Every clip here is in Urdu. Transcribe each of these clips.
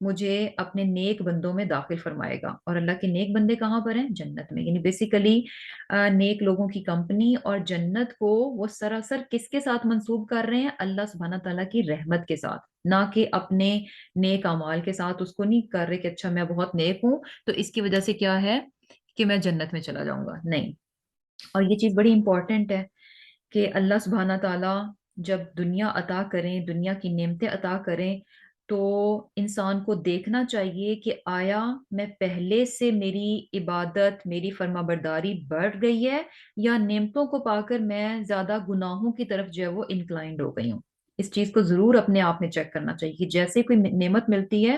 مجھے اپنے نیک بندوں میں داخل فرمائے گا. اور اللہ کے نیک بندے کہاں پر ہیں؟ جنت میں. یعنی بیسیکلی نیک لوگوں کی کمپنی اور جنت کو وہ سراسر کس کے ساتھ منسوب کر رہے ہیں؟ اللہ سبحانہ تعالیٰ کی رحمت کے ساتھ، نہ کہ اپنے نیک اعمال کے ساتھ. اس کو نہیں کر رہے کہ اچھا میں بہت نیک ہوں تو اس کی وجہ سے کیا ہے کہ میں جنت میں چلا جاؤں گا. نہیں. اور یہ چیز بڑی امپورٹنٹ ہے کہ اللہ سبحانہ تعالیٰ جب دنیا عطا کریں، دنیا کی نعمتیں عطا کریں، تو انسان کو دیکھنا چاہیے کہ آیا میں پہلے سے میری عبادت، میری فرما برداری بڑھ گئی ہے، یا نعمتوں کو پا کر میں زیادہ گناہوں کی طرف جو ہے وہ انکلائنڈ ہو گئی ہوں. اس چیز کو ضرور اپنے آپ میں چیک کرنا چاہیے کہ جیسے کوئی نعمت ملتی ہے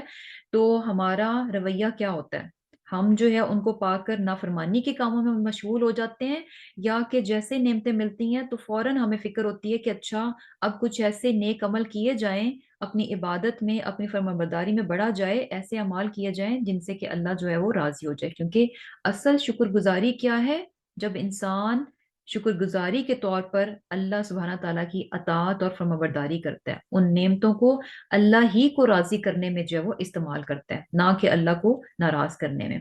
تو ہمارا رویہ کیا ہوتا ہے. ہم جو ہے ان کو پا کر نافرمانی کے کاموں میں مشغول ہو جاتے ہیں، یا کہ جیسے نعمتیں ملتی ہیں تو فوراً ہمیں فکر ہوتی ہے کہ اچھا اب کچھ ایسے نیک عمل کیے جائیں، اپنی عبادت میں، اپنی فرمانبرداری میں بڑھا جائے، ایسے اعمال کیے جائیں جن سے کہ اللہ جو ہے وہ راضی ہو جائے. کیونکہ اصل شکر گزاری کیا ہے؟ جب انسان شکر گزاری کے طور پر اللہ سبحانہ تعالیٰ کی اطاعت اور فرمانبرداری کرتا ہے، ان نعمتوں کو اللہ ہی کو راضی کرنے میں جو ہے وہ استعمال کرتا ہے، نہ کہ اللہ کو ناراض کرنے میں.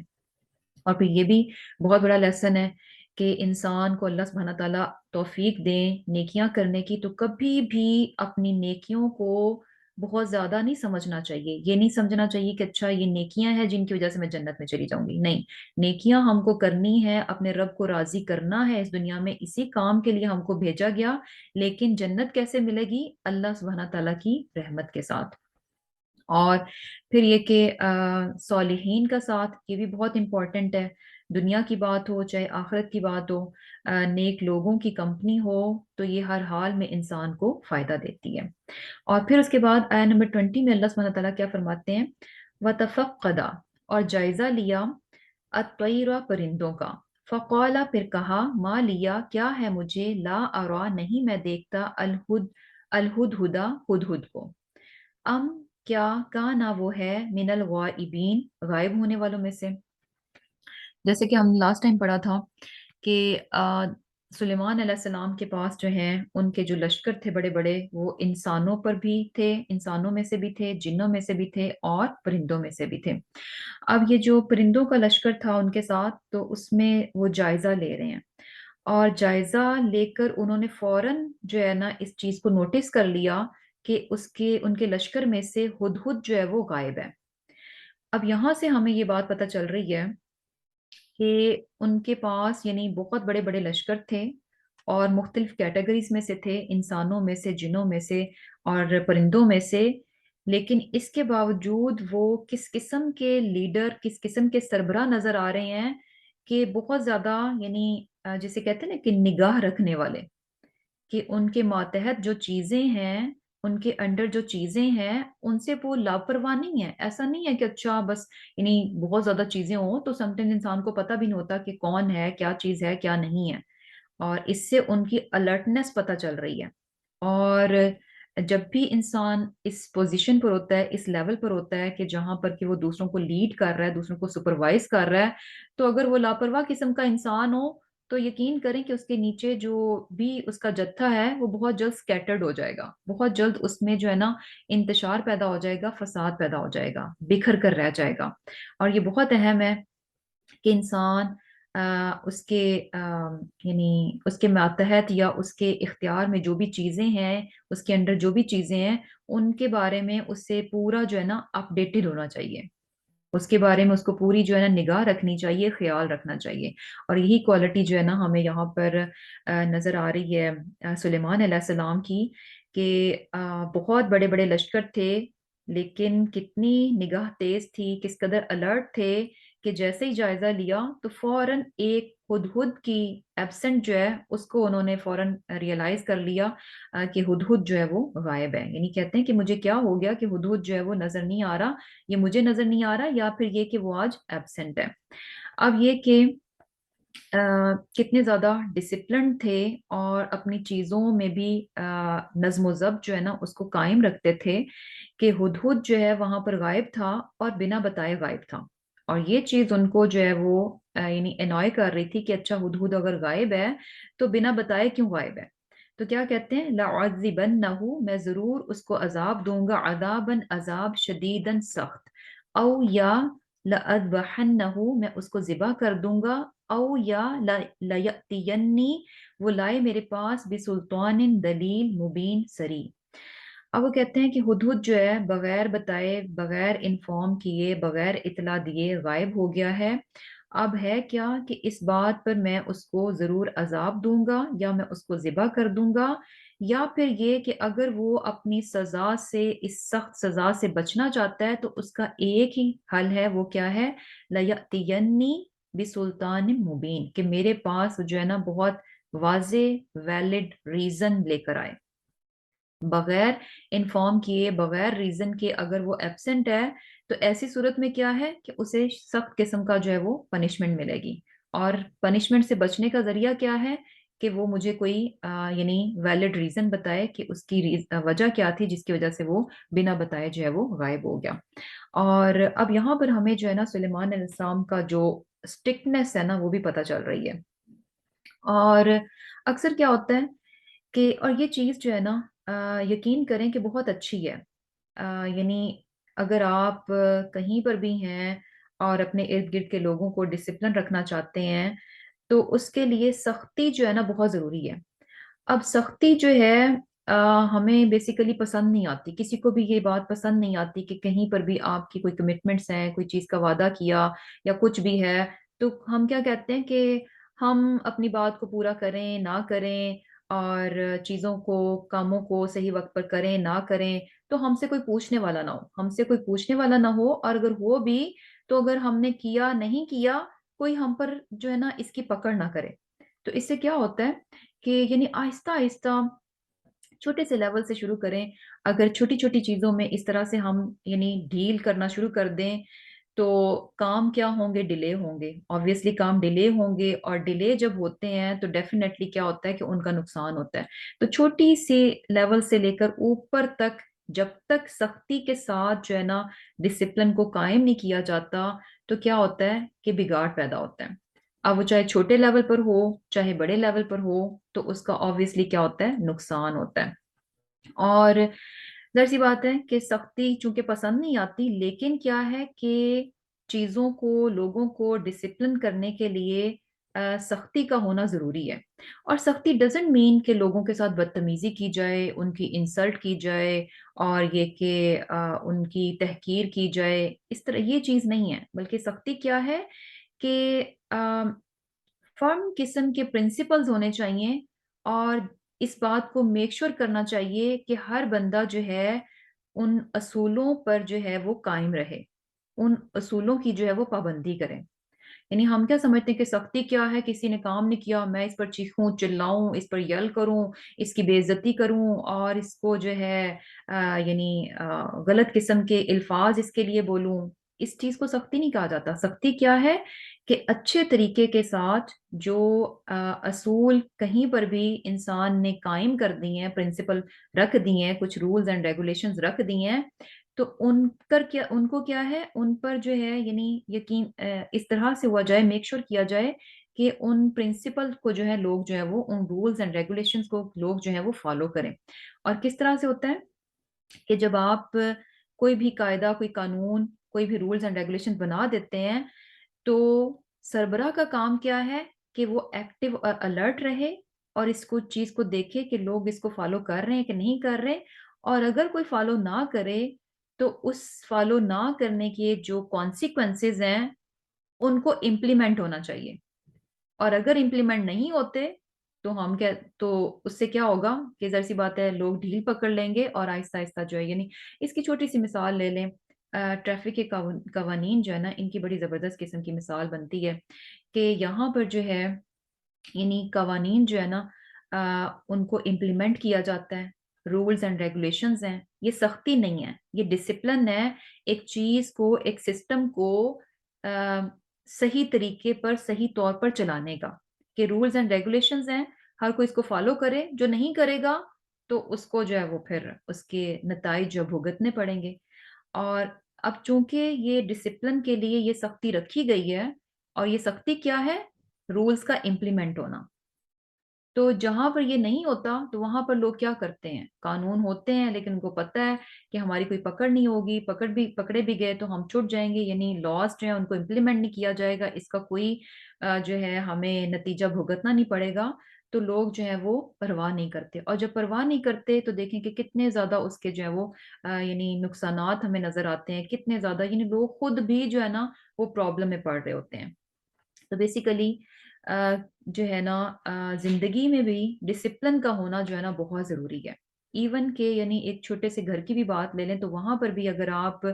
اور پھر یہ بھی بہت بڑا لیسن ہے کہ انسان کو اللہ سبحانہ تعالیٰ توفیق دیں نیکیاں کرنے کی، تو کبھی بھی اپنی نیکیوں کو بہت زیادہ نہیں سمجھنا چاہیے. یہ نہیں سمجھنا چاہیے کہ اچھا یہ نیکیاں ہیں جن کی وجہ سے میں جنت میں چلی جاؤں گی. نہیں، نیکیاں ہم کو کرنی ہے، اپنے رب کو راضی کرنا ہے اس دنیا میں، اسی کام کے لیے ہم کو بھیجا گیا. لیکن جنت کیسے ملے گی؟ اللہ سبحانہ تعالیٰ کی رحمت کے ساتھ. اور پھر یہ کہ صالحین کا ساتھ، یہ بھی بہت امپورٹنٹ ہے. دنیا کی بات ہو چاہے آخرت کی بات ہو، نیک لوگوں کی کمپنی ہو تو یہ ہر حال میں انسان کو فائدہ دیتی ہے. اور پھر اس کے بعد آیت نمبر 20 میں اللہ سبحانہ تعالیٰ کیا فرماتے ہیں؟ وَتَفَقَّدَ، اور جائزہ لیا، الطَّیرَ، پرندوں کا. فقالا، پھر کہا، ما لیا، کیا ہے مجھے، لا ارا، نہیں میں دیکھتا، الہدہدا، ہدہد کو. ام، کیا، کانا، وہ ہے، من الغائبین، غائب ہونے والوں میں سے. جیسے کہ ہم لاسٹ ٹائم پڑھا تھا کہ سلیمان علیہ السلام کے پاس جو ہیں ان کے جو لشکر تھے بڑے بڑے، وہ انسانوں پر بھی تھے، انسانوں میں سے بھی تھے، جنوں میں سے بھی تھے، اور پرندوں میں سے بھی تھے. اب یہ جو پرندوں کا لشکر تھا ان کے ساتھ، تو اس میں وہ جائزہ لے رہے ہیں، اور جائزہ لے کر انہوں نے فوراً جو ہے نا اس چیز کو نوٹس کر لیا کہ ان کے لشکر میں سے ہدہد جو ہے وہ غائب ہے. اب یہاں سے ہمیں یہ بات پتہ چل رہی ہے کہ ان کے پاس یعنی بہت بڑے بڑے لشکر تھے، اور مختلف کیٹیگریز میں سے تھے، انسانوں میں سے، جنوں میں سے، اور پرندوں میں سے. لیکن اس کے باوجود وہ کس قسم کے لیڈر، کس قسم کے سربراہ نظر آ رہے ہیں کہ بہت زیادہ یعنی جسے کہتے ہیں نا کہ نگاہ رکھنے والے، کہ ان کے ماتحت جو چیزیں ہیں، ان کے انڈر جو چیزیں ہیں، ان سے وہ لاپرواہ نہیں ہے. ایسا نہیں ہے کہ اچھا بس یعنی بہت زیادہ چیزیں ہوں تو سم ٹائمز انسان کو پتہ بھی نہیں ہوتا کہ کون ہے، کیا چیز ہے، کیا نہیں ہے. اور اس سے ان کی الرٹنس پتہ چل رہی ہے. اور جب بھی انسان اس پوزیشن پر ہوتا ہے، اس لیول پر ہوتا ہے کہ جہاں پر کہ وہ دوسروں کو لیڈ کر رہا ہے، دوسروں کو سپروائز کر رہا ہے، تو اگر وہ لاپرواہ قسم کا انسان ہو تو یقین کریں کہ اس کے نیچے جو بھی اس کا جتھا ہے وہ بہت جلد سکیٹرڈ ہو جائے گا، بہت جلد اس میں جو ہے نا انتشار پیدا ہو جائے گا، فساد پیدا ہو جائے گا، بکھر کر رہ جائے گا. اور یہ بہت اہم ہے کہ انسان اس کے یعنی اس کے ماتحت یا اس کے اختیار میں جو بھی چیزیں ہیں، اس کے انڈر جو بھی چیزیں ہیں، ان کے بارے میں اس سے پورا جو ہے نا اپڈیٹڈ ہونا چاہیے. اس کے بارے میں اس کو پوری جو ہے نا نگاہ رکھنی چاہیے، خیال رکھنا چاہیے. اور یہی کوالٹی جو ہے نا ہمیں یہاں پر نظر آ رہی ہے سلیمان علیہ السلام کی، کہ بہت بڑے بڑے لشکر تھے، لیکن کتنی نگاہ تیز تھی، کس قدر الرٹ تھے کہ جیسے ہی جائزہ لیا تو فوراً ایک ہدہد کی ایبسنٹ جو ہے اس کو انہوں نے فوراً ریئلائز کر لیا کہ ہدہد جو ہے وہ غائب ہے. یعنی کہتے ہیں کہ مجھے کیا ہو گیا کہ ہدہد جو ہے وہ نظر نہیں آ رہا، یہ مجھے نظر نہیں آ رہا، یا پھر یہ کہ وہ آج ایبسنٹ ہے. اب یہ کہ کتنے زیادہ ڈسپلن تھے اور اپنی چیزوں میں بھی نظم و ضبط جو ہے نا اس کو قائم رکھتے تھے، کہ ہدہد جو ہے وہاں پر غائب تھا اور بنا بتائے غائب تھا. اور یہ چیز ان کو جو ہے وہ یعنی انوائے کر رہی تھی کہ اچھا ہدہد اگر غائب ہے تو بنا بتائے کیوں غائب ہے. تو کیا کہتے ہیں، لَأُعَذِّبَنَّهُ، میں ضرور اس کو عذاب دوں گا، عذاباً، عذاب، شدیداً، سخت. او یا لأذبحنہ، میں اس کو ذبح کر دوں گا، او یا لیأتینی، وہ لائے میرے پاس بسلطان دلیل مبین سری۔ اب وہ کہتے ہیں کہ ہدہد جو ہے بغیر بتائے، بغیر انفارم کیے، بغیر اطلاع دیے غائب ہو گیا ہے۔ اب ہے کیا کہ اس بات پر میں اس کو ضرور عذاب دوں گا، یا میں اس کو ذبح کر دوں گا، یا پھر یہ کہ اگر وہ اپنی سزا سے، اس سخت سزا سے بچنا چاہتا ہے تو اس کا ایک ہی حل ہے، وہ کیا ہے؟ لَيَأْتِيَنِّي بِسُلْطَانٍ مُبِينٍ، کہ میرے پاس جو ہے نا بہت واضح ویلڈ ریزن لے کر آئے، بغیر انفارم کیے، بغیر ریزن کے اگر وہ ایبسنٹ ہے تو ایسی صورت میں کیا ہے کہ اسے سخت قسم کا جو ہے وہ پنشمنٹ ملے گی۔ اور پنشمنٹ سے بچنے کا ذریعہ کیا ہے کہ وہ مجھے کوئی یعنی ویلڈ ریزن بتائے کہ اس کی وجہ کیا تھی جس کی وجہ سے وہ بنا بتائے جو ہے وہ غائب ہو گیا۔ اور اب یہاں پر ہمیں جو ہے نا سلیمان علیہ السلام کا جو اسٹکنس ہے نا وہ بھی پتہ چل رہی ہے۔ اور اکثر کیا ہوتا ہے کہ، اور یہ چیز جو ہے نا یقین کریں کہ بہت اچھی ہے، یعنی اگر آپ کہیں پر بھی ہیں اور اپنے ارد گرد کے لوگوں کو ڈسپلن رکھنا چاہتے ہیں تو اس کے لیے سختی جو ہے نا بہت ضروری ہے۔ اب سختی جو ہے ہمیں بیسیکلی پسند نہیں آتی، کسی کو بھی یہ بات پسند نہیں آتی کہ کہیں پر بھی آپ کی کوئی کمٹمنٹس ہیں، کوئی چیز کا وعدہ کیا یا کچھ بھی ہے تو ہم کیا کہتے ہیں کہ ہم اپنی بات کو پورا کریں نہ کریں، اور چیزوں کو، کاموں کو صحیح وقت پر کریں نہ کریں، تو ہم سے کوئی پوچھنے والا نہ ہو، ہم سے کوئی پوچھنے والا نہ ہو، اور اگر ہو بھی تو اگر ہم نے کیا نہیں کیا کوئی ہم پر جو ہے نا اس کی پکڑ نہ کرے۔ تو اس سے کیا ہوتا ہے کہ یعنی آہستہ آہستہ چھوٹے سے لیول سے شروع کریں۔ اگر چھوٹی چھوٹی چیزوں میں اس طرح سے ہم یعنی ڈیل کرنا شروع کر دیں تو کام کیا ہوں گے؟ ڈیلے ہوں گے، آبویسلی کام ڈیلے ہوں گے، اور ڈیلے جب ہوتے ہیں تو ڈیفینیٹلی کیا ہوتا ہے کہ ان کا نقصان ہوتا ہے۔ تو چھوٹی سی لیول سے لے کر اوپر تک جب تک سختی کے ساتھ جو ہے نا ڈسپلن کو قائم نہیں کیا جاتا تو کیا ہوتا ہے کہ بگاڑ پیدا ہوتا ہے۔ اب وہ چاہے چھوٹے لیول پر ہو چاہے بڑے لیول پر ہو تو اس کا آبویسلی کیا ہوتا ہے؟ نقصان ہوتا ہے۔ اور ظاہر سی بات ہے کہ سختی چونکہ پسند نہیں آتی، لیکن کیا ہے کہ چیزوں کو، لوگوں کو ڈسپلن کرنے کے لیے سختی کا ہونا ضروری ہے۔ اور سختی ڈزنٹ مین کہ لوگوں کے ساتھ بدتمیزی کی جائے، ان کی انسلٹ کی جائے، اور یہ کہ ان کی تحقیر کی جائے، اس طرح یہ چیز نہیں ہے، بلکہ سختی کیا ہے کہ فرم قسم کے پرنسپلز ہونے چاہیے، اور اس بات کو میک شور کرنا چاہیے کہ ہر بندہ جو ہے ان اصولوں پر جو ہے وہ قائم رہے، ان اصولوں کی جو ہے وہ پابندی کرے۔ یعنی ہم کیا سمجھتے ہیں کہ سختی کیا ہے؟ کسی نے کام نہیں کیا میں اس پر چیخوں چلاؤں، اس پر یل کروں، اس کی بے عزتی کروں، اور اس کو جو ہے یعنی غلط قسم کے الفاظ اس کے لیے بولوں۔ اس چیز کو سختی نہیں کہا جاتا۔ سختی کیا ہے کہ اچھے طریقے کے ساتھ جو اصول کہیں پر بھی انسان نے قائم کر دی ہیں، پرنسپل رکھ دی ہیں، کچھ رولز اینڈ ریگولیشنز رکھ دی ہیں، تو ان کو کیا ہے، ان پر جو ہے یعنی یقین اس طرح سے ہوا جائے، میک شور کیا جائے کہ ان پرنسپل کو جو ہے لوگ جو ہے وہ، ان رولز اینڈ ریگولیشنز کو لوگ جو ہے وہ فالو کریں۔ اور کس طرح سے ہوتا ہے کہ جب آپ کوئی بھی قاعدہ، کوئی قانون، کوئی بھی رولز اینڈ ریگولیشن بنا دیتے ہیں تو سربراہ کا کام کیا ہے کہ وہ ایکٹیو اور الرٹ رہے، اور اس کو چیز کو دیکھے کہ لوگ اس کو فالو کر رہے ہیں کہ نہیں کر رہے، اور اگر کوئی فالو نہ کرے تو اس فالو نہ کرنے کے جو کانسیکوینسز ہیں ان کو امپلیمنٹ ہونا چاہیے۔ اور اگر امپلیمنٹ نہیں ہوتے تو ہم کیا، تو اس سے کیا ہوگا کہ ظاہر سی بات ہے لوگ ڈھیل پکڑ لیں گے، اور آہستہ آہستہ جو ہے یعنی اس کی چھوٹی سی مثال لے لیں، ٹریفک کے قوانین جو ہے نا ان کی بڑی زبردست قسم کی مثال بنتی ہے کہ یہاں پر جو ہے یعنی قوانین جو ہے نا ان کو امپلیمنٹ کیا جاتا ہے، رولز اینڈ ریگولیشنز ہیں، یہ سختی نہیں ہے، یہ ڈسپلن ہے، ایک چیز کو، ایک سسٹم کو صحیح طریقے پر، صحیح طور پر چلانے کا، کہ رولز اینڈ ریگولیشنز ہیں، ہر کوئی اس کو فالو کرے، جو نہیں کرے گا تو اس کو جو ہے وہ پھر اس کے نتائج جو بھگتنے پڑیں گے۔ اور اب چونکہ یہ ڈسپلن کے لیے یہ سختی رکھی گئی ہے، اور یہ سختی کیا ہے؟ رولز کا امپلیمنٹ ہونا۔ تو جہاں پر یہ نہیں ہوتا تو وہاں پر لوگ کیا کرتے ہیں، قانون ہوتے ہیں لیکن ان کو پتہ ہے کہ ہماری کوئی پکڑ نہیں ہوگی، پکڑے بھی گئے تو ہم چھٹ جائیں گے، یعنی لاز جو ہیں ان کو امپلیمنٹ نہیں کیا جائے گا، اس کا کوئی جو ہے ہمیں نتیجہ بھگتنا نہیں پڑے گا، تو لوگ جو ہیں وہ پرواہ نہیں کرتے، اور جب پرواہ نہیں کرتے تو دیکھیں کہ کتنے زیادہ اس کے جو ہے وہ یعنی نقصانات ہمیں نظر آتے ہیں، کتنے زیادہ یعنی لوگ خود بھی جو ہے نا وہ پرابلم میں پڑ رہے ہوتے ہیں۔ تو بیسیکلی جو ہے نا زندگی میں بھی ڈسپلن کا ہونا جو ہے نا بہت ضروری ہے، ایون کہ یعنی ایک چھوٹے سے گھر کی بھی بات لے لیں تو وہاں پر بھی اگر آپ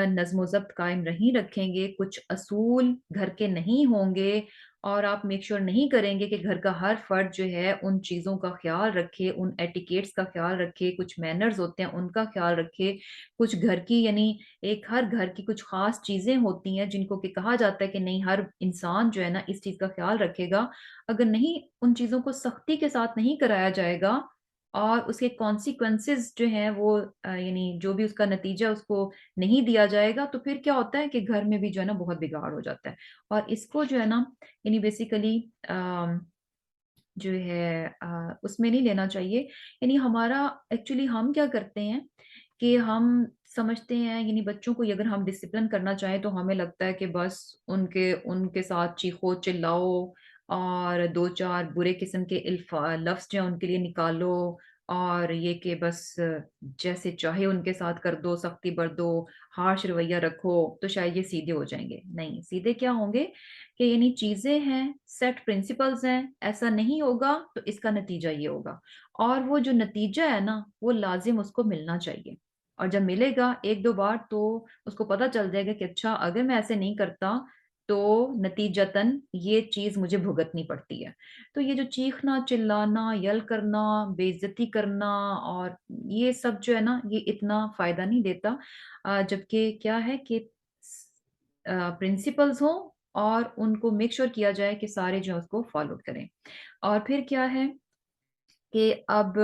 نظم و ضبط قائم نہیں رکھیں گے، کچھ اصول گھر کے نہیں ہوں گے، اور آپ میک شور نہیں کریں گے کہ گھر کا ہر فرد جو ہے ان چیزوں کا خیال رکھے، ان ایٹیکیٹس کا خیال رکھے، کچھ مینرز ہوتے ہیں ان کا خیال رکھے، کچھ گھر کی یعنی ایک ہر گھر کی کچھ خاص چیزیں ہوتی ہیں جن کو کہ کہا جاتا ہے کہ نہیں ہر انسان جو ہے نا اس چیز کا خیال رکھے گا، اگر نہیں ان چیزوں کو سختی کے ساتھ نہیں کرایا جائے گا اور اس کے کانسیکوینسز جو ہیں وہ یعنی جو بھی اس کا نتیجہ اس کو نہیں دیا جائے گا، تو پھر کیا ہوتا ہے کہ گھر میں بھی جو ہے نا بہت بگاڑ ہو جاتا ہے، اور اس کو جو ہے نا یعنی بیسیکلی جو ہے اس میں نہیں لینا چاہیے، یعنی ہمارا ایکچولی ہم کیا کرتے ہیں کہ ہم سمجھتے ہیں یعنی بچوں کو اگر ہم ڈسپلن کرنا چاہیں تو ہمیں لگتا ہے کہ بس ان کے ساتھ چیخو چلاؤ اور دو چار برے قسم کے لفظ جو ہیں ان کے لیے نکالو، اور یہ کہ بس جیسے چاہے ان کے ساتھ کر دو، سختی بردو، ہارش رویہ رکھو تو شاید یہ سیدھے ہو جائیں گے، نہیں سیدھے کیا ہوں گے کہ یعنی چیزیں ہیں، سیٹ پرنسپلز ہیں، ایسا نہیں ہوگا تو اس کا نتیجہ یہ ہوگا، اور وہ جو نتیجہ ہے نا وہ لازم اس کو ملنا چاہیے، اور جب ملے گا ایک دو بار تو اس کو پتا چل جائے گا کہ اچھا اگر میں ایسے نہیں کرتا تو نتیجتاً یہ چیز مجھے بھگتنی پڑتی ہے۔ تو یہ جو چیخنا چلانا یل کرنا بے عزتی کرنا اور یہ سب جو ہے نا یہ اتنا فائدہ نہیں دیتا، جبکہ کیا ہے کہ پرنسپلز ہوں اور ان کو میک شور کیا جائے کہ سارے جو ہے اس کو فالو کریں، اور پھر کیا ہے کہ اب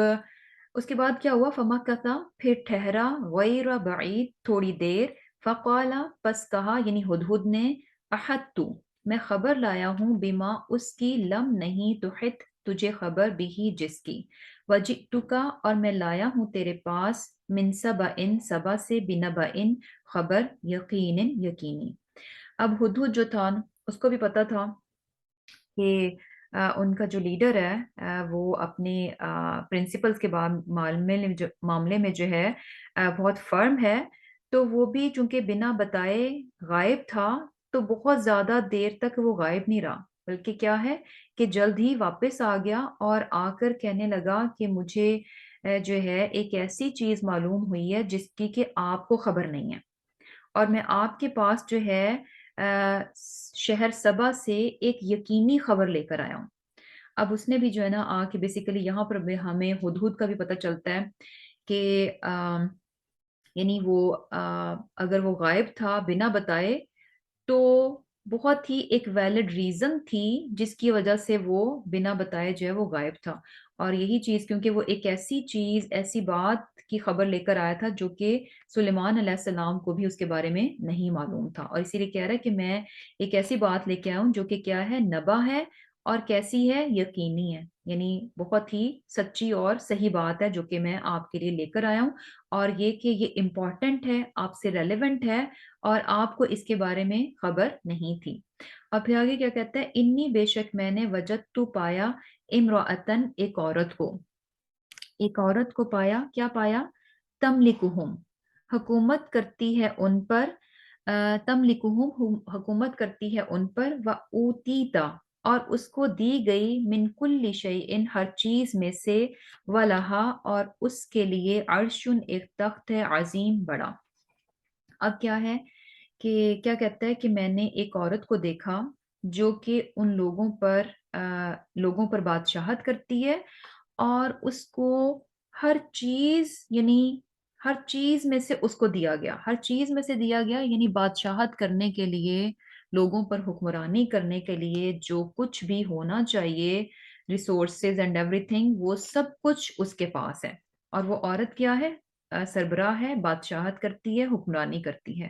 اس کے بعد کیا ہوا، فمکث پھر ٹھہرا غیر بعید تھوڑی دیر، فقالا پس کہا یعنی ہدہد نے، احطت میں خبر لایا ہوں، بما اس کی، لم نہیں تحط تجھے خبر بھی جس کی، وجئتک اور میں لایا ہوں تیرے پاس، من سبأ سبا سے، بنبأ خبر، یقین یقینی۔ اب ہدہد جو تھا اس کو بھی پتا تھا کہ ان کا جو لیڈر ہے وہ اپنے پرنسپلز کے معاملے میں جو ہے بہت فرم ہے، تو وہ بھی چونکہ بنا بتائے غائب تھا تو بہت زیادہ دیر تک وہ غائب نہیں رہا، بلکہ کیا ہے کہ جلد ہی واپس آ گیا اور آ کر کہنے لگا کہ مجھے جو ہے ایک ایسی چیز معلوم ہوئی ہے جس کی کہ آپ کو خبر نہیں ہے، اور میں آپ کے پاس جو ہے شہر سبا سے ایک یقینی خبر لے کر آیا ہوں۔ اب اس نے بھی جو ہے نا آ کے بیسیکلی یہاں پر بھی ہمیں ہدہد کا بھی پتہ چلتا ہے کہ یعنی وہ اگر وہ غائب تھا بنا بتائے تو بہت ہی ایک ویلڈ ریزن تھی جس کی وجہ سے وہ بنا بتائے جو ہے وہ غائب تھا، اور یہی چیز کیونکہ وہ ایک ایسی چیز ایسی بات کی خبر لے کر آیا تھا جو کہ سلیمان علیہ السلام کو بھی اس کے بارے میں نہیں معلوم تھا، اور اسی لیے کہہ رہا ہے کہ میں ایک ایسی بات لے کے آیا ہوں جو کہ کیا ہے، نبا ہے، اور کیسی ہے، یقینی ہے، یعنی بہت ہی سچی اور صحیح بات ہے جو کہ میں آپ کے لیے لے کر آیا ہوں، اور یہ کہ یہ امپورٹنٹ ہے، آپ سے ریلیونٹ ہے، اور آپ کو اس کے بارے میں خبر نہیں تھی۔ اور پھر آگے کیا کہتا ہے، انی بے شک میں نے، وجدت پایا، امراۃن ایک عورت کو، ایک عورت کو پایا، کیا پایا، تملکہم حکومت کرتی ہے ان پر، تملکہم حکومت کرتی ہے ان پر، و اوتیتا اور اس کو دی گئی، من کل شیء ہر چیز میں سے، ولہا اور اس کے لیے، عرشن ایک تخت ہے، عظیم بڑا۔ اب کیا ہے کہ کیا کہتا ہے کہ میں نے ایک عورت کو دیکھا جو کہ ان لوگوں پر بادشاہت کرتی ہے، اور اس کو ہر چیز یعنی ہر چیز میں سے اس کو دیا گیا، ہر چیز میں سے دیا گیا، یعنی بادشاہت کرنے کے لیے، لوگوں پر حکمرانی کرنے کے لیے جو کچھ بھی ہونا چاہیے، ریسورسز اینڈ ایوری تھنگ، وہ سب کچھ اس کے پاس ہے، اور وہ عورت کیا ہے، سربراہ ہے، بادشاہت کرتی ہے، حکمرانی کرتی ہے،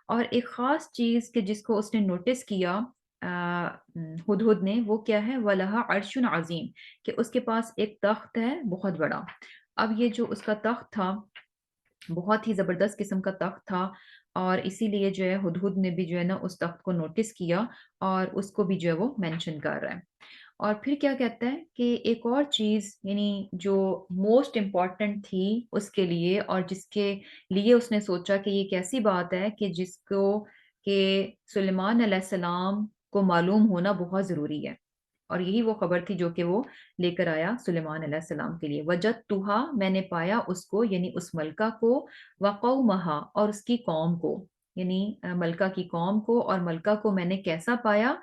اور ایک خاص چیز کہ جس کو اس نے نوٹس کیا ہدہد نے، وہ کیا ہے، وَلَهَا عَرْشٌ عَظِيمٌ، کہ اس کے پاس ایک تخت ہے بہت بڑا۔ اب یہ جو اس کا تخت تھا بہت ہی زبردست قسم کا تخت تھا، اور اسی لیے جو ہے ہدہد نے بھی جو ہے نا اس تخت کو نوٹس کیا اور اس کو بھی جو ہے وہ مینشن کر رہا ہے۔ اور پھر کیا کہتا ہے کہ ایک اور چیز یعنی جو موسٹ امپورٹنٹ تھی اس کے لیے، اور جس کے لیے اس نے سوچا کہ یہ کیسی بات ہے کہ جس کو کہ سلیمان علیہ السلام کو معلوم ہونا بہت ضروری ہے، اور یہی وہ خبر تھی جو کہ وہ لے کر آیا سلیمان علیہ السلام کے لیے۔ وجدتها، میں نے پایا اس کو یعنی اس ملکہ کو، وقومها، اور اس کی قوم کو، یعنی ملکہ کی قوم کو اور ملکہ کو میں نے کیسا پایا،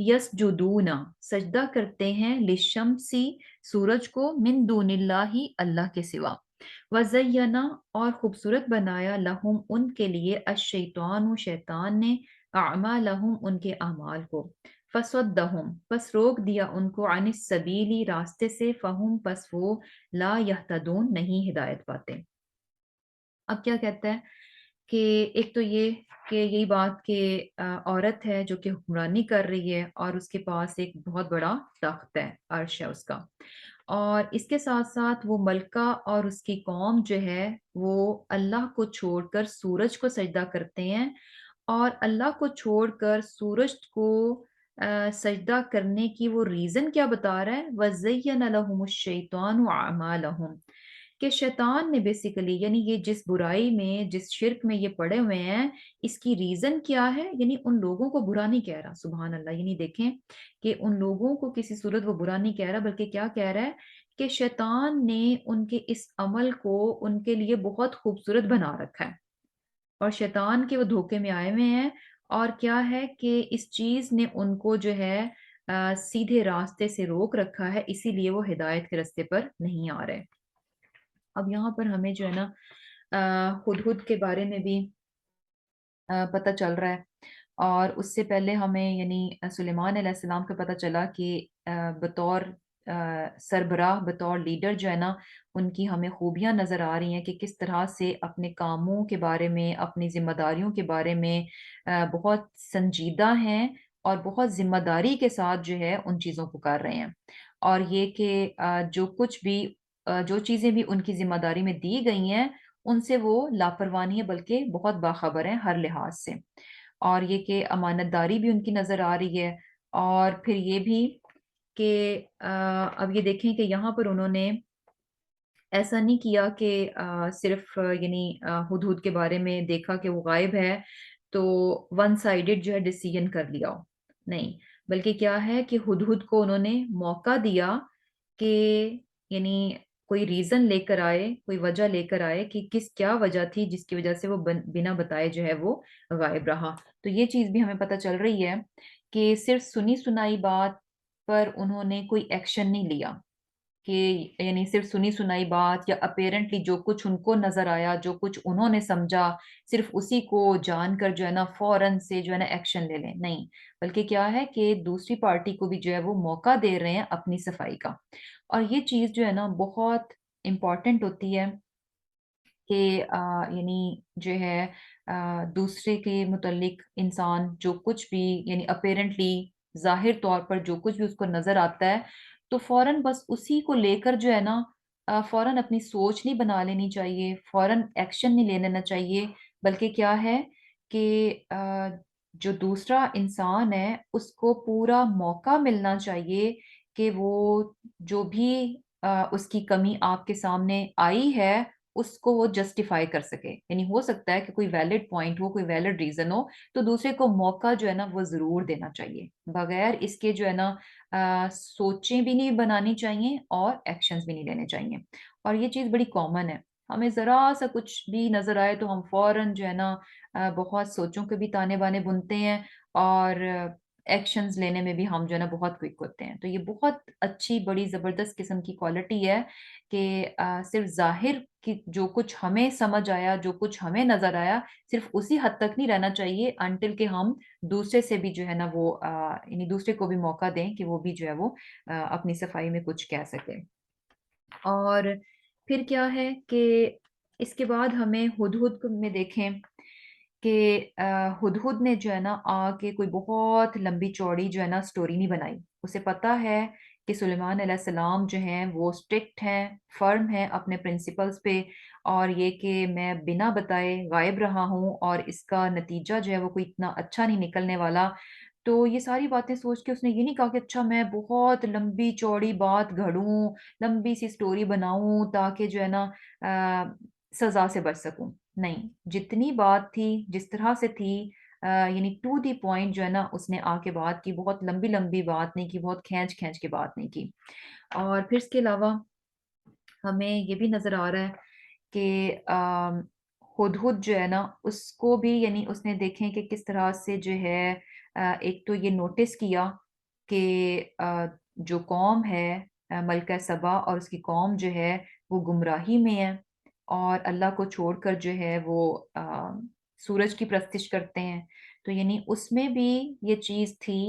یسجدون، سجدہ کرتے ہیں، للشمسی، سورج کو، من دون اللہ، اللہ کے سوا، وزینا، اور خوبصورت بنایا، لہم، ان کے لیے، الشیطان، شیطان نے، اعمالہم، ان کے اعمال کو، فصدہم، پس روک دیا ان کو، عن السبیلی، راستے سے، فہم، پس وہ، لا یہتدون، نہیں ہدایت پاتے۔ اب کیا کہتا ہے کہ ایک تو یہ کہ یہی بات کہ عورت ہے جو کہ حکمرانی کر رہی ہے اور اس کے پاس ایک بہت بڑا تخت ہے، عرش ہے اس کا، اور اس کے ساتھ ساتھ وہ ملکہ اور اس کی قوم جو ہے وہ اللہ کو چھوڑ کر سورج کو سجدہ کرتے ہیں، اور اللہ کو چھوڑ کر سورج کو سجدہ کرنے کی وہ ریزن کیا بتا رہا ہے، وَزَيَّنَ لَهُمُ الشَّيْطَانُ أَعْمَالَهُم، کہ شیطان نے بیسیکلی یعنی یہ جس برائی میں، جس شرک میں یہ پڑے ہوئے ہیں، اس کی ریزن کیا ہے، یعنی ان لوگوں کو برا نہیں کہہ رہا، سبحان اللہ، یعنی دیکھیں کہ ان لوگوں کو کسی صورت وہ برا نہیں کہہ رہا، بلکہ کیا کہہ رہا ہے کہ شیطان نے ان کے اس عمل کو ان کے لیے بہت خوبصورت بنا رکھا ہے، اور شیطان کے وہ دھوکے میں آئے ہوئے ہیں، اور کیا ہے کہ اس چیز نے ان کو جو ہے سیدھے راستے سے روک رکھا ہے، اسی لیے وہ ہدایت کے راستے پر نہیں آ رہے۔ اب یہاں پر ہمیں جو ہے نا ہدہد کے بارے میں بھی پتہ چل رہا ہے، اور اس سے پہلے ہمیں یعنی سلیمان علیہ السلام کا پتہ چلا کہ بطور سربراہ، بطور لیڈر جو ہے نا ان کی ہمیں خوبیاں نظر آ رہی ہیں کہ کس طرح سے اپنے کاموں کے بارے میں، اپنی ذمہ داریوں کے بارے میں بہت سنجیدہ ہیں، اور بہت ذمہ داری کے ساتھ جو ہے ان چیزوں کو کر رہے ہیں، اور یہ کہ جو کچھ بھی جو چیزیں بھی ان کی ذمہ داری میں دی گئی ہیں ان سے وہ لاپرواہ نہیں ہے، بلکہ بہت باخبر ہیں ہر لحاظ سے، اور یہ کہ امانت داری بھی ان کی نظر آ رہی ہے، اور پھر یہ بھی کہ اب یہ دیکھیں کہ یہاں پر انہوں نے ایسا نہیں کیا کہ صرف یعنی ہدہد کے بارے میں دیکھا کہ وہ غائب ہے تو ون سائیڈڈ جو ہے ڈیسیژن کر لیا ہو، نہیں، بلکہ کیا ہے کہ ہدہد کو انہوں نے موقع دیا کہ یعنی کوئی ریزن لے کر آئے، کوئی وجہ لے کر آئے کہ کیا وجہ تھی جس کی وجہ سے وہ بنا بتائے جو ہے وہ غائب رہا۔ تو یہ چیز بھی ہمیں پتہ چل رہی ہے کہ صرف سنی سنائی بات پر انہوں نے کوئی ایکشن نہیں لیا، کہ یعنی صرف سنی سنائی بات یا اپیرنٹلی جو کچھ ان کو نظر آیا، جو کچھ انہوں نے سمجھا، صرف اسی کو جان کر جو ہے نا فوراً سے جو ہے نا ایکشن لے لیں، نہیں، بلکہ کیا ہے کہ دوسری پارٹی کو بھی جو ہے وہ موقع دے رہے ہیں اپنی صفائی کا، اور یہ چیز جو ہے نا بہت امپورٹنٹ ہوتی ہے کہ یعنی جو ہے دوسرے کے متعلق انسان جو کچھ بھی یعنی اپیرنٹلی ظاہر طور پر جو کچھ بھی اس کو نظر آتا ہے تو فوراً بس اسی کو لے کر جو ہے نا فوراً اپنی سوچ نہیں بنا لینی چاہیے، فوراً ایکشن نہیں لے لینا چاہیے، بلکہ کیا ہے کہ جو دوسرا انسان ہے اس کو پورا موقع ملنا چاہیے کہ وہ جو بھی اس کی کمی آپ کے سامنے آئی ہے اس کو وہ جسٹیفائی کر سکے، یعنی ہو سکتا ہے کہ کوئی ویلڈ پوائنٹ ہو، کوئی ویلڈ ریزن ہو، تو دوسرے کو موقع جو ہے نا وہ ضرور دینا چاہیے، بغیر اس کے جو ہے نا سوچیں بھی نہیں بنانی چاہیے اور ایکشنز بھی نہیں لینے چاہیے، اور یہ چیز بڑی کامن ہے، ہمیں ذرا سا کچھ بھی نظر آئے تو ہم فوراً جو ہے نا بہت سوچوں کے بھی تانے بانے بنتے ہیں، اور ایکشنز لینے میں بھی ہم جو ہے نا بہت کوئک ہوتے ہیں، تو یہ بہت اچھی بڑی زبردست قسم کی کوالٹی ہے کہ صرف ظاہر کی جو کچھ ہمیں سمجھ آیا، جو کچھ ہمیں نظر آیا، صرف اسی حد تک نہیں رہنا چاہیے انٹل کہ ہم دوسرے سے بھی جو ہے نا وہ یعنی دوسرے کو بھی موقع دیں کہ وہ بھی جو ہے وہ اپنی صفائی میں کچھ کہہ سکے۔ اور پھر کیا ہے کہ اس کے بعد ہمیں ہدہد میں دیکھیں کہ ہدہد نے جو ہے نا آ کے کوئی بہت لمبی چوڑی جو ہے نا سٹوری نہیں بنائی. اسے پتا ہے کہ سلیمان علیہ السلام جو ہیں وہ اسٹرکٹ ہیں، فرم ہیں اپنے پرنسپلز پہ، اور یہ کہ میں بنا بتائے غائب رہا ہوں اور اس کا نتیجہ جو ہے وہ کوئی اتنا اچھا نہیں نکلنے والا. تو یہ ساری باتیں سوچ کے اس نے یہ نہیں کہا کہ اچھا میں بہت لمبی چوڑی بات گھڑوں، لمبی سی سٹوری بناؤں تاکہ جو ہے نا آ، سزا سے بچ سکوں. نہیں، جتنی بات تھی جس طرح سے تھی، یعنی ٹو دی پوائنٹ جو ہے نا اس نے آ کے بات کی، بہت لمبی لمبی بات نہیں کی، بہت کھینچ کھینچ کے بات نہیں کی. اور پھر اس کے علاوہ ہمیں یہ بھی نظر آ رہا ہے کہ ہدہد جو ہے نا اس کو بھی، یعنی اس نے دیکھیں کہ کس طرح سے جو ہے ایک تو یہ نوٹس کیا کہ جو قوم ہے ملکہ سبا اور اس کی قوم جو ہے وہ گمراہی میں ہے، اور اللہ کو چھوڑ کر جو ہے وہ سورج کی پرستش کرتے ہیں. تو یعنی اس میں بھی یہ چیز تھی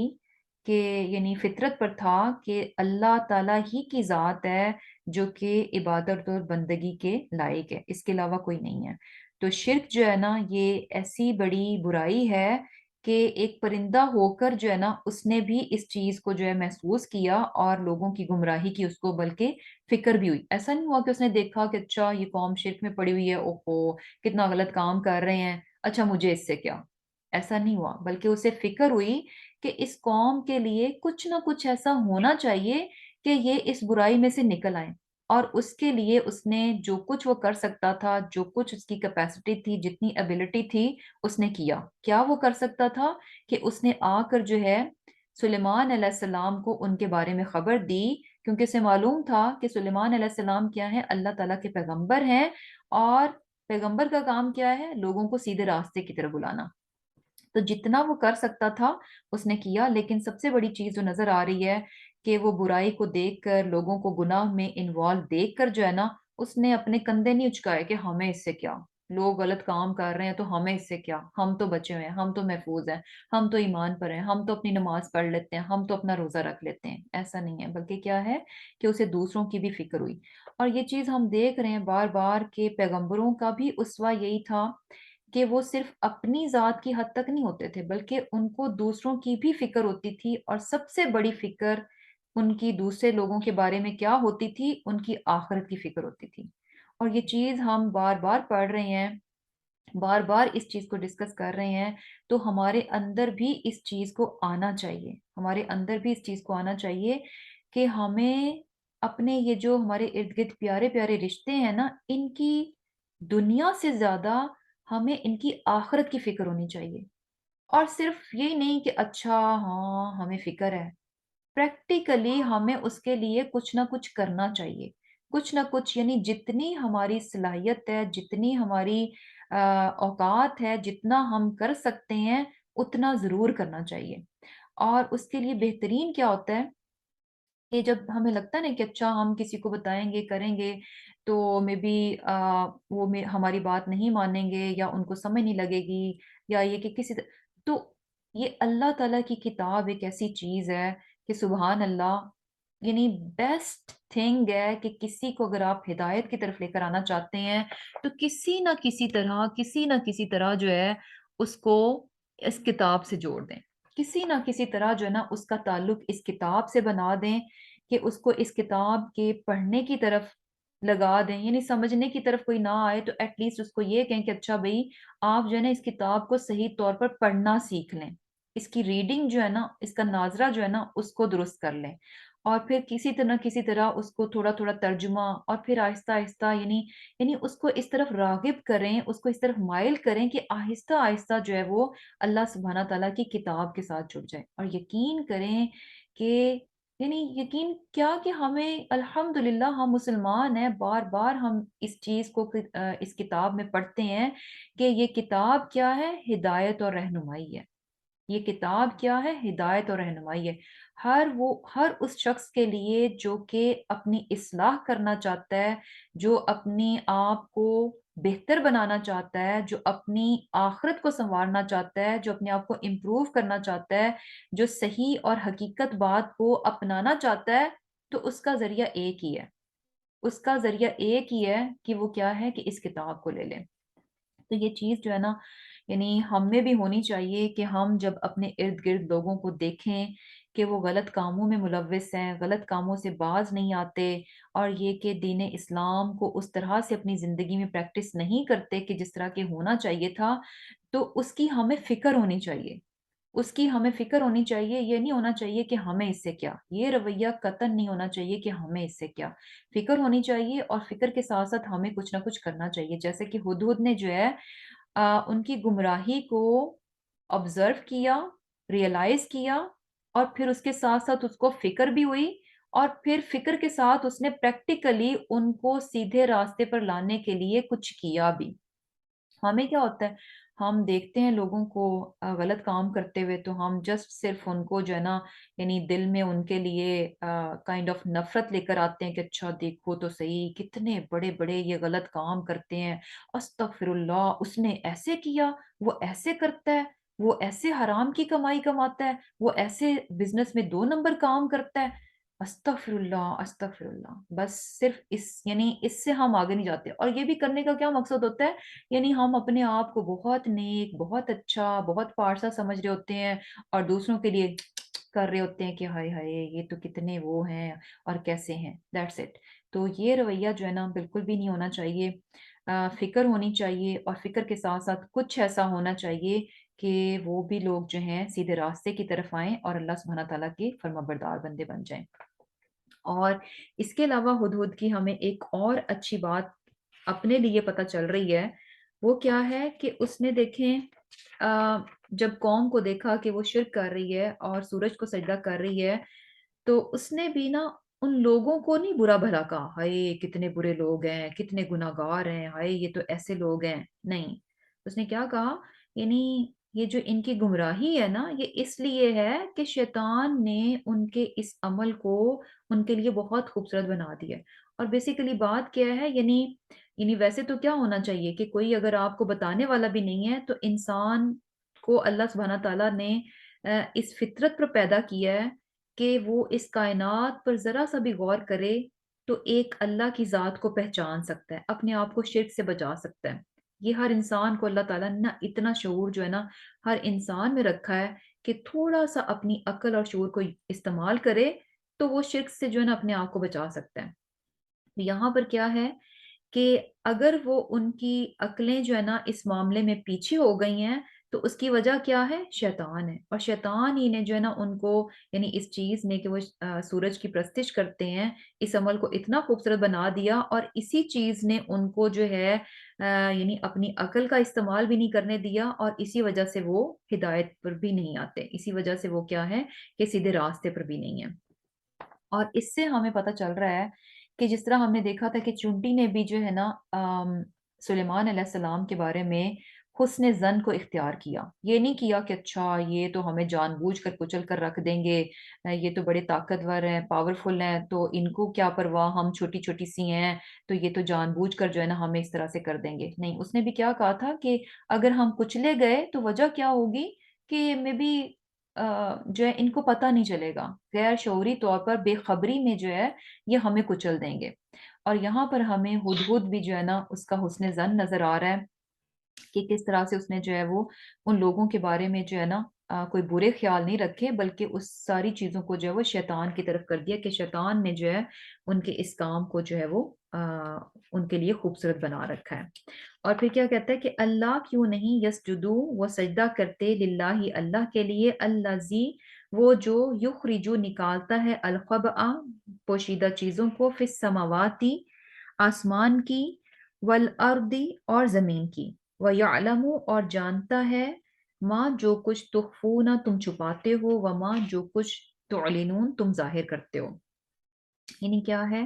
کہ یعنی فطرت پر تھا کہ اللہ تعالیٰ ہی کی ذات ہے جو کہ عبادت اور بندگی کے لائق ہے، اس کے علاوہ کوئی نہیں ہے. تو شرک جو ہے نا یہ ایسی بڑی برائی ہے کہ ایک پرندہ ہو کر جو ہے نا اس نے بھی اس چیز کو جو ہے محسوس کیا اور لوگوں کی گمراہی کی اس کو بلکہ فکر بھی ہوئی. ایسا نہیں ہوا کہ اس نے دیکھا کہ اچھا یہ قوم شرک میں پڑی ہوئی ہے، اوہو کتنا غلط کام کر رہے ہیں، اچھا مجھے اس سے کیا. ایسا نہیں ہوا، بلکہ اسے فکر ہوئی کہ اس قوم کے لیے کچھ نہ کچھ ایسا ہونا چاہیے کہ یہ اس برائی میں سے نکل آئیں. اور اس کے لیے اس نے جو کچھ وہ کر سکتا تھا، جو کچھ اس کی کیپیسٹی تھی، جتنی ایبلٹی تھی اس نے کیا. کیا وہ کر سکتا تھا کہ اس نے آ کر جو ہے سلیمان علیہ السلام کو ان کے بارے میں خبر دی، کیونکہ اسے معلوم تھا کہ سلیمان علیہ السلام کیا ہے، اللہ تعالیٰ کے پیغمبر ہیں، اور پیغمبر کا کام کیا ہے، لوگوں کو سیدھے راستے کی طرف بلانا. تو جتنا وہ کر سکتا تھا اس نے کیا. لیکن سب سے بڑی چیز جو نظر آ رہی ہے کہ وہ برائی کو دیکھ کر، لوگوں کو گناہ میں انوالو دیکھ کر جو ہے نا اس نے اپنے کندھے نہیں اچکائے کہ ہمیں اس سے کیا، لوگ غلط کام کر رہے ہیں تو ہمیں اس سے کیا، ہم تو بچے ہوئے ہیں، ہم تو محفوظ ہیں، ہم تو ایمان پر ہیں، ہم تو اپنی نماز پڑھ لیتے ہیں، ہم تو اپنا روزہ رکھ لیتے ہیں. ایسا نہیں ہے، بلکہ کیا ہے کہ اسے دوسروں کی بھی فکر ہوئی. اور یہ چیز ہم دیکھ رہے ہیں بار بار کہ پیغمبروں کا بھی اسوہ یہی تھا کہ وہ صرف اپنی ذات کی حد تک نہیں ہوتے تھے، بلکہ ان کو دوسروں کی بھی فکر ہوتی تھی. اور سب سے بڑی فکر ان کی دوسرے لوگوں کے بارے میں کیا ہوتی تھی، ان کی آخرت کی فکر ہوتی تھی. اور یہ چیز ہم بار بار پڑھ رہے ہیں، بار بار اس چیز کو ڈسکس کر رہے ہیں. تو ہمارے اندر بھی اس چیز کو آنا چاہیے، ہمارے اندر بھی اس چیز کو آنا چاہیے کہ ہمیں اپنے یہ جو ہمارے ارد گرد پیارے پیارے رشتے ہیں نا، ان کی دنیا سے زیادہ ہمیں ان کی آخرت کی فکر ہونی چاہیے. اور صرف یہی نہیں کہ اچھا ہاں ہمیں فکر ہے، پریکٹیکلی ہمیں اس کے لیے کچھ نہ کچھ کرنا چاہیے. کچھ نہ کچھ، یعنی جتنی ہماری صلاحیت ہے، جتنی ہماری اوقات ہے، جتنا ہم کر سکتے ہیں اتنا ضرور کرنا چاہیے. اور اس کے لیے بہترین کیا ہوتا ہے کہ جب ہمیں لگتا ہے نا کہ اچھا ہم کسی کو بتائیں گے، کریں گے، تو مے بی وہ ہماری بات نہیں مانیں گے، یا ان کو سمجھ نہیں لگے گی، یا یہ کہ تو یہ اللہ تعالیٰ کی کتاب ایک ایسی چیز ہے کہ سبحان اللہ، یعنی بیسٹ تھنگ ہے کہ کسی کو اگر آپ ہدایت کی طرف لے کر آنا چاہتے ہیں تو کسی نہ کسی طرح جو ہے اس کو اس کتاب سے جوڑ دیں. کسی نہ کسی طرح جو ہے نا اس کا تعلق اس کتاب سے بنا دیں، کہ اس کو اس کتاب کے پڑھنے کی طرف لگا دیں. یعنی سمجھنے کی طرف کوئی نہ آئے تو ایٹ لیسٹ اس کو یہ کہیں کہ اچھا بھائی آپ جو ہے نا اس کتاب کو صحیح طور پر پڑھنا سیکھ لیں، اس کی ریڈنگ جو ہے نا، اس کا ناظرہ جو ہے نا اس کو درست کر لیں. اور پھر کسی طرح اس کو تھوڑا تھوڑا ترجمہ، اور پھر آہستہ آہستہ یعنی اس کو اس طرف راغب کریں، اس کو اس طرف مائل کریں کہ آہستہ آہستہ جو ہے وہ اللہ سبحانہ تعالیٰ کی کتاب کے ساتھ جڑ جائے. اور یقین کریں کہ یعنی یقین کیا کہ ہمیں الحمدللہ ہم مسلمان ہیں، بار بار ہم اس چیز کو اس کتاب میں پڑھتے ہیں کہ یہ کتاب کیا ہے، ہدایت اور رہنمائی ہے. یہ کتاب کیا ہے، ہدایت اور رہنمائی ہے. ہر اس شخص کے لیے جو کہ اپنی اصلاح کرنا چاہتا ہے، جو اپنی آپ کو بہتر بنانا چاہتا ہے، جو اپنی آخرت کو سنوارنا چاہتا ہے، جو اپنے آپ کو امپروو کرنا چاہتا ہے، جو صحیح اور حقیقت بات کو اپنانا چاہتا ہے، تو اس کا ذریعہ ایک ہی ہے. اس کا ذریعہ ایک ہی ہے کہ وہ کیا ہے کہ اس کتاب کو لے لیں. تو یہ چیز جو ہے نا یعنی ہم میں بھی ہونی چاہیے کہ ہم جب اپنے ارد گرد لوگوں کو دیکھیں کہ وہ غلط کاموں میں ملوث ہیں، غلط کاموں سے باز نہیں آتے، اور یہ کہ دین اسلام کو اس طرح سے اپنی زندگی میں پریکٹس نہیں کرتے کہ جس طرح کے ہونا چاہیے تھا، تو اس کی ہمیں فکر ہونی چاہیے، اس کی ہمیں فکر ہونی چاہیے۔ یہ نہیں ہونا چاہیے کہ ہمیں اس سے کیا، یہ رویہ قطعاً نہیں ہونا چاہیے کہ ہمیں اس سے کیا، فکر ہونی چاہیے، اور فکر کے ساتھ ساتھ ہمیں کچھ نہ کچھ کرنا چاہیے، جیسے کہ ہدہد نے جو ہے ان کی گمراہی کو آبزرو کیا، ریئلائز کیا، اور پھر اس کے ساتھ ساتھ اس کو فکر بھی ہوئی، اور پھر فکر کے ساتھ اس نے پریکٹیکلی ان کو سیدھے راستے پر لانے کے لیے کچھ کیا بھی۔ ہمیں کیا ہوتا ہے، ہم دیکھتے ہیں لوگوں کو غلط کام کرتے ہوئے، تو ہم جسٹ صرف ان کو جو ہے نا، یعنی دل میں ان کے لیے کائنڈ آف نفرت لے کر آتے ہیں کہ اچھا دیکھو تو صحیح کتنے بڑے بڑے یہ غلط کام کرتے ہیں، استغفر اللہ اس نے ایسے کیا، وہ ایسے کرتا ہے، وہ ایسے حرام کی کمائی کماتا ہے، وہ ایسے بزنس میں 2 نمبر کام کرتا ہے، استغفر اللہ استغفر اللہ۔ بس صرف یعنی اس سے ہم آگے نہیں جاتے، اور یہ بھی کرنے کا کیا مقصد ہوتا ہے، یعنی ہم اپنے آپ کو بہت نیک، بہت اچھا، بہت پارسا سمجھ رہے ہوتے ہیں، اور دوسروں کے لیے کر رہے ہوتے ہیں کہ ہائے ہائے یہ تو کتنے وہ ہیں اور کیسے ہیں، دیٹس اٹ۔ تو یہ رویہ جو ہے نا بالکل بھی نہیں ہونا چاہیے، فکر ہونی چاہیے، اور فکر کے ساتھ ساتھ کچھ ایسا ہونا چاہیے کہ وہ بھی لوگ جو ہیں سیدھے راستے کی طرف آئیں اور اللہ سبحانہ تعالیٰ کے فرمانبردار بندے بن جائیں۔ اور اس کے علاوہ ہدہد کی ہمیں ایک اور اچھی بات اپنے لیے پتہ چل رہی ہے، وہ کیا ہے کہ اس نے دیکھیں جب قوم کو دیکھا کہ وہ شرک کر رہی ہے اور سورج کو سجدہ کر رہی ہے، تو اس نے بھی نا ان لوگوں کو نہیں برا بھلا کہا، ہائے کتنے برے لوگ ہیں، کتنے گناہگار ہیں، ہائے یہ تو ایسے لوگ ہیں، نہیں، اس نے کیا کہا، یعنی یہ جو ان کی گمراہی ہے نا، یہ اس لیے ہے کہ شیطان نے ان کے اس عمل کو ان کے لیے بہت خوبصورت بنا دیا ہے۔ اور بیسیکلی بات کیا ہے، یعنی ویسے تو کیا ہونا چاہیے کہ کوئی اگر آپ کو بتانے والا بھی نہیں ہے، تو انسان کو اللہ سبحانہ تعالیٰ نے اس فطرت پر پیدا کیا ہے کہ وہ اس کائنات پر ذرا سا بھی غور کرے تو ایک اللہ کی ذات کو پہچان سکتا ہے، اپنے آپ کو شرک سے بچا سکتا ہے۔ یہ ہر انسان کو اللہ تعالیٰ نے نا اتنا شعور جو ہے نا ہر انسان میں رکھا ہے کہ تھوڑا سا اپنی عقل اور شعور کو استعمال کرے تو وہ شرک سے جو ہے نا اپنے آپ کو بچا سکتا ہے۔ یہاں پر کیا ہے کہ اگر وہ ان کی عقلیں جو ہے نا اس معاملے میں پیچھے ہو گئی ہیں، تو اس کی وجہ کیا ہے، شیطان ہے، اور شیطان ہی نے جو ہے نا ان کو، یعنی اس چیز نے کہ وہ سورج کی پرستش کرتے ہیں، اس عمل کو اتنا خوبصورت بنا دیا، اور اسی چیز نے ان کو جو ہے یعنی اپنی عقل کا استعمال بھی نہیں کرنے دیا، اور اسی وجہ سے وہ ہدایت پر بھی نہیں آتے، اسی وجہ سے وہ کیا ہے کہ سیدھے راستے پر بھی نہیں ہے۔ اور اس سے ہمیں پتہ چل رہا ہے کہ جس طرح ہم نے دیکھا تھا کہ چونٹی نے بھی جو ہے نا سلیمان علیہ السلام کے بارے میں حسن ظن کو اختیار کیا، یہ نہیں کیا کہ اچھا یہ تو ہمیں جان بوجھ کر کچل کر رکھ دیں گے، یہ تو بڑے طاقتور ہیں، پاورفل ہیں، تو ان کو کیا پرواہ، ہم چھوٹی چھوٹی سی ہیں، تو یہ تو جان بوجھ کر جو ہے نا ہمیں اس طرح سے کر دیں گے۔ نہیں، اس نے بھی کیا کہا تھا کہ اگر ہم کچلے گئے تو وجہ کیا ہوگی کہ میں بھی جو ہے ان کو پتہ نہیں چلے گا، غیر شعوری طور پر بے خبری میں جو ہے یہ ہمیں کچل دیں گے۔ اور یہاں پر ہمیں ہدہد بھی جو ہے نا اس کا حسن ظن نظر آ رہا ہے کہ کس طرح سے اس نے جو ہے وہ ان لوگوں کے بارے میں جو ہے نا کوئی برے خیال نہیں رکھے، بلکہ اس ساری چیزوں کو جو ہے وہ شیطان کی طرف کر دیا کہ شیطان نے جو ہے ان کے اس کام کو جو ہے وہ ان کے لیے خوبصورت بنا رکھا ہے۔ اور پھر کیا کہتا ہے کہ اللہ کیوں نہیں یسجدو، وہ سجدہ کرتے للہ اللہ کے لیے، الذی وہ جو یخرجو نکالتا ہے الخبأ پوشیدہ چیزوں کو، فی السماواتی آسمان کی، والارضی اور زمین کی، وَيَعْلَمُ اور جانتا ہے، ماں جو کچھ تخفون تم چھپاتے ہو، وما جو کچھ تعلنون تم ظاہر کرتے ہو۔ یعنی کیا ہے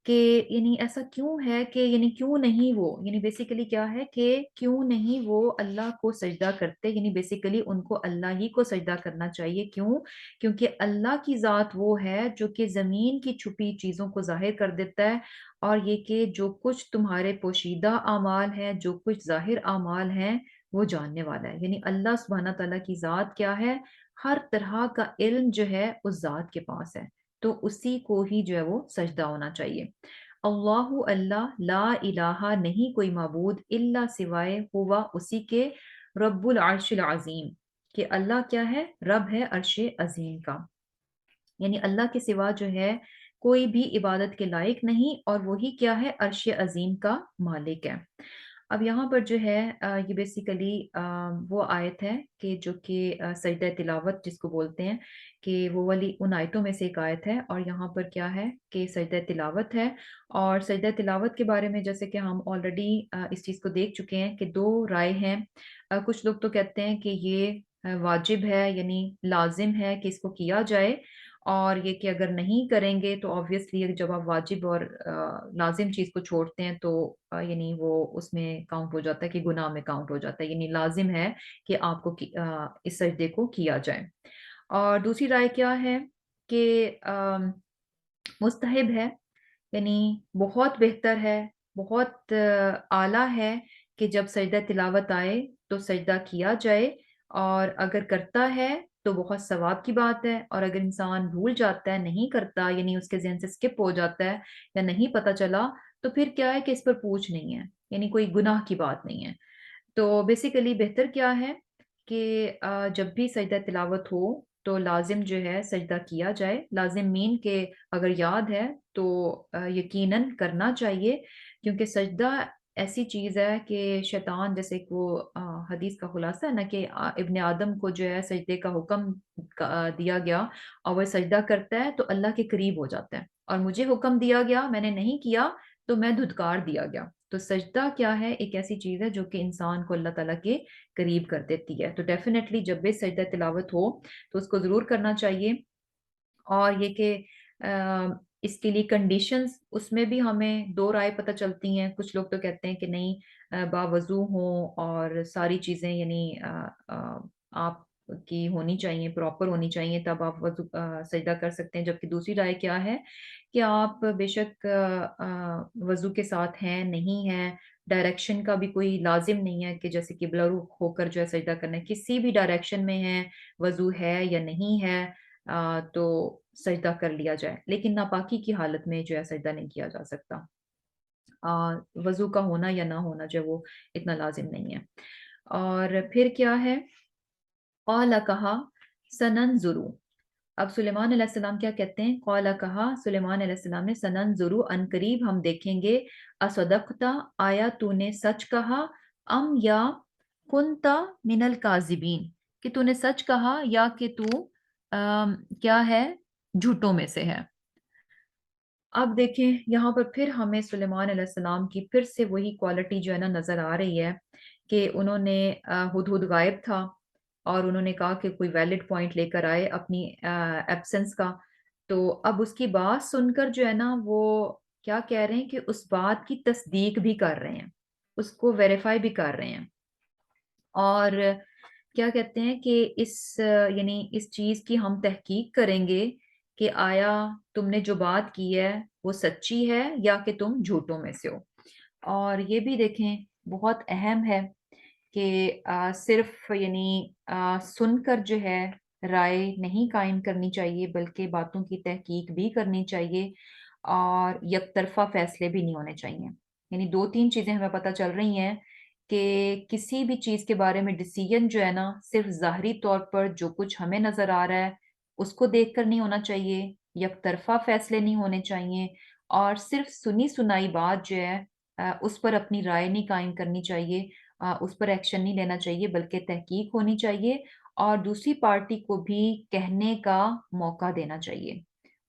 کہ یعنی ایسا کیوں ہے کہ یعنی کیوں نہیں وہ، یعنی بیسیکلی کیا ہے کہ کیوں نہیں وہ اللہ کو سجدہ کرتے، یعنی بیسیکلی ان کو اللہ ہی کو سجدہ کرنا چاہیے، کیوں؟ کیونکہ اللہ کی ذات وہ ہے جو کہ زمین کی چھپی چیزوں کو ظاہر کر دیتا ہے، اور یہ کہ جو کچھ تمہارے پوشیدہ اعمال ہیں، جو کچھ ظاہر اعمال ہیں، وہ جاننے والا ہے۔ یعنی اللہ سبحانہ تعالیٰ کی ذات کیا ہے، ہر طرح کا علم جو ہے اس ذات کے پاس ہے، تو اسی کو ہی جو ہے وہ سجدہ ہونا چاہیے۔ اللہ اللہ لا الہ نہیں کوئی معبود الا سوائے ہوا اسی کے، رب العرش العظیم، کہ اللہ کیا ہے؟ رب ہے عرش عظیم کا، یعنی اللہ کے سوا جو ہے کوئی بھی عبادت کے لائق نہیں، اور وہی کیا ہے؟ عرش عظیم کا مالک ہے۔ اب یہاں پر جو ہے یہ بیسیکلی وہ آیت ہے کہ جو کہ سجدہ تلاوت جس کو بولتے ہیں، کہ وہ والی ان آیتوں میں سے ایک آیت ہے، اور یہاں پر کیا ہے کہ سجدہ تلاوت ہے۔ اور سجدہ تلاوت کے بارے میں جیسے کہ ہم آلریڈی اس چیز کو دیکھ چکے ہیں کہ دو رائے ہیں۔ کچھ لوگ تو کہتے ہیں کہ یہ واجب ہے، یعنی لازم ہے کہ اس کو کیا جائے، اور یہ کہ اگر نہیں کریں گے تو آبویسلی جب آپ واجب اور لازم چیز کو چھوڑتے ہیں تو یعنی وہ اس میں کاؤنٹ ہو جاتا ہے کہ گناہ میں کاؤنٹ ہو جاتا ہے، یعنی لازم ہے کہ آپ کو اس سجدے کو کیا جائے۔ اور دوسری رائے کیا ہے کہ مستحب ہے، یعنی بہت بہتر ہے، بہت اعلیٰ ہے کہ جب سجدہ تلاوت آئے تو سجدہ کیا جائے، اور اگر کرتا ہے تو بہت ثواب کی بات ہے، اور اگر انسان بھول جاتا ہے، نہیں کرتا، یعنی اس کے ذہن سے اسکپ ہو جاتا ہے یا نہیں پتہ چلا، تو پھر کیا ہے کہ اس پر پوچھ نہیں ہے، یعنی کوئی گناہ کی بات نہیں ہے۔ تو بیسیکلی بہتر کیا ہے کہ جب بھی سجدہ تلاوت ہو تو لازم جو ہے سجدہ کیا جائے، لازم مین کہ اگر یاد ہے تو یقیناً کرنا چاہیے، کیونکہ سجدہ ایسی چیز ہے کہ شیطان، جیسے کہ وہ حدیث کا خلاصہ ہے نا کہ ابن آدم کو جو ہے سجدے کا حکم دیا گیا، اور وہ سجدہ کرتا ہے تو اللہ کے قریب ہو جاتا ہے، اور مجھے حکم دیا گیا، میں نے نہیں کیا تو میں دھتکار دیا گیا۔ تو سجدہ کیا ہے؟ ایک ایسی چیز ہے جو کہ انسان کو اللہ تعالیٰ کے قریب کر دیتی ہے۔ تو ڈیفینیٹلی جب بھی سجدہ تلاوت ہو تو اس کو ضرور کرنا چاہیے، اور یہ کہ اس کے لیے کنڈیشنز، اس میں بھی ہمیں دو رائے پتہ چلتی ہیں۔ کچھ لوگ تو کہتے ہیں کہ نہیں، باوضو ہوں اور ساری چیزیں یعنی آپ کی ہونی چاہیے، پراپر ہونی چاہیے، تب آپ سجدہ کر سکتے ہیں، جبکہ دوسری رائے کیا ہے کہ آپ بے شک وضو کے ساتھ ہیں، نہیں ہیں، ڈائریکشن کا بھی کوئی لازم نہیں ہے کہ جیسے قبلہ رخ ہو کر جو ہے سجدہ کرنا ہے، کسی بھی ڈائریکشن میں ہے، وضو ہے یا نہیں ہے، تو سجدہ کر لیا جائے، لیکن ناپاکی کی حالت میں جو ہے سجدہ نہیں کیا جا سکتا۔ وضو کا ہونا یا نہ ہونا جو ہے وہ اتنا لازم نہیں ہے۔ اور پھر کیا ہے؟ قال کہا سننظر، اب سلیمان علیہ السلام کیا کہتے ہیں؟ قال کہا سلیمان علیہ السلام نے، سننظر ان قریب ہم دیکھیں گے، اصدقتا آیا تو نے سچ کہا، ام یا کنتا من الکاذبین، کہ تو نے سچ کہا یا کہ تو کیا ہے؟ جھوٹوں میں سے ہے۔ اب دیکھیں یہاں پر پھر ہمیں سلیمان علیہ السلام کی پھر سے وہی کوالٹی جو ہے نا نظر آ رہی ہے کہ انہوں نے ہدہد غائب تھا، اور انہوں نے کہا کہ کوئی ویلڈ پوائنٹ لے کر آئے اپنی ایبسنس کا، تو اب اس کی بات سن کر جو ہے نا وہ کیا کہہ رہے ہیں کہ اس بات کی تصدیق بھی کر رہے ہیں، اس کو ویریفائی بھی کر رہے ہیں، اور کیا کہتے ہیں کہ یعنی اس چیز کی ہم تحقیق کریں گے کہ آیا تم نے جو بات کی ہے وہ سچی ہے یا کہ تم جھوٹوں میں سے ہو۔ اور یہ بھی دیکھیں بہت اہم ہے کہ صرف یعنی سن کر جو ہے رائے نہیں قائم کرنی چاہیے، بلکہ باتوں کی تحقیق بھی کرنی چاہیے، اور یک طرفہ فیصلے بھی نہیں ہونے چاہیے۔ یعنی دو تین چیزیں ہمیں پتہ چل رہی ہیں کہ کسی بھی چیز کے بارے میں ڈیسیجن جو ہے نا صرف ظاہری طور پر جو کچھ ہمیں نظر آ رہا ہے اس کو دیکھ کر نہیں ہونا چاہیے، یک طرفہ فیصلے نہیں ہونے چاہیے، اور صرف سنی سنائی بات جو ہے اس پر اپنی رائے نہیں قائم کرنی چاہیے، اس پر ایکشن نہیں لینا چاہیے، بلکہ تحقیق ہونی چاہیے، اور دوسری پارٹی کو بھی کہنے کا موقع دینا چاہیے،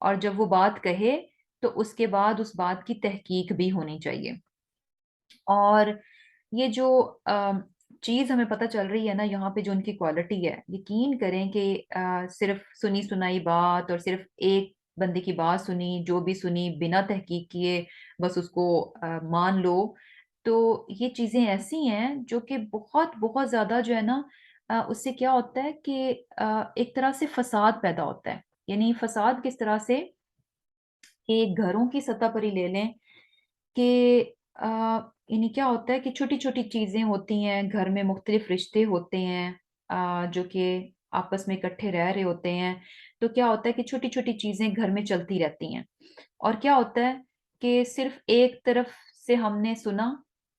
اور جب وہ بات کہے تو اس کے بعد اس بات کی تحقیق بھی ہونی چاہیے۔ اور یہ جو چیز ہمیں پتہ چل رہی ہے نا یہاں پہ جو ان کی کوالٹی ہے، یقین کریں کہ صرف سنی سنائی بات اور صرف ایک بندے کی بات سنی، جو بھی سنی بنا تحقیق کیے بس اس کو مان لو، تو یہ چیزیں ایسی ہیں جو کہ بہت بہت زیادہ جو ہے نا اس سے کیا ہوتا ہے کہ ایک طرح سے فساد پیدا ہوتا ہے۔ یعنی فساد کس طرح سے کہ گھروں کی سطح پر ہی لے لیں کہ یعنی کیا ہوتا ہے کہ چھوٹی چھوٹی چیزیں ہوتی ہیں گھر میں، مختلف رشتے ہوتے ہیں جو کہ آپس میں اکٹھے رہ رہے ہوتے ہیں، تو کیا ہوتا ہے کہ چھوٹی چھوٹی چیزیں گھر میں چلتی رہتی ہیں، اور کیا ہوتا ہے کہ صرف ایک طرف سے ہم نے سنا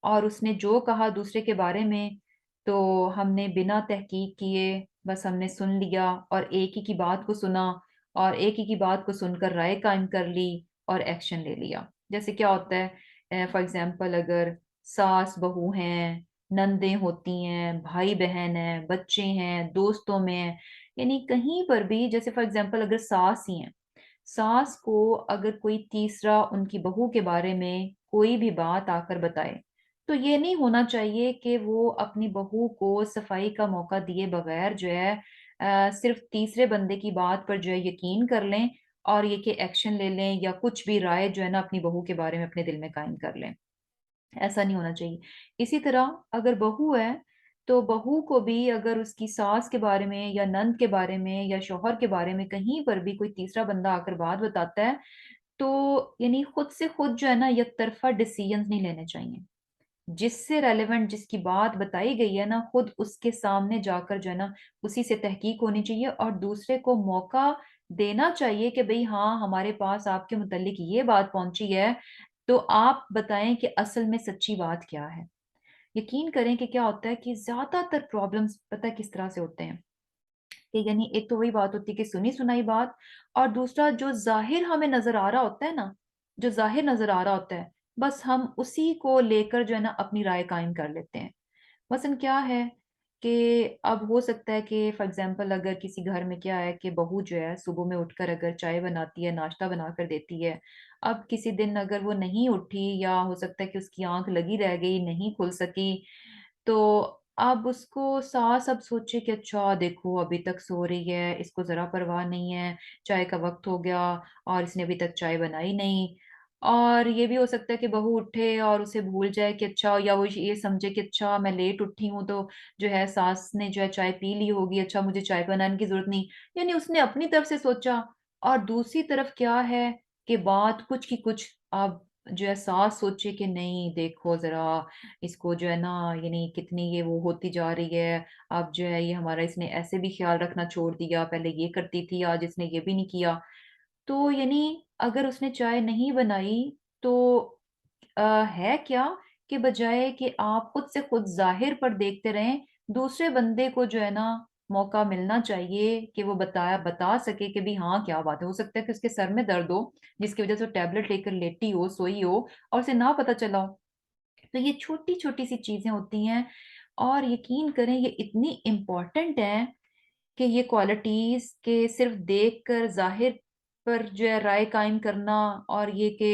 اور اس نے جو کہا دوسرے کے بارے میں تو ہم نے بنا تحقیق کیے بس ہم نے سن لیا اور ایک ہی کی بات کو سنا اور ایک ہی کی بات کو سن کر رائے قائم کر لی اور ایکشن لے لیا۔ جیسے کیا ہوتا ہے فار ایگزامپل اگر ساس بہو ہیں، نندیں ہوتی ہیں، بھائی بہن ہیں، بچے ہیں، دوستوں میں ہیں، یعنی کہیں پر بھی جیسے فار ایگزامپل اگر ساس ہی ہیں، ساس کو اگر کوئی تیسرا ان کی بہو کے بارے میں کوئی بھی بات آ کر بتائے تو یہ نہیں ہونا چاہیے کہ وہ اپنی بہو کو صفائی کا موقع دیے بغیر جو ہے صرف تیسرے بندے کی بات پر جو ہے یقین کر لیں اور یہ کہ ایکشن لے لیں یا کچھ بھی رائے جو ہے نا اپنی بہو کے بارے میں اپنے دل میں قائم کر لیں۔ ایسا نہیں ہونا چاہیے۔ اسی طرح اگر بہو ہے تو بہو کو بھی اگر اس کی ساس کے بارے میں یا نند کے بارے میں یا شوہر کے بارے میں کہیں پر بھی کوئی تیسرا بندہ آ کر بات بتاتا ہے تو یعنی خود سے خود جو ہے نا یک طرفہ ڈیسیژنز نہیں لینے چاہیے۔ جس سے ریلیونٹ جس کی بات بتائی گئی ہے نا خود اس کے سامنے جا کر جو ہے نا اسی سے تحقیق ہونی چاہیے اور دوسرے کو موقع دینا چاہیے کہ بھئی ہاں ہمارے پاس آپ کے متعلق یہ بات پہنچی ہے تو آپ بتائیں کہ اصل میں سچی بات کیا ہے۔ یقین کریں کہ کیا ہوتا ہے کہ زیادہ تر پرابلمز پتہ کس طرح سے ہوتے ہیں کہ یعنی ایک تو وہی بات ہوتی ہے کہ سنی سنائی بات اور دوسرا جو ظاہر ہمیں نظر آ رہا ہوتا ہے نا جو ظاہر نظر آ رہا ہوتا ہے بس ہم اسی کو لے کر جو ہے نا اپنی رائے قائم کر لیتے ہیں۔ مثلاً کیا ہے کہ اب ہو سکتا ہے کہ فار ایگزامپل اگر کسی گھر میں کیا ہے کہ بہو جو ہے صبح میں اٹھ کر اگر چائے بناتی ہے ناشتہ بنا کر دیتی ہے، اب کسی دن اگر وہ نہیں اٹھی یا ہو سکتا ہے کہ اس کی آنکھ لگی رہ گئی نہیں کھل سکی تو اب اس کو ساس اب سوچے کہ اچھا دیکھو ابھی تک سو رہی ہے اس کو ذرا پرواہ نہیں ہے، چائے کا وقت ہو گیا اور اس نے ابھی تک چائے بنائی نہیں۔ اور یہ بھی ہو سکتا ہے کہ بہو اٹھے اور اسے بھول جائے کہ اچھا یا وہ یہ سمجھے کہ اچھا میں لیٹ اٹھی ہوں تو جو ہے ساس نے جو ہے چائے پی لی ہوگی، اچھا مجھے چائے بنانے کی ضرورت نہیں، یعنی اس نے اپنی طرف سے سوچا اور دوسری طرف کیا ہے کہ بات کچھ کی کچھ اب جو ہے ساس سوچے کہ نہیں دیکھو ذرا اس کو جو ہے نا یعنی کتنی یہ وہ ہوتی جا رہی ہے، اب جو ہے یہ ہمارا اس نے ایسے بھی خیال رکھنا چھوڑ دیا، پہلے یہ کرتی تھی آج اس نے یہ بھی نہیں کیا۔ تو یعنی اگر اس نے چائے نہیں بنائی تو ہے کیا کہ بجائے کہ آپ خود سے خود ظاہر پر دیکھتے رہیں دوسرے بندے کو جو ہے نا موقع ملنا چاہیے کہ وہ بتا سکے کہ بھی ہاں کیا بات ہے، ہو سکتا ہے کہ اس کے سر میں درد ہو جس کی وجہ سے وہ ٹیبلٹ لے کر لیٹی ہو سوئی ہو اور اسے نہ پتا چلا ہو۔ تو یہ چھوٹی چھوٹی سی چیزیں ہوتی ہیں اور یقین کریں یہ اتنی امپورٹنٹ ہیں کہ یہ کوالٹیز کہ صرف دیکھ کر ظاہر پر جو ہے رائے قائم کرنا اور یہ کہ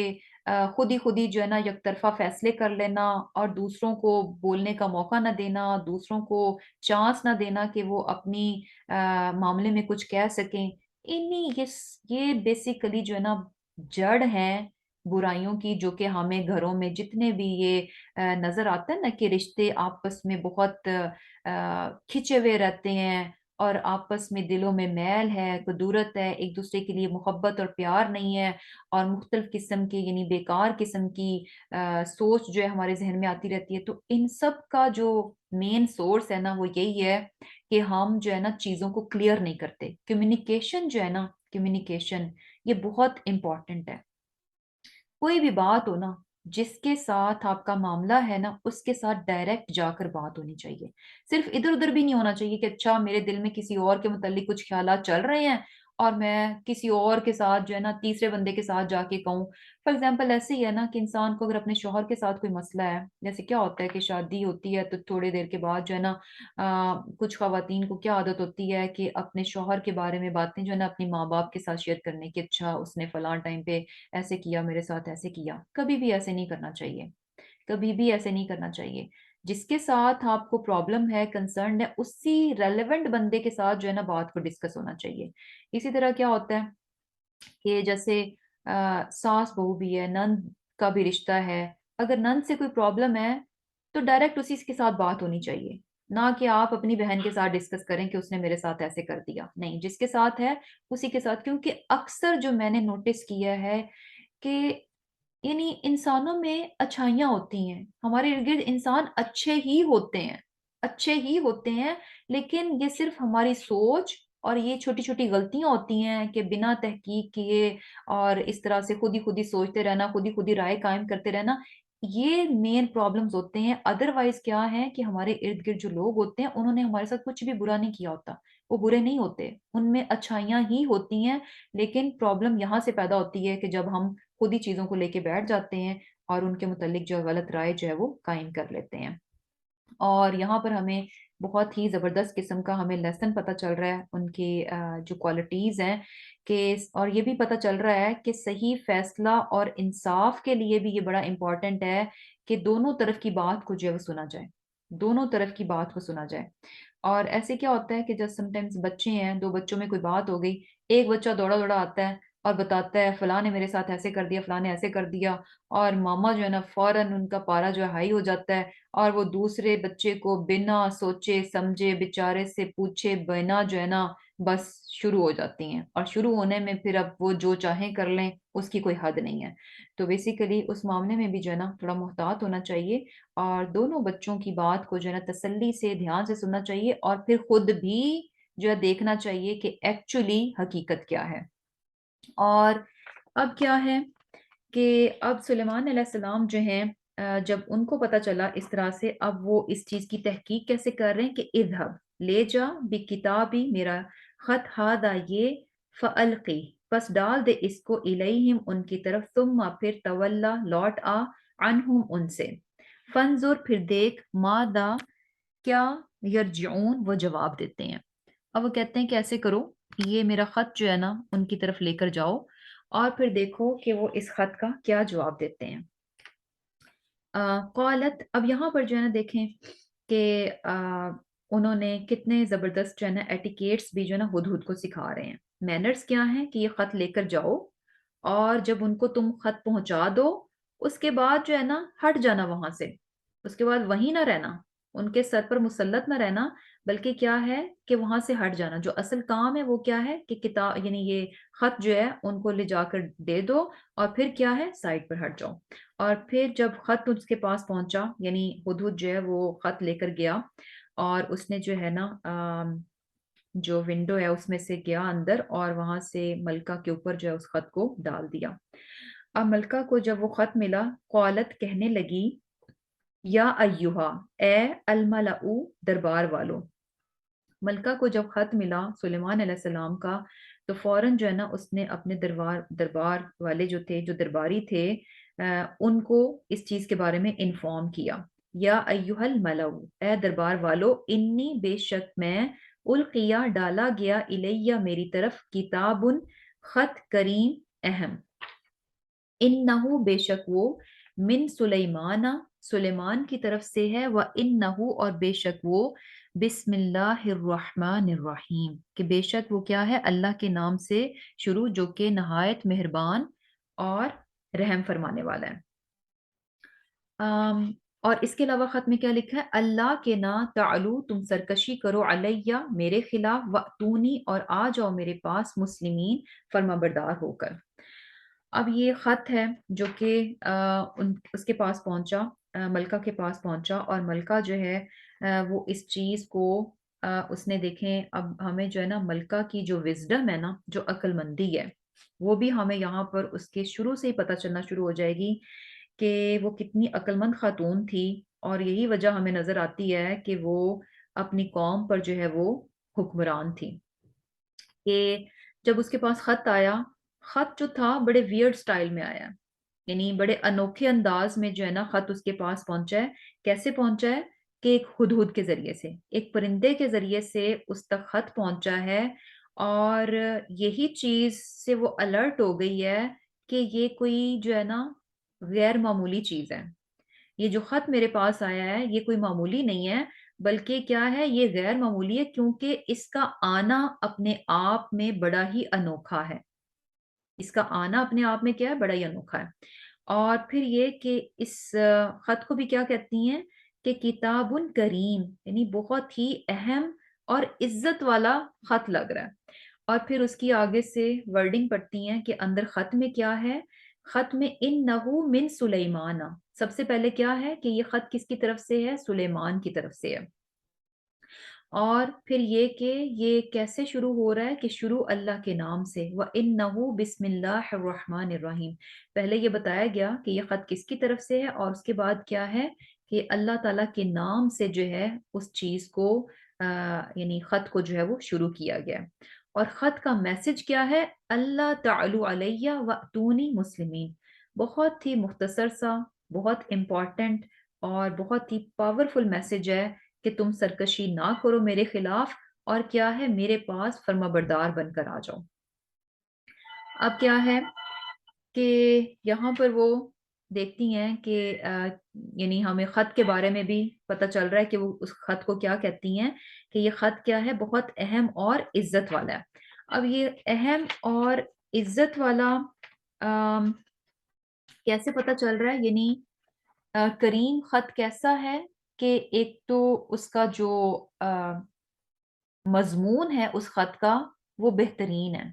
خود ہی جو ہے نا یک طرفہ فیصلے کر لینا اور دوسروں کو بولنے کا موقع نہ دینا دوسروں کو چانس نہ دینا کہ وہ اپنی معاملے میں کچھ کہہ سکیں انہی یہ بیسیکلی جو ہے نا جڑ ہیں برائیوں کی جو کہ ہمیں گھروں میں جتنے بھی یہ نظر آتا ہے نا کہ رشتے آپس میں بہت کھچے ہوئے رہتے ہیں اور آپس میں دلوں میں میل ہے کدورت ہے ایک دوسرے کے لیے محبت اور پیار نہیں ہے اور مختلف قسم کے یعنی بیکار قسم کی سوچ جو ہے ہمارے ذہن میں آتی رہتی ہے تو ان سب کا جو مین سورس ہے نا وہ یہی ہے کہ ہم جو ہے نا چیزوں کو کلیئر نہیں کرتے کمیونیکیشن جو ہے نا کمیونیکیشن یہ بہت امپورٹنٹ ہے کوئی بھی بات ہو نا جس کے ساتھ آپ کا معاملہ ہے نا اس کے ساتھ ڈائریکٹ جا کر بات ہونی چاہیے صرف ادھر ادھر بھی نہیں ہونا چاہیے کہ اچھا میرے دل میں کسی اور کے متعلق کچھ خیالات چل رہے ہیں اور میں کسی اور کے ساتھ جو ہے نا تیسرے بندے کے ساتھ جا کے کہوں فار ایگزامپل ایسے ہی ہے نا کہ انسان کو اگر اپنے شوہر کے ساتھ کوئی مسئلہ ہے جیسے کیا ہوتا ہے کہ شادی ہوتی ہے تو تھوڑی دیر کے بعد جو ہے نا کچھ خواتین کو کیا عادت ہوتی ہے کہ اپنے شوہر کے بارے میں باتیں جو ہے نا اپنی ماں باپ کے ساتھ شیئر کرنے کی اچھا اس نے فلاں ٹائم پہ ایسے کیا میرے ساتھ ایسے کیا کبھی بھی ایسے نہیں کرنا چاہیے کبھی بھی ایسے نہیں کرنا چاہیے جس کے ساتھ آپ کو پرابلم ہے کنسرن ہے اسی ریلیونٹ بندے کے ساتھ جو ہے نا بات کو ڈسکس ہونا چاہیے اسی طرح کیا ہوتا ہے کہ جیسے ساس بہو بھی ہے نند کا بھی رشتہ ہے اگر نند سے کوئی پرابلم ہے تو ڈائریکٹ اسی کے ساتھ بات ہونی چاہیے نہ کہ آپ اپنی بہن کے ساتھ ڈسکس کریں کہ اس نے میرے ساتھ ایسے کر دیا نہیں جس کے ساتھ ہے اسی کے ساتھ کیونکہ اکثر جو میں نے نوٹس کیا ہے کہ یعنی انسانوں میں اچھائیاں ہوتی ہیں ہمارے ارد گرد انسان اچھے ہی ہوتے ہیں لیکن یہ صرف ہماری سوچ اور یہ چھوٹی چھوٹی غلطیاں ہوتی ہیں کہ بنا تحقیق کیے اور اس طرح سے خود ہی سوچتے رہنا خود ہی رائے قائم کرتے رہنا یہ مین پرابلمز ہوتے ہیں. ادروائز کیا ہے کہ ہمارے ارد گرد جو لوگ ہوتے ہیں انہوں نے ہمارے ساتھ کچھ بھی برا نہیں کیا ہوتا، وہ برے نہیں ہوتے، ان میں اچھائیاں ہی ہوتی ہیں. لیکن پرابلم یہاں سے پیدا ہوتی ہے کہ جب ہم خود ہی چیزوں کو لے کے بیٹھ جاتے ہیں اور ان کے متعلق جو غلط رائے جو ہے وہ قائم کر لیتے ہیں. اور یہاں پر ہمیں بہت ہی زبردست قسم کا ہمیں لیسن پتہ چل رہا ہے ان کی جو کوالٹیز ہیں کہ، اور یہ بھی پتہ چل رہا ہے کہ صحیح فیصلہ اور انصاف کے لیے بھی یہ بڑا امپورٹنٹ ہے کہ دونوں طرف کی بات کو جو ہے وہ سنا جائے، دونوں طرف کی بات کو سنا جائے. اور ایسے کیا ہوتا ہے کہ جب سم ٹائمز بچے ہیں، دو بچوں میں کوئی بات ہو گئی، ایک بچہ دوڑا دوڑا آتا ہے اور بتاتا ہے فلاں نے میرے ساتھ ایسے کر دیا، فلاں نے ایسے کر دیا، اور ماما جو ہے نا فوراً ان کا پارا جو ہے ہائی ہو جاتا ہے، اور وہ دوسرے بچے کو بنا سوچے سمجھے بیچارے سے پوچھے بنا جو ہے نا بس شروع ہو جاتی ہیں، اور شروع ہونے میں پھر اب وہ جو چاہیں کر لیں، اس کی کوئی حد نہیں ہے. تو بیسیکلی اس معاملے میں بھی جو ہے نا تھوڑا محتاط ہونا چاہیے، اور دونوں بچوں کی بات کو جو ہے نا تسلی سے دھیان سے سننا چاہیے، اور پھر خود بھی جو ہے دیکھنا چاہیے کہ ایکچولی حقیقت کیا ہے. اور اب کیا ہے کہ اب سلیمان علیہ السلام جو ہیں، جب ان کو پتہ چلا اس طرح سے، اب وہ اس چیز کی تحقیق کیسے کر رہے ہیں کہ اذهب، لے جا، بکتابی، میرا خط، ہادا یہ، فالقی، پس ڈال دے اس کو، الیہم ان کی طرف، ثم پھر تولا لوٹ آ، عنہم ان سے، فانظر پھر دیکھ، ماذا کیا، یرجعون وہ جواب دیتے ہیں. اب وہ کہتے ہیں کہ ایسے کرو، یہ میرا خط جو ہے نا ان کی طرف لے کر جاؤ، اور پھر دیکھو کہ وہ اس خط کا کیا جواب دیتے ہیں. قالت، اب یہاں پر جو ہے نا دیکھیں کہ انہوں نے کتنے زبردست جو ہے نا ایٹیکیٹس بھی جو ہے نا ہدہد کو سکھا رہے ہیں. مینرز کیا ہیں کہ یہ خط لے کر جاؤ، اور جب ان کو تم خط پہنچا دو، اس کے بعد جو ہے نا ہٹ جانا وہاں سے، اس کے بعد وہیں نہ رہنا، ان کے سر پر مسلط نہ رہنا، بلکہ کیا ہے کہ وہاں سے ہٹ جانا. جو اصل کام ہے وہ کیا ہے کہ کتاب یعنی یہ خط جو ہے ان کو لے جا کر دے دو، اور پھر کیا ہے سائڈ پر ہٹ جاؤ. اور پھر جب خط اس کے پاس پہنچا، یعنی ہدہد جو ہے وہ خط لے کر گیا، اور اس نے جو ہے نا جو ونڈو ہے اس میں سے گیا اندر، اور وہاں سے ملکہ کے اوپر جو ہے اس خط کو ڈال دیا. اب ملکہ کو جب وہ خط ملا، قالت کہنے لگی، یا ایہا، اے الملأ دربار والو. ملکہ کو جب خط ملا سلیمان علیہ السلام کا، تو فوراً جو ہے نا اس نے اپنے دربار والے جو تھے، جو درباری تھے، ان کو اس چیز کے بارے میں انفارم کیا. یا ایہا الملأ، اے دربار والو، انی بے شک میں، القیا ڈالا گیا، الیہ میری طرف، کتاب خط کریم اہم، انہو بے شک وہ، من سلیمان سلیمان کی طرف سے ہے، و انہو اور بے شک وہ، بسم اللہ الرحمن الرحیم کہ بے شک وہ کیا ہے اللہ کے نام سے شروع، جو کہ نہایت مہربان اور رحم فرمانے والا ہے. اور اس کے علاوہ خط میں کیا لکھا ہے، اللہ کے نا تعلو تم سرکشی کرو، علیہ میرے خلاف، واتونی اور آ جاؤ میرے پاس، مسلمین فرما بردار ہو کر. اب یہ خط ہے جو کہ اس کے پاس پہنچا، ملکہ کے پاس پہنچا، اور ملکہ جو ہے وہ اس چیز کو اس نے دیکھیں. اب ہمیں جو ہے نا ملکہ کی جو وزڈم ہے نا، جو عقل مندی ہے، وہ بھی ہمیں یہاں پر اس کے شروع سے ہی پتہ چلنا شروع ہو جائے گی کہ وہ کتنی عقل مند خاتون تھی. اور یہی وجہ ہمیں نظر آتی ہے کہ وہ اپنی قوم پر جو ہے وہ حکمران تھی. کہ جب اس کے پاس خط آیا، خط جو تھا بڑے ویئرڈ سٹائل میں آیا، یعنی بڑے انوکھے انداز میں جو ہے نا خط اس کے پاس پہنچا ہے. کیسے پہنچا ہے کہ ایک ہدہد کے ذریعے سے، ایک پرندے کے ذریعے سے اس تک خط پہنچا ہے. اور یہی چیز سے وہ الرٹ ہو گئی ہے کہ یہ کوئی جو ہے نا غیر معمولی چیز ہے. یہ جو خط میرے پاس آیا ہے یہ کوئی معمولی نہیں ہے، بلکہ کیا ہے، یہ غیر معمولی ہے، کیونکہ اس کا آنا اپنے آپ میں بڑا ہی انوکھا ہے. اس کا آنا اپنے آپ میں کیا ہے، بڑا ہی انوکھا ہے. اور پھر یہ کہ اس خط کو بھی کیا کہتی ہیں کہ کتاب کریم، یعنی بہت ہی اہم اور عزت والا خط لگ رہا ہے. اور پھر اس کی آگے سے ورڈنگ پڑتی ہیں کہ اندر خط میں کیا ہے. خط میں انہو من سلیمان، سب سے پہلے کیا ہے کہ یہ خط کس کی طرف سے ہے، سلیمان کی طرف سے ہے. اور پھر یہ کہ یہ کیسے شروع ہو رہا ہے کہ شروع اللہ کے نام سے، وَإِنَّهُ بِسْمِ اللَّهِ الرَّحْمَنِ الرَّحِيمِ۔ پہلے یہ بتایا گیا کہ یہ خط کس کی طرف سے ہے، اور اس کے بعد کیا ہے کہ اللہ تعالیٰ کے نام سے جو ہے اس چیز کو یعنی خط کو جو ہے وہ شروع کیا گیا۔ اور خط کا میسج کیا ہے؟ اللہ تعالی علیہ واتونی مسلمین۔ بہت ہی مختصر سا، بہت امپورٹنٹ اور بہت ہی پاورفل میسج ہے کہ تم سرکشی نہ کرو میرے خلاف، اور کیا ہے، میرے پاس فرما بردار بن کر آ جاؤ۔ اب کیا ہے کہ یہاں پر وہ دیکھتی ہیں کہ یعنی ہمیں خط کے بارے میں بھی پتہ چل رہا ہے کہ وہ اس خط کو کیا کہتی ہیں کہ یہ خط کیا ہے، بہت اہم اور عزت والا ہے۔ اب یہ اہم اور عزت والا آم، کیسے پتہ چل رہا ہے؟ یعنی کریم خط کیسا ہے کہ ایک تو اس کا جو مضمون ہے اس خط کا وہ بہترین ہے،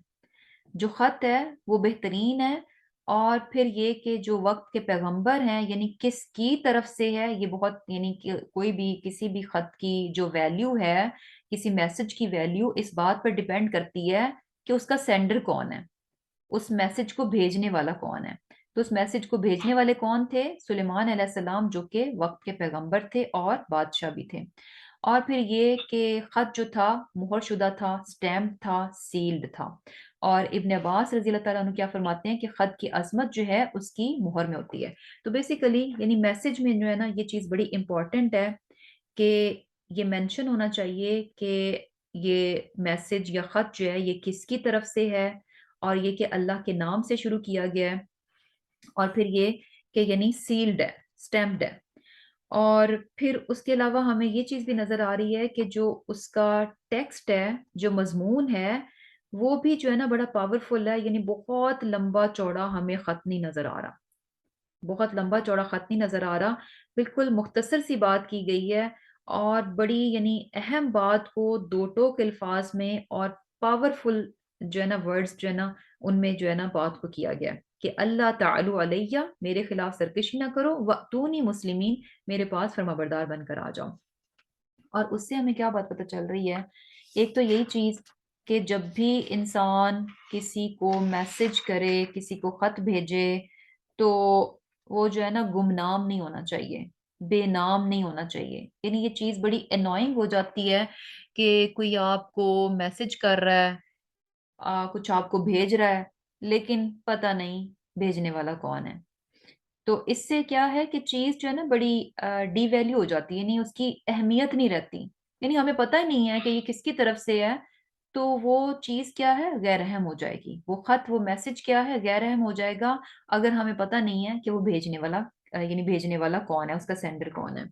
جو خط ہے وہ بہترین ہے، اور پھر یہ کہ جو وقت کے پیغمبر ہیں یعنی کس کی طرف سے ہے، یہ بہت یعنی کہ کوئی بھی کسی بھی خط کی جو ویلیو ہے، کسی میسج کی ویلیو اس بات پر ڈیپینڈ کرتی ہے کہ اس کا سینڈر کون ہے، اس میسج کو بھیجنے والا کون ہے۔ تو اس میسج کو بھیجنے والے کون تھے؟ سلیمان علیہ السلام، جو کہ وقت کے پیغمبر تھے اور بادشاہ بھی تھے۔ اور پھر یہ کہ خط جو تھا مہر شدہ تھا، سٹیمپ تھا، سیلڈ تھا۔ اور ابن عباس رضی اللہ تعالیٰ عنہ کیا فرماتے ہیں کہ خط کی عظمت جو ہے اس کی مہر میں ہوتی ہے۔ تو بیسیکلی یعنی میسج میں جو ہے نا یہ چیز بڑی امپورٹنٹ ہے کہ یہ مینشن ہونا چاہیے کہ یہ میسج یا خط جو ہے یہ کس کی طرف سے ہے، اور یہ کہ اللہ کے نام سے شروع کیا گیا ہے، اور پھر یہ کہ یعنی سیلڈ ہے، سٹیمپڈ ہے۔ اور پھر اس کے علاوہ ہمیں یہ چیز بھی نظر آ رہی ہے کہ جو اس کا ٹیکسٹ ہے، جو مضمون ہے، وہ بھی جو ہے نا بڑا پاورفل ہے، یعنی بہت لمبا چوڑا ہمیں خط نہیں نظر آ رہا، بہت لمبا چوڑا خط نہیں نظر آ رہا، بالکل مختصر سی بات کی گئی ہے، اور بڑی یعنی اہم بات کو دو ٹوک الفاظ میں اور پاورفل جو ہے نا ورڈز جو ہے نا ان میں جو ہے نا بات کو کیا گیا کہ اللہ تعالی علیہ، میرے خلاف سرکشی نہ کرو، وَأْتُونِي مسلمین، میرے پاس فرما بردار بن کر آ جاؤ۔ اور اس سے ہمیں کیا بات پتہ چل رہی ہے؟ ایک تو یہی چیز کہ جب بھی انسان کسی کو میسج کرے، کسی کو خط بھیجے، تو وہ جو ہے نا گمنام نہیں ہونا چاہیے، بے نام نہیں ہونا چاہیے۔ یعنی یہ چیز بڑی انوائنگ ہو جاتی ہے کہ کوئی آپ کو میسج کر رہا ہے، کچھ آپ کو بھیج رہا ہے، لیکن پتہ نہیں بھیجنے والا کون ہے۔ تو اس سے کیا ہے کہ چیز جو ہے نا بڑی ڈی ویلیو ہو جاتی ہے، یعنی اس کی اہمیت نہیں رہتی، یعنی ہمیں پتہ ہی نہیں ہے کہ یہ کس کی طرف سے ہے، تو وہ چیز کیا ہے، غیر اہم ہو جائے گی، وہ خط وہ میسج کیا ہے، غیر اہم ہو جائے گا، اگر ہمیں پتہ نہیں ہے کہ وہ بھیجنے والا یعنی بھیجنے والا کون ہے، اس کا سینڈر کون ہے۔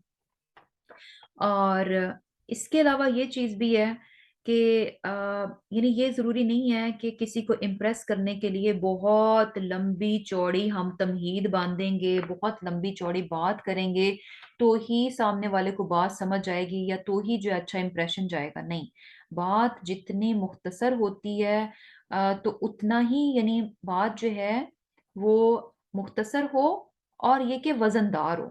اور اس کے علاوہ یہ چیز بھی ہے کہ یعنی یہ ضروری نہیں ہے کہ کسی کو امپریس کرنے کے لیے بہت لمبی چوڑی ہم تمہید باندھیں گے، بہت لمبی چوڑی بات کریں گے تو ہی سامنے والے کو بات سمجھ جائے گی، یا تو ہی جو ہے اچھا امپریشن جائے گا۔ نہیں، بات جتنی مختصر ہوتی ہے تو اتنا ہی یعنی بات جو ہے وہ مختصر ہو، اور یہ کہ وزندار ہو،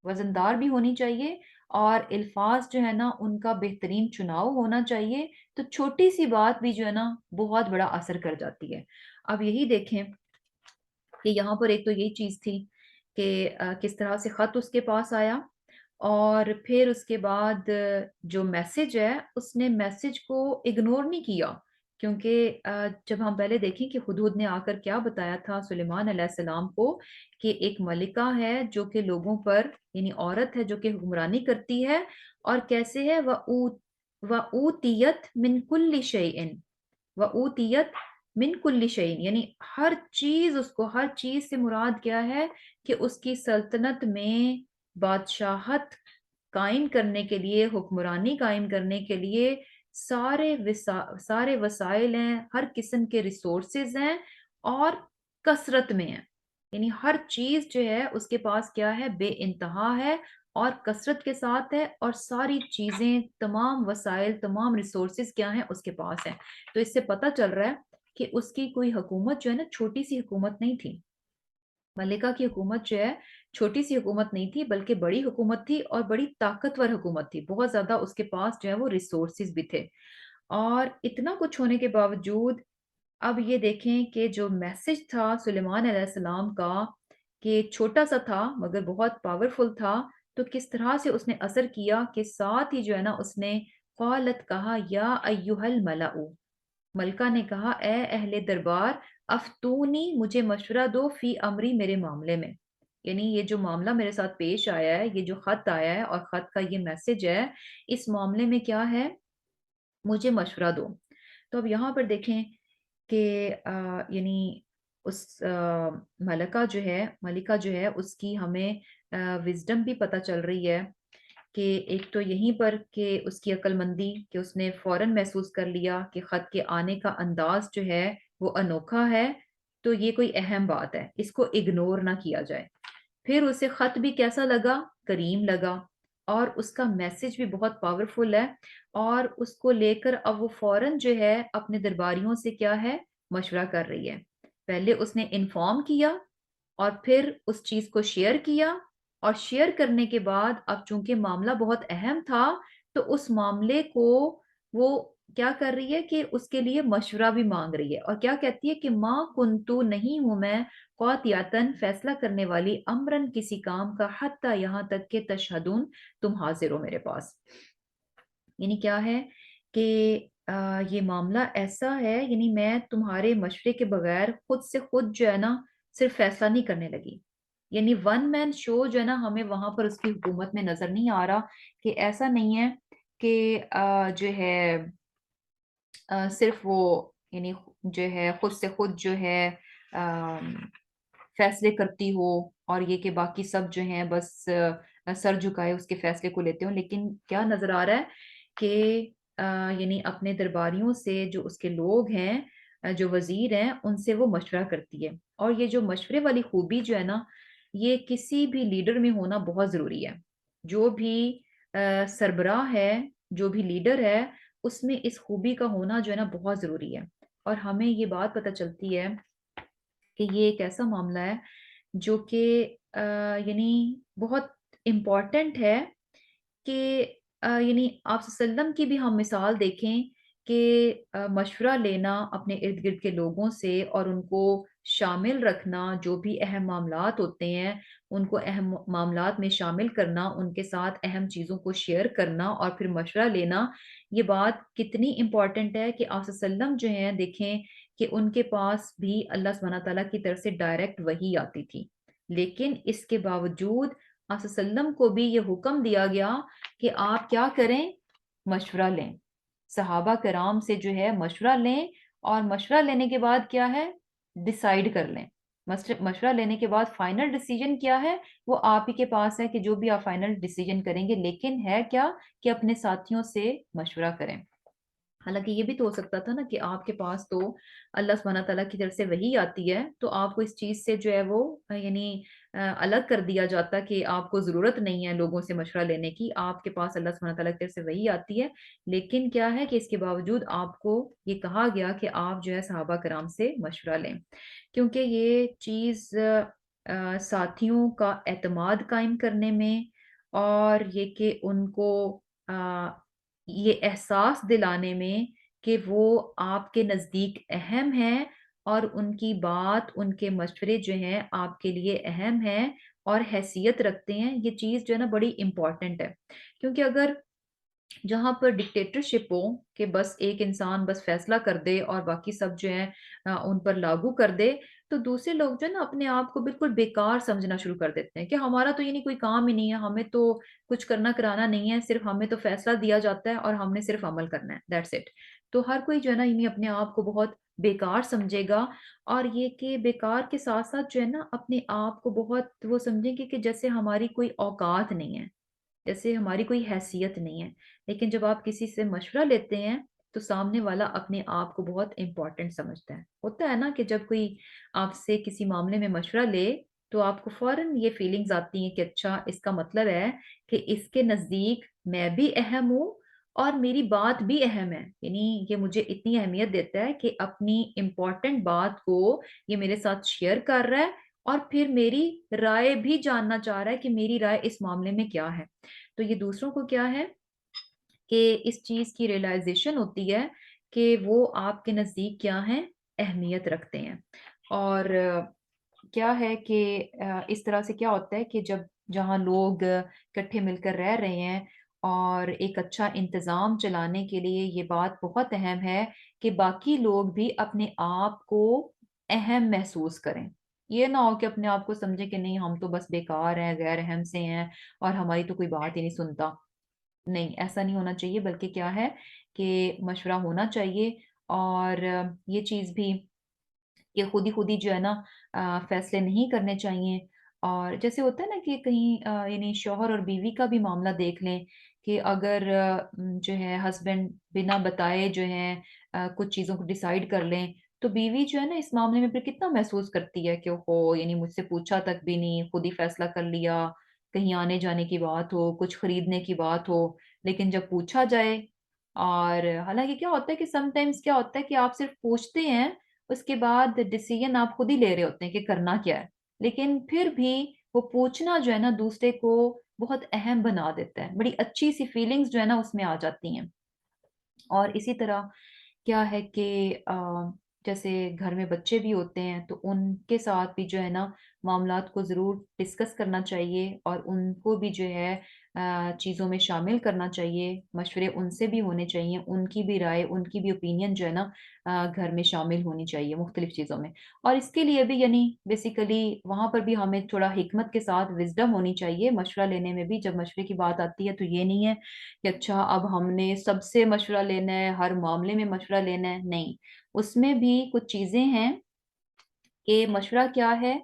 وزندار بھی ہونی چاہیے، اور الفاظ جو ہے نا ان کا بہترین چناؤ ہونا چاہیے، تو چھوٹی سی بات بھی جو ہے نا بہت بڑا اثر کر جاتی ہے۔ اب یہی دیکھیں کہ یہاں پر ایک تو یہی چیز تھی کہ کس طرح سے خط اس کے پاس آیا، اور پھر اس کے بعد جو میسج ہے اس نے میسج کو اگنور نہیں کیا، کیونکہ جب ہم پہلے دیکھیں کہ ہدہد نے آ کر کیا بتایا تھا سلیمان علیہ السلام کو کہ ایک ملکہ ہے جو کہ لوگوں پر یعنی عورت ہے جو کہ حکمرانی کرتی ہے، اور کیسے ہے، وَأُوتِيَتْ مِن كُلِّ شَيْءٍ، وَأُوتِيَتْ من کل شعین، یعنی ہر چیز، اس کو ہر چیز سے مراد کیا ہے کہ اس کی سلطنت میں بادشاہت قائم کرنے کے لیے، حکمرانی قائم کرنے کے لیے سارے وسائل ہیں، ہر قسم کے ریسورسز ہیں، اور کثرت میں ہیں، یعنی ہر چیز جو ہے اس کے پاس کیا ہے، بے انتہا ہے اور کثرت کے ساتھ ہے، اور ساری چیزیں، تمام وسائل، تمام ریسورسز کیا ہیں، اس کے پاس ہیں۔ تو اس سے پتہ چل رہا ہے کہ اس کی کوئی حکومت جو ہے نا چھوٹی سی حکومت نہیں تھی، ملکہ کی حکومت جو ہے چھوٹی سی حکومت نہیں تھی بلکہ بڑی حکومت تھی اور بڑی طاقتور حکومت تھی، بہت زیادہ اس کے پاس جو ہے وہ ریسورسز بھی تھے۔ اور اتنا کچھ ہونے کے باوجود اب یہ دیکھیں کہ جو میسج تھا سلیمان علیہ السلام کا، کہ چھوٹا سا تھا مگر بہت پاورفل تھا، تو کس طرح سے اس نے اثر کیا کہ ساتھ ہی جو ہے نا اس نے قالت کہا یا ایھا الملأ، ملکہ نے کہا اے اہل دربار، افتونی مجھے مشورہ دو فی امری میرے معاملے میں، یعنی یہ جو معاملہ میرے ساتھ پیش آیا ہے، یہ جو خط آیا ہے اور خط کا یہ میسج ہے، اس معاملے میں کیا ہے، مجھے مشورہ دو۔ تو اب یہاں پر دیکھیں کہ یعنی اس ملکہ جو ہے اس کی ہمیں وزڈم بھی پتہ چل رہی ہے کہ ایک تو یہیں پر کہ اس کی عقل مندی کہ اس نے فوراً محسوس کر لیا کہ خط کے آنے کا انداز جو ہے وہ انوکھا ہے، تو یہ کوئی اہم بات ہے، اس کو اگنور نہ کیا جائے۔ پھر اسے خط بھی کیسا لگا، کریم لگا، اور اس کا میسج بھی بہت پاورفل ہے، اور اس کو لے کر اب وہ فوراً جو ہے اپنے درباریوں سے کیا ہے، مشورہ کر رہی ہے۔ پہلے اس نے انفارم کیا اور پھر اس چیز کو شیئر کیا، اور شیئر کرنے کے بعد اب چونکہ معاملہ بہت اہم تھا تو اس معاملے کو وہ کیا کر رہی ہے کہ اس کے لیے مشورہ بھی مانگ رہی ہے، اور کیا کہتی ہے کہ ماں کنتو نہیں ہوں میں قاطعتاً فیصلہ کرنے والی، امرن کسی کام کا، حتیٰ یہاں تک کہ تشہدون تم حاضر ہو میرے پاس۔ یعنی کیا ہے کہ یہ معاملہ ایسا ہے، یعنی میں تمہارے مشورے کے بغیر خود سے خود جو ہے نا صرف فیصلہ نہیں کرنے لگی۔ یعنی ون مین شو جو ہے نا ہمیں وہاں پر اس کی حکومت میں نظر نہیں آ رہا، کہ ایسا نہیں ہے کہ جو ہے صرف وہ یعنی جو ہے خود سے خود جو ہے فیصلے کرتی ہو، اور یہ کہ باقی سب جو ہیں بس سر جھکائے اس کے فیصلے کو لیتے ہوں، لیکن کیا نظر آ رہا ہے کہ یعنی اپنے درباریوں سے جو اس کے لوگ ہیں، جو وزیر ہیں، ان سے وہ مشورہ کرتی ہے۔ اور یہ جو مشورے والی خوبی جو ہے نا، یہ کسی بھی لیڈر میں ہونا بہت ضروری ہے۔ جو بھی سربراہ ہے، جو بھی لیڈر ہے، اس میں اس خوبی کا ہونا جو ہے نا بہت ضروری ہے۔ اور ہمیں یہ بات پتہ چلتی ہے کہ یہ ایک ایسا معاملہ ہے جو کہ یعنی بہت امپورٹنٹ ہے، کہ یعنی آپ صلی اللہ علیہ وسلم کی بھی ہم مثال دیکھیں کہ مشورہ لینا اپنے ارد گرد کے لوگوں سے اور ان کو شامل رکھنا، جو بھی اہم معاملات ہوتے ہیں ان کو اہم معاملات میں شامل کرنا، ان کے ساتھ اہم چیزوں کو شیئر کرنا اور پھر مشورہ لینا، یہ بات کتنی امپورٹنٹ ہے کہ آپ صلی اللہ علیہ وسلم جو ہیں دیکھیں کہ ان کے پاس بھی اللہ سبحانہ تعالیٰ کی طرف سے ڈائریکٹ وحی آتی تھی، لیکن اس کے باوجود آپ صلی اللہ علیہ وسلم کو بھی یہ حکم دیا گیا کہ آپ کیا کریں، مشورہ لیں، صحابہ کرام سے جو ہے مشورہ لیں، اور مشورہ لینے کے بعد کیا ہے، ڈیسائیڈ کر لیں۔ مشورہ لینے کے بعد فائنل ڈیسیجن کیا ہے، وہ آپ ہی کے پاس ہے کہ جو بھی آپ فائنل ڈیسیجن کریں گے، لیکن ہے کیا کہ اپنے ساتھیوں سے مشورہ کریں۔ حالانکہ یہ بھی تو ہو سکتا تھا نا کہ آپ کے پاس تو اللہ سبحانہ تعالیٰ کی طرف سے وحی آتی ہے، تو آپ کو اس چیز سے جو ہے وہ یعنی الگ کر دیا جاتا کہ آپ کو ضرورت نہیں ہے لوگوں سے مشورہ لینے کی، آپ کے پاس اللہ سبحانہ تعالیٰ کی طرف سے وحی آتی ہے، لیکن کیا ہے کہ اس کے باوجود آپ کو یہ کہا گیا کہ آپ جو ہے صحابہ کرام سے مشورہ لیں، کیونکہ یہ چیز ساتھیوں کا اعتماد قائم کرنے میں، اور یہ کہ ان کو یہ احساس دلانے میں کہ وہ آپ کے نزدیک اہم ہیں، اور ان کی بات، ان کے مشورے جو ہیں آپ کے لیے اہم ہیں اور حیثیت رکھتے ہیں، یہ چیز جو ہے نا بڑی امپورٹنٹ ہے۔ کیونکہ اگر جہاں پر ڈکٹیٹرشپ ہو کہ بس ایک انسان بس فیصلہ کر دے اور باقی سب جو ہیں ان پر لاگو کر دے، تو دوسرے لوگ جو ہے نا اپنے آپ کو بالکل بیکار سمجھنا شروع کر دیتے ہیں کہ ہمارا تو یہ نہیں کوئی کام ہی نہیں ہے، ہمیں تو کچھ کرنا کرانا نہیں ہے، صرف ہمیں تو فیصلہ دیا جاتا ہے اور ہم نے صرف عمل کرنا ہے، دیٹس اٹ۔ تو ہر کوئی جو ہے نا یعنی اپنے آپ کو بہت بیکار سمجھے گا، اور یہ کہ بیکار کے ساتھ ساتھ جو ہے نا اپنے آپ کو بہت وہ سمجھیں گے کہ جیسے ہماری کوئی اوقات نہیں ہے، جیسے ہماری کوئی حیثیت نہیں ہے۔ لیکن جب آپ کسی سے مشورہ لیتے ہیں تو سامنے والا اپنے آپ کو بہت امپورٹنٹ سمجھتا ہے۔ ہوتا ہے نا کہ جب کوئی آپ سے کسی معاملے میں مشورہ لے تو آپ کو فوراً یہ فیلنگز آتی ہیں کہ اچھا اس کا مطلب ہے کہ اس کے نزدیک میں بھی اہم ہوں اور میری بات بھی اہم ہے، یعنی یہ مجھے اتنی اہمیت دیتا ہے کہ اپنی امپورٹنٹ بات کو یہ میرے ساتھ شیئر کر رہا ہے، اور پھر میری رائے بھی جاننا چاہ رہا ہے کہ میری رائے اس معاملے میں کیا ہے۔ تو یہ دوسروں کو کیا ہے کہ اس چیز کی ریئلائزیشن ہوتی ہے کہ وہ آپ کے نزدیک کیا ہیں، اہمیت رکھتے ہیں۔ اور کیا ہے کہ اس طرح سے کیا ہوتا ہے کہ جب جہاں لوگ اکٹھے مل کر رہ رہے ہیں اور ایک اچھا انتظام چلانے کے لیے یہ بات بہت اہم ہے کہ باقی لوگ بھی اپنے آپ کو اہم محسوس کریں۔ یہ نہ ہو کہ اپنے آپ کو سمجھے کہ نہیں ہم تو بس بیکار ہیں، غیر اہم سے ہیں اور ہماری تو کوئی بات ہی نہیں سنتا۔ نہیں، ایسا نہیں ہونا چاہیے، بلکہ کیا ہے کہ مشورہ ہونا چاہیے۔ اور یہ چیز بھی کہ خود ہی جو ہے نا فیصلے نہیں کرنے چاہیے۔ اور جیسے ہوتا ہے نا کہ کہیں یعنی شوہر اور بیوی کا بھی معاملہ دیکھ لیں کہ اگر جو ہے ہسبینڈ بنا بتائے جو ہے کچھ چیزوں کو ڈیسائیڈ کر لیں، تو بیوی جو ہے نا اس معاملے میں پھر کتنا محسوس کرتی ہے کہ اوہو یعنی مجھ سے پوچھا تک بھی نہیں، خود ہی فیصلہ کر لیا، کہیں آنے جانے کی بات ہو، کچھ خریدنے کی بات ہو، لیکن جب پوچھا جائے اور حالانکہ کیا ہوتا ہے کہ سم ٹائمز کیا ہوتا ہے کہ آپ صرف پوچھتے ہیں، اس کے بعد ڈیسیژن آپ خود ہی لے رہے ہوتے ہیں کہ کرنا کیا ہے، لیکن پھر بھی وہ پوچھنا جو ہے نا دوسرے کو بہت اہم بنا دیتا ہے، بڑی اچھی سی فیلنگز جو ہے نا اس میں آ جاتی ہیں۔ اور اسی طرح کیا ہے کہ جیسے گھر میں بچے بھی ہوتے ہیں تو ان کے ساتھ بھی جو ہے نا معاملات کو ضرور ڈسکس کرنا چاہیے اور ان کو بھی جو ہے چیزوں میں شامل کرنا چاہیے، مشورے ان سے بھی ہونے چاہیے، ان کی بھی رائے، ان کی بھی اوپینین جو ہے نا گھر میں شامل ہونی چاہیے مختلف چیزوں میں۔ اور اس کے لیے بھی یعنی بیسیکلی وہاں پر بھی ہمیں تھوڑا حکمت کے ساتھ وزڈم ہونی چاہیے مشورہ لینے میں بھی۔ جب مشورے کی بات آتی ہے تو یہ نہیں ہے کہ اچھا اب ہم نے سب سے مشورہ لینا ہے، ہر معاملے میں مشورہ لینا ہے، نہیں۔ اس میں بھی کچھ چیزیں ہیں کہ مشورہ کیا ہے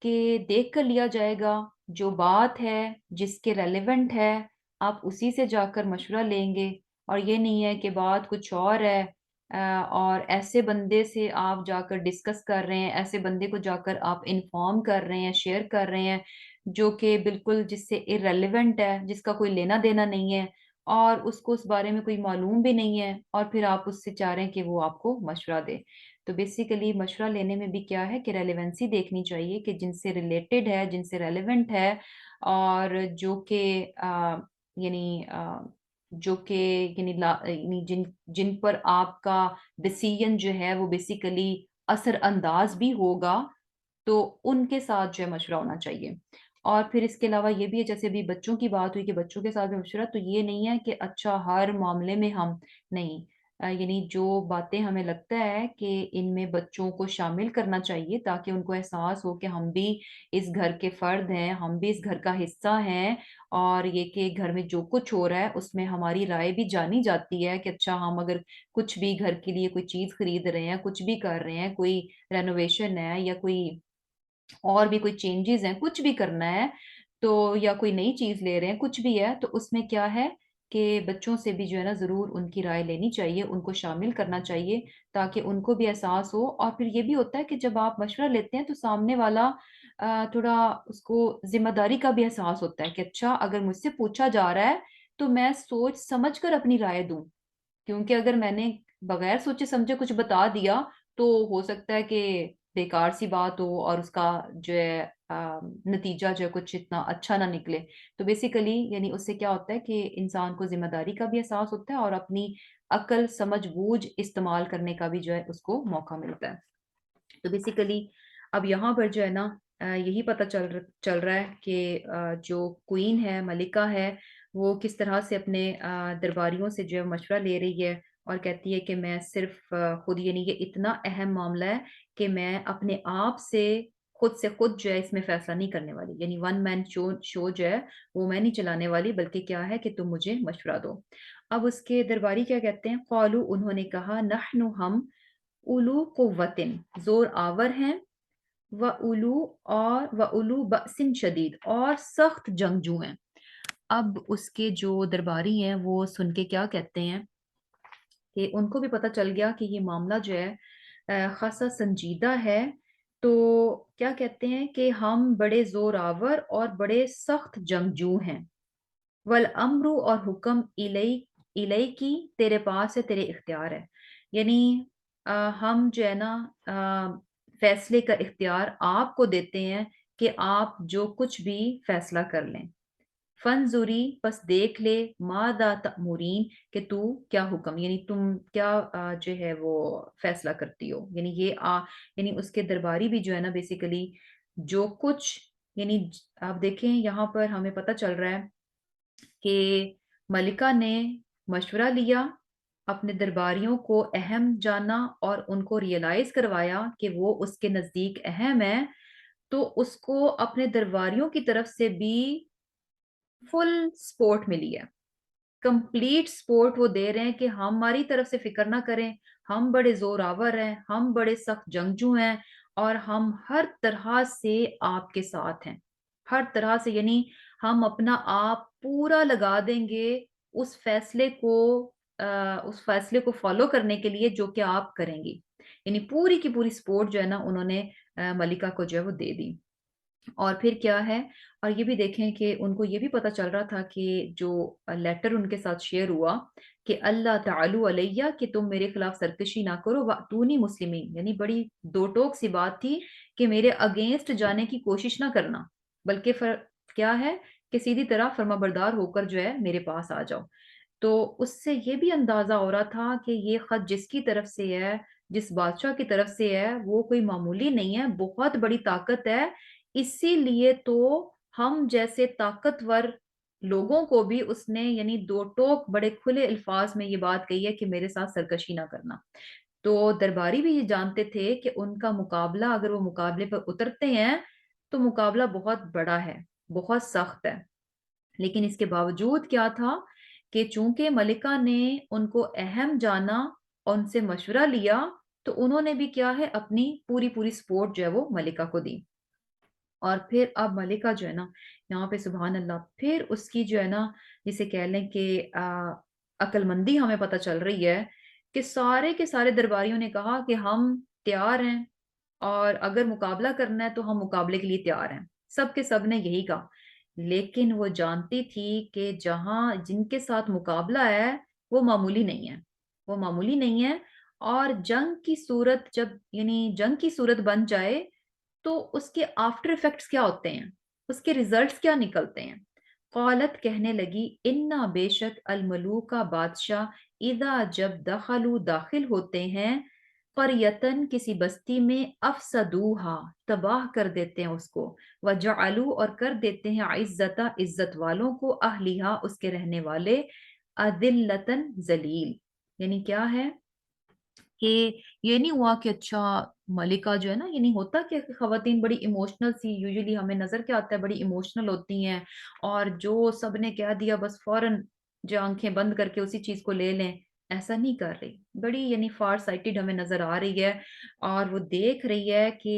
کہ دیکھ کر لیا جائے گا، جو بات ہے جس کے ریلیونٹ ہے آپ اسی سے جا کر مشورہ لیں گے، اور یہ نہیں ہے کہ بات کچھ اور ہے اور ایسے بندے سے آپ جا کر ڈسکس کر رہے ہیں، ایسے بندے کو جا کر آپ انفارم کر رہے ہیں، شیئر کر رہے ہیں جو کہ بالکل جس سے ارریلیونٹ ہے، جس کا کوئی لینا دینا نہیں ہے اور اس کو اس بارے میں کوئی معلوم بھی نہیں ہے، اور پھر آپ اس سے چاہ رہے ہیں کہ وہ آپ کو مشورہ دے۔ تو بیسیکلی مشورہ لینے میں بھی کیا ہے کہ ریلیونسی دیکھنی چاہیے کہ جن سے ریلیٹڈ ہے، جن سے ریلیونٹ ہے، اور جو کہ یعنی جو کہ یعنی یعنی جن پر آپ کا ڈسیژن جو ہے وہ بیسیکلی اثر انداز بھی ہوگا، تو ان کے ساتھ جو ہے مشورہ ہونا چاہیے۔ اور پھر اس کے علاوہ یہ بھی ہے جیسے ابھی بچوں کی بات ہوئی کہ بچوں کے ساتھ بھی مشورہ، تو یہ نہیں ہے کہ اچھا ہر معاملے میں ہم نہیں، یعنی جو باتیں ہمیں لگتا ہے کہ ان میں بچوں کو شامل کرنا چاہیے تاکہ ان کو احساس ہو کہ ہم بھی اس گھر کے فرد ہیں، ہم بھی اس گھر کا حصہ ہیں، اور یہ کہ گھر میں جو کچھ ہو رہا ہے اس میں ہماری رائے بھی جانی جاتی ہے کہ اچھا ہم اگر کچھ بھی گھر کے لیے کوئی چیز خرید رہے ہیں، کچھ بھی کر رہے ہیں، کوئی رینوویشن ہے یا کوئی اور بھی کوئی چینجز ہیں، کچھ بھی کرنا ہے تو یا کوئی نئی چیز لے رہے ہیں، کچھ بھی ہے تو اس میں کیا ہے کہ بچوں سے بھی جو ہے نا ضرور ان کی رائے لینی چاہیے، ان کو شامل کرنا چاہیے تاکہ ان کو بھی احساس ہو۔ اور پھر یہ بھی ہوتا ہے کہ جب آپ مشورہ لیتے ہیں تو سامنے والا تھوڑا اس کو ذمہ داری کا بھی احساس ہوتا ہے کہ اچھا اگر مجھ سے پوچھا جا رہا ہے تو میں سوچ سمجھ کر اپنی رائے دوں، کیونکہ اگر میں نے بغیر سوچے سمجھے کچھ بتا دیا تو ہو سکتا ہے کہ بیکار سی بات ہو اور اس کا جو ہے نتیجہ جو ہے کچھ اتنا اچھا نہ نکلے۔ تو بیسیکلی یعنی اس سے کیا ہوتا ہے کہ انسان کو ذمہ داری کا بھی احساس ہوتا ہے اور اپنی عقل سمجھ بوجھ استعمال کرنے کا بھی جو ہے اس کو موقع ملتا ہے۔ تو بیسیکلی اب یہاں پر جو ہے نا یہی پتہ چل رہا ہے کہ جو کوئین ہے، ملکہ ہے، وہ کس طرح سے اپنے درباریوں سے جو ہے مشورہ لے رہی ہے اور کہتی ہے کہ میں صرف خود یعنی یہ اتنا اہم معاملہ ہے کہ میں اپنے آپ سے خود جو ہے اس میں فیصلہ نہیں کرنے والی، یعنی ون مین شو جو ہے وہ میں نہیں چلانے والی، بلکہ کیا ہے کہ تم مجھے مشورہ دو۔ اب اس کے درباری کیا کہتے ہیں؟ قالو، انہوں نے کہا، نحن ہم، اولو قوتن، زور آور ہیں، و اولو بأسن شدید، اور سخت جنگجو ہیں۔ اب اس کے جو درباری ہیں وہ سن کے کیا کہتے ہیں کہ ان کو بھی پتہ چل گیا کہ یہ معاملہ جو ہے خاصا سنجیدہ ہے، تو کیا کہتے ہیں کہ ہم بڑے زور آور اور بڑے سخت جنگجو ہیں، والامر، اور حکم الی کی تیرے پاس ہے، تیرے اختیار ہے، یعنی ہم جو ہے نا فیصلے کا اختیار آپ کو دیتے ہیں کہ آپ جو کچھ بھی فیصلہ کر لیں۔ فنظری پس دیکھ لے ماذا تأمرین کہ تو کیا حکم، یعنی تم کیا جو ہے وہ فیصلہ کرتی ہو، یعنی یعنی اس کے درباری بھی جو ہے نا بیسیکلی جو کچھ، یعنی آپ دیکھیں یہاں پر ہمیں پتہ چل رہا ہے کہ ملکہ نے مشورہ لیا، اپنے درباریوں کو اہم جانا اور ان کو ریئلائز کروایا کہ وہ اس کے نزدیک اہم ہے، تو اس کو اپنے درباریوں کی طرف سے بھی فل سپورٹ ملی ہے، کمپلیٹ سپورٹ وہ دے رہے ہیں کہ ہماری طرف سے فکر نہ کریں، ہم بڑے زور آور ہیں، ہم بڑے سخت جنگجو ہیں، اور ہم ہر طرح سے آپ کے ساتھ ہیں، ہر طرح سے، یعنی ہم اپنا آپ پورا لگا دیں گے اس فیصلے کو فالو کرنے کے لیے جو کہ آپ کریں گی، یعنی پوری کی پوری سپورٹ جو ہے نا انہوں نے ملکہ کو جو ہے وہ دے دی۔ اور پھر کیا ہے، اور یہ بھی دیکھیں کہ ان کو یہ بھی پتا چل رہا تھا کہ جو لیٹر ان کے ساتھ شیئر ہوا کہ اللہ تعالی علیہ کہ تم میرے خلاف سرکشی نہ کرو وَأْتُونِي مسلمین، یعنی بڑی دو ٹوک سی بات تھی کہ میرے اگینسٹ جانے کی کوشش نہ کرنا، بلکہ کیا ہے کہ سیدھی طرح فرما بردار ہو کر جو ہے میرے پاس آ جاؤ۔ تو اس سے یہ بھی اندازہ ہو رہا تھا کہ یہ خط جس کی طرف سے ہے، جس بادشاہ کی طرف سے ہے، وہ کوئی معمولی نہیں ہے، بہت بڑی طاقت ہے، اسی لیے تو ہم جیسے طاقتور لوگوں کو بھی اس نے یعنی دو ٹوک بڑے کھلے الفاظ میں یہ بات کہی ہے کہ میرے ساتھ سرکشی نہ کرنا۔ تو درباری بھی یہ جانتے تھے کہ ان کا مقابلہ اگر وہ مقابلے پر اترتے ہیں تو مقابلہ بہت بڑا ہے، بہت سخت ہے، لیکن اس کے باوجود کیا تھا کہ چونکہ ملکہ نے ان کو اہم جانا اور ان سے مشورہ لیا، تو انہوں نے بھی کیا ہے اپنی پوری پوری سپورٹ جو ہے وہ ملکہ کو دی۔ اور پھر اب ملکہ جو ہے نا یہاں پہ سبحان اللہ پھر اس کی جو ہے نا جسے کہہ لیں کہ عقل مندی ہمیں پتہ چل رہی ہے کہ سارے کے سارے درباریوں نے کہا کہ ہم تیار ہیں، اور اگر مقابلہ کرنا ہے تو ہم مقابلے کے لیے تیار ہیں، سب کے سب نے یہی کہا، لیکن وہ جانتی تھی کہ جہاں جن کے ساتھ مقابلہ ہے وہ معمولی نہیں ہے، وہ معمولی نہیں ہے، اور جنگ کی صورت جب یعنی جنگ کی صورت بن جائے تو اس کے آفٹر افیکٹس کیا ہوتے ہیں، اس کے ریزلٹس کیا نکلتے ہیں۔ قالت کہنے لگی انا بے شک الملوکہ بادشاہ اذا جب دخلوا داخل ہوتے ہیں قریتن کسی بستی میں افسدوہا تباہ کر دیتے ہیں اس کو، وجعلوا اور کر دیتے ہیں عزت عزت والوں کو اہلیہا اس کے رہنے والے اذلتن ذلیل، یعنی کیا ہے کہ یہ نہیں ہوا کہ اچھا ملکہ جو ہے نا، یعنی ہوتا کہ خواتین بڑی ایموشنل سی، یوزلی ہمیں نظر کیا آتا ہے بڑی ایموشنل ہوتی ہیں، اور جو سب نے کہہ دیا بس فوراً جو آنکھیں بند کر کے اسی چیز کو لے لیں، ایسا نہیں کر رہی، بڑی یعنی فار سائٹڈ ہمیں نظر آ رہی ہے، اور وہ دیکھ رہی ہے کہ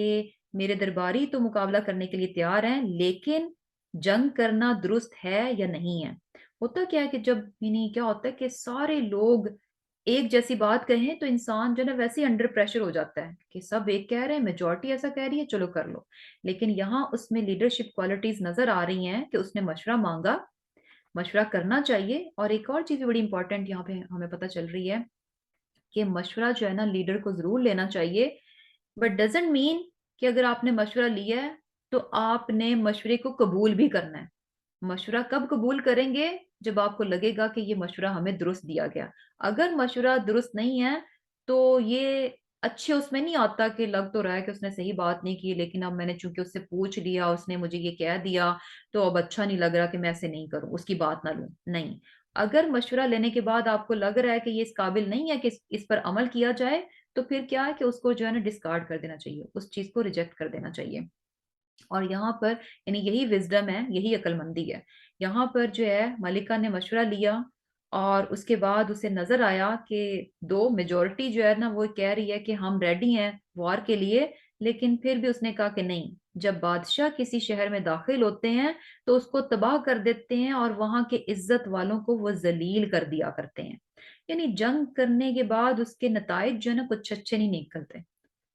میرے درباری تو مقابلہ کرنے کے لیے تیار ہیں، لیکن جنگ کرنا درست ہے یا نہیں ہے۔ ہوتا کیا ہے کہ جب یعنی کیا ہوتا ہے کہ سارے لوگ ایک جیسی بات کہیں تو انسان جو ہے نا ویسے ہی انڈر پریشر ہو جاتا ہے کہ سب ایک کہہ رہے ہیں، میجورٹی ایسا کہہ رہی ہے، چلو کر لو، لیکن یہاں اس میں لیڈرشپ کوالٹیز نظر آ رہی ہیں کہ اس نے مشورہ مانگا، مشورہ کرنا چاہیے، اور ایک اور چیز بھی بڑی امپورٹنٹ یہاں پہ ہمیں پتہ چل رہی ہے کہ مشورہ جو ہے نا لیڈر کو ضرور لینا چاہیے، بٹ ڈزنٹ مین کہ اگر آپ نے مشورہ لیا ہے تو آپ نے مشورے کو قبول بھی کرنا ہے۔ مشورہ کب قبول کریں گے؟ جب آپ کو لگے گا کہ یہ مشورہ ہمیں درست دیا گیا، اگر مشورہ درست نہیں ہے تو یہ اچھے اس میں نہیں آتا کہ لگ تو رہا ہے کہ اس نے صحیح بات نہیں کی، لیکن اب میں نے چونکہ اس سے پوچھ لیا، اس نے مجھے یہ کہہ دیا تو اب اچھا نہیں لگ رہا کہ میں ایسے نہیں کروں، اس کی بات نہ لوں، نہیں، اگر مشورہ لینے کے بعد آپ کو لگ رہا ہے کہ یہ اس قابل نہیں ہے کہ اس پر عمل کیا جائے، تو پھر کیا ہے کہ اس کو جو ہے نا ڈسکارڈ کر دینا چاہیے، اس چیز کو ریجیکٹ کر دینا چاہیے۔ اور یہاں پر یعنی یہی وزڈم ہے، یہی عقل مندی ہے، یہاں پر جو ہے ملکہ نے مشورہ لیا، اور اس کے بعد اسے نظر آیا کہ دو میجورٹی جو ہے نا وہ کہہ رہی ہے کہ ہم ریڈی ہیں وار کے لیے، لیکن پھر بھی اس نے کہا کہ نہیں، جب بادشاہ کسی شہر میں داخل ہوتے ہیں تو اس کو تباہ کر دیتے ہیں اور وہاں کے عزت والوں کو وہ ذلیل کر دیا کرتے ہیں، یعنی جنگ کرنے کے بعد اس کے نتائج جو ہے نا کچھ اچھے نہیں نکلتے،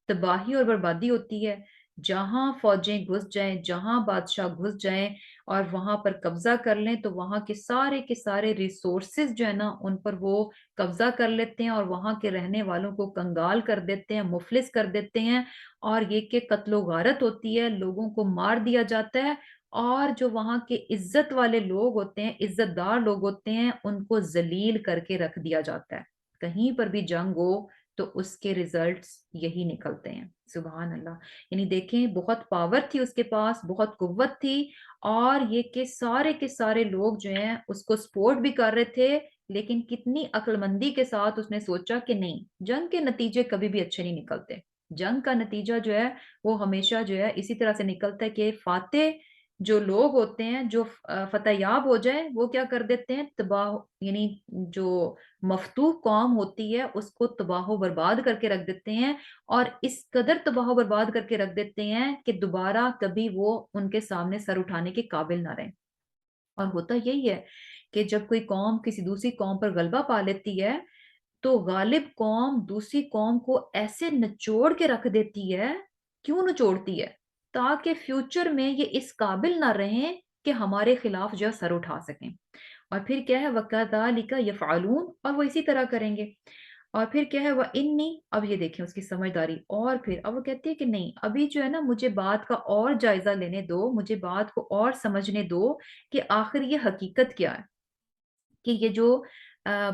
تباہی اور بربادی ہوتی ہے، جہاں فوجیں گھس جائیں، جہاں بادشاہ گھس جائیں اور وہاں پر قبضہ کر لیں، تو وہاں کے سارے ریسورسز جو ہے نا ان پر وہ قبضہ کر لیتے ہیں اور وہاں کے رہنے والوں کو کنگال کر دیتے ہیں، مفلس کر دیتے ہیں، اور یہ کہ قتل و غارت ہوتی ہے، لوگوں کو مار دیا جاتا ہے، اور جو وہاں کے عزت والے لوگ ہوتے ہیں، عزت دار لوگ ہوتے ہیں، ان کو ذلیل کر کے رکھ دیا جاتا ہے۔ کہیں پر بھی جنگ ہو تو اس کے ریزلٹس یہی نکلتے ہیں۔ سبحان اللہ۔ یعنی دیکھیں بہت پاور تھی اس کے پاس، بہت قوت تھی، اور یہ کہ کے سارے لوگ جو ہیں اس کو سپورٹ بھی کر رہے تھے، لیکن کتنی عقل مندی کے ساتھ اس نے سوچا کہ نہیں، جنگ کے نتیجے کبھی بھی اچھے نہیں نکلتے۔ جنگ کا نتیجہ جو ہے وہ ہمیشہ جو ہے اسی طرح سے نکلتا ہے کہ فاتح جو لوگ ہوتے ہیں، جو فتح یاب ہو جائے، وہ کیا کر دیتے ہیں، تباہ، یعنی جو مفتوح قوم ہوتی ہے اس کو تباہ و برباد کر کے رکھ دیتے ہیں، اور اس قدر تباہ و برباد کر کے رکھ دیتے ہیں کہ دوبارہ کبھی وہ ان کے سامنے سر اٹھانے کے قابل نہ رہیں۔ اور ہوتا یہی ہے کہ جب کوئی قوم کسی دوسری قوم پر غلبہ پا لیتی ہے، تو غالب قوم دوسری قوم کو ایسے نچوڑ کے رکھ دیتی ہے۔ کیوں نچوڑتی ہے؟ تاکہ فیوچر میں یہ اس قابل نہ رہیں کہ ہمارے خلاف جو ہے سر اٹھا سکیں۔ اور پھر کیا ہے، وَكَذَلِكَ يَفْعَلُونَ، اور وہ اسی طرح کریں گے۔ اور پھر کیا ہے، وَإِنِّي، اب یہ دیکھیں اس کی سمجھداری، اور پھر اب وہ کہتی ہے کہ نہیں، ابھی جو ہے نا مجھے بات کا اور جائزہ لینے دو، مجھے بات کو اور سمجھنے دو کہ آخر یہ حقیقت کیا ہے، کہ یہ جو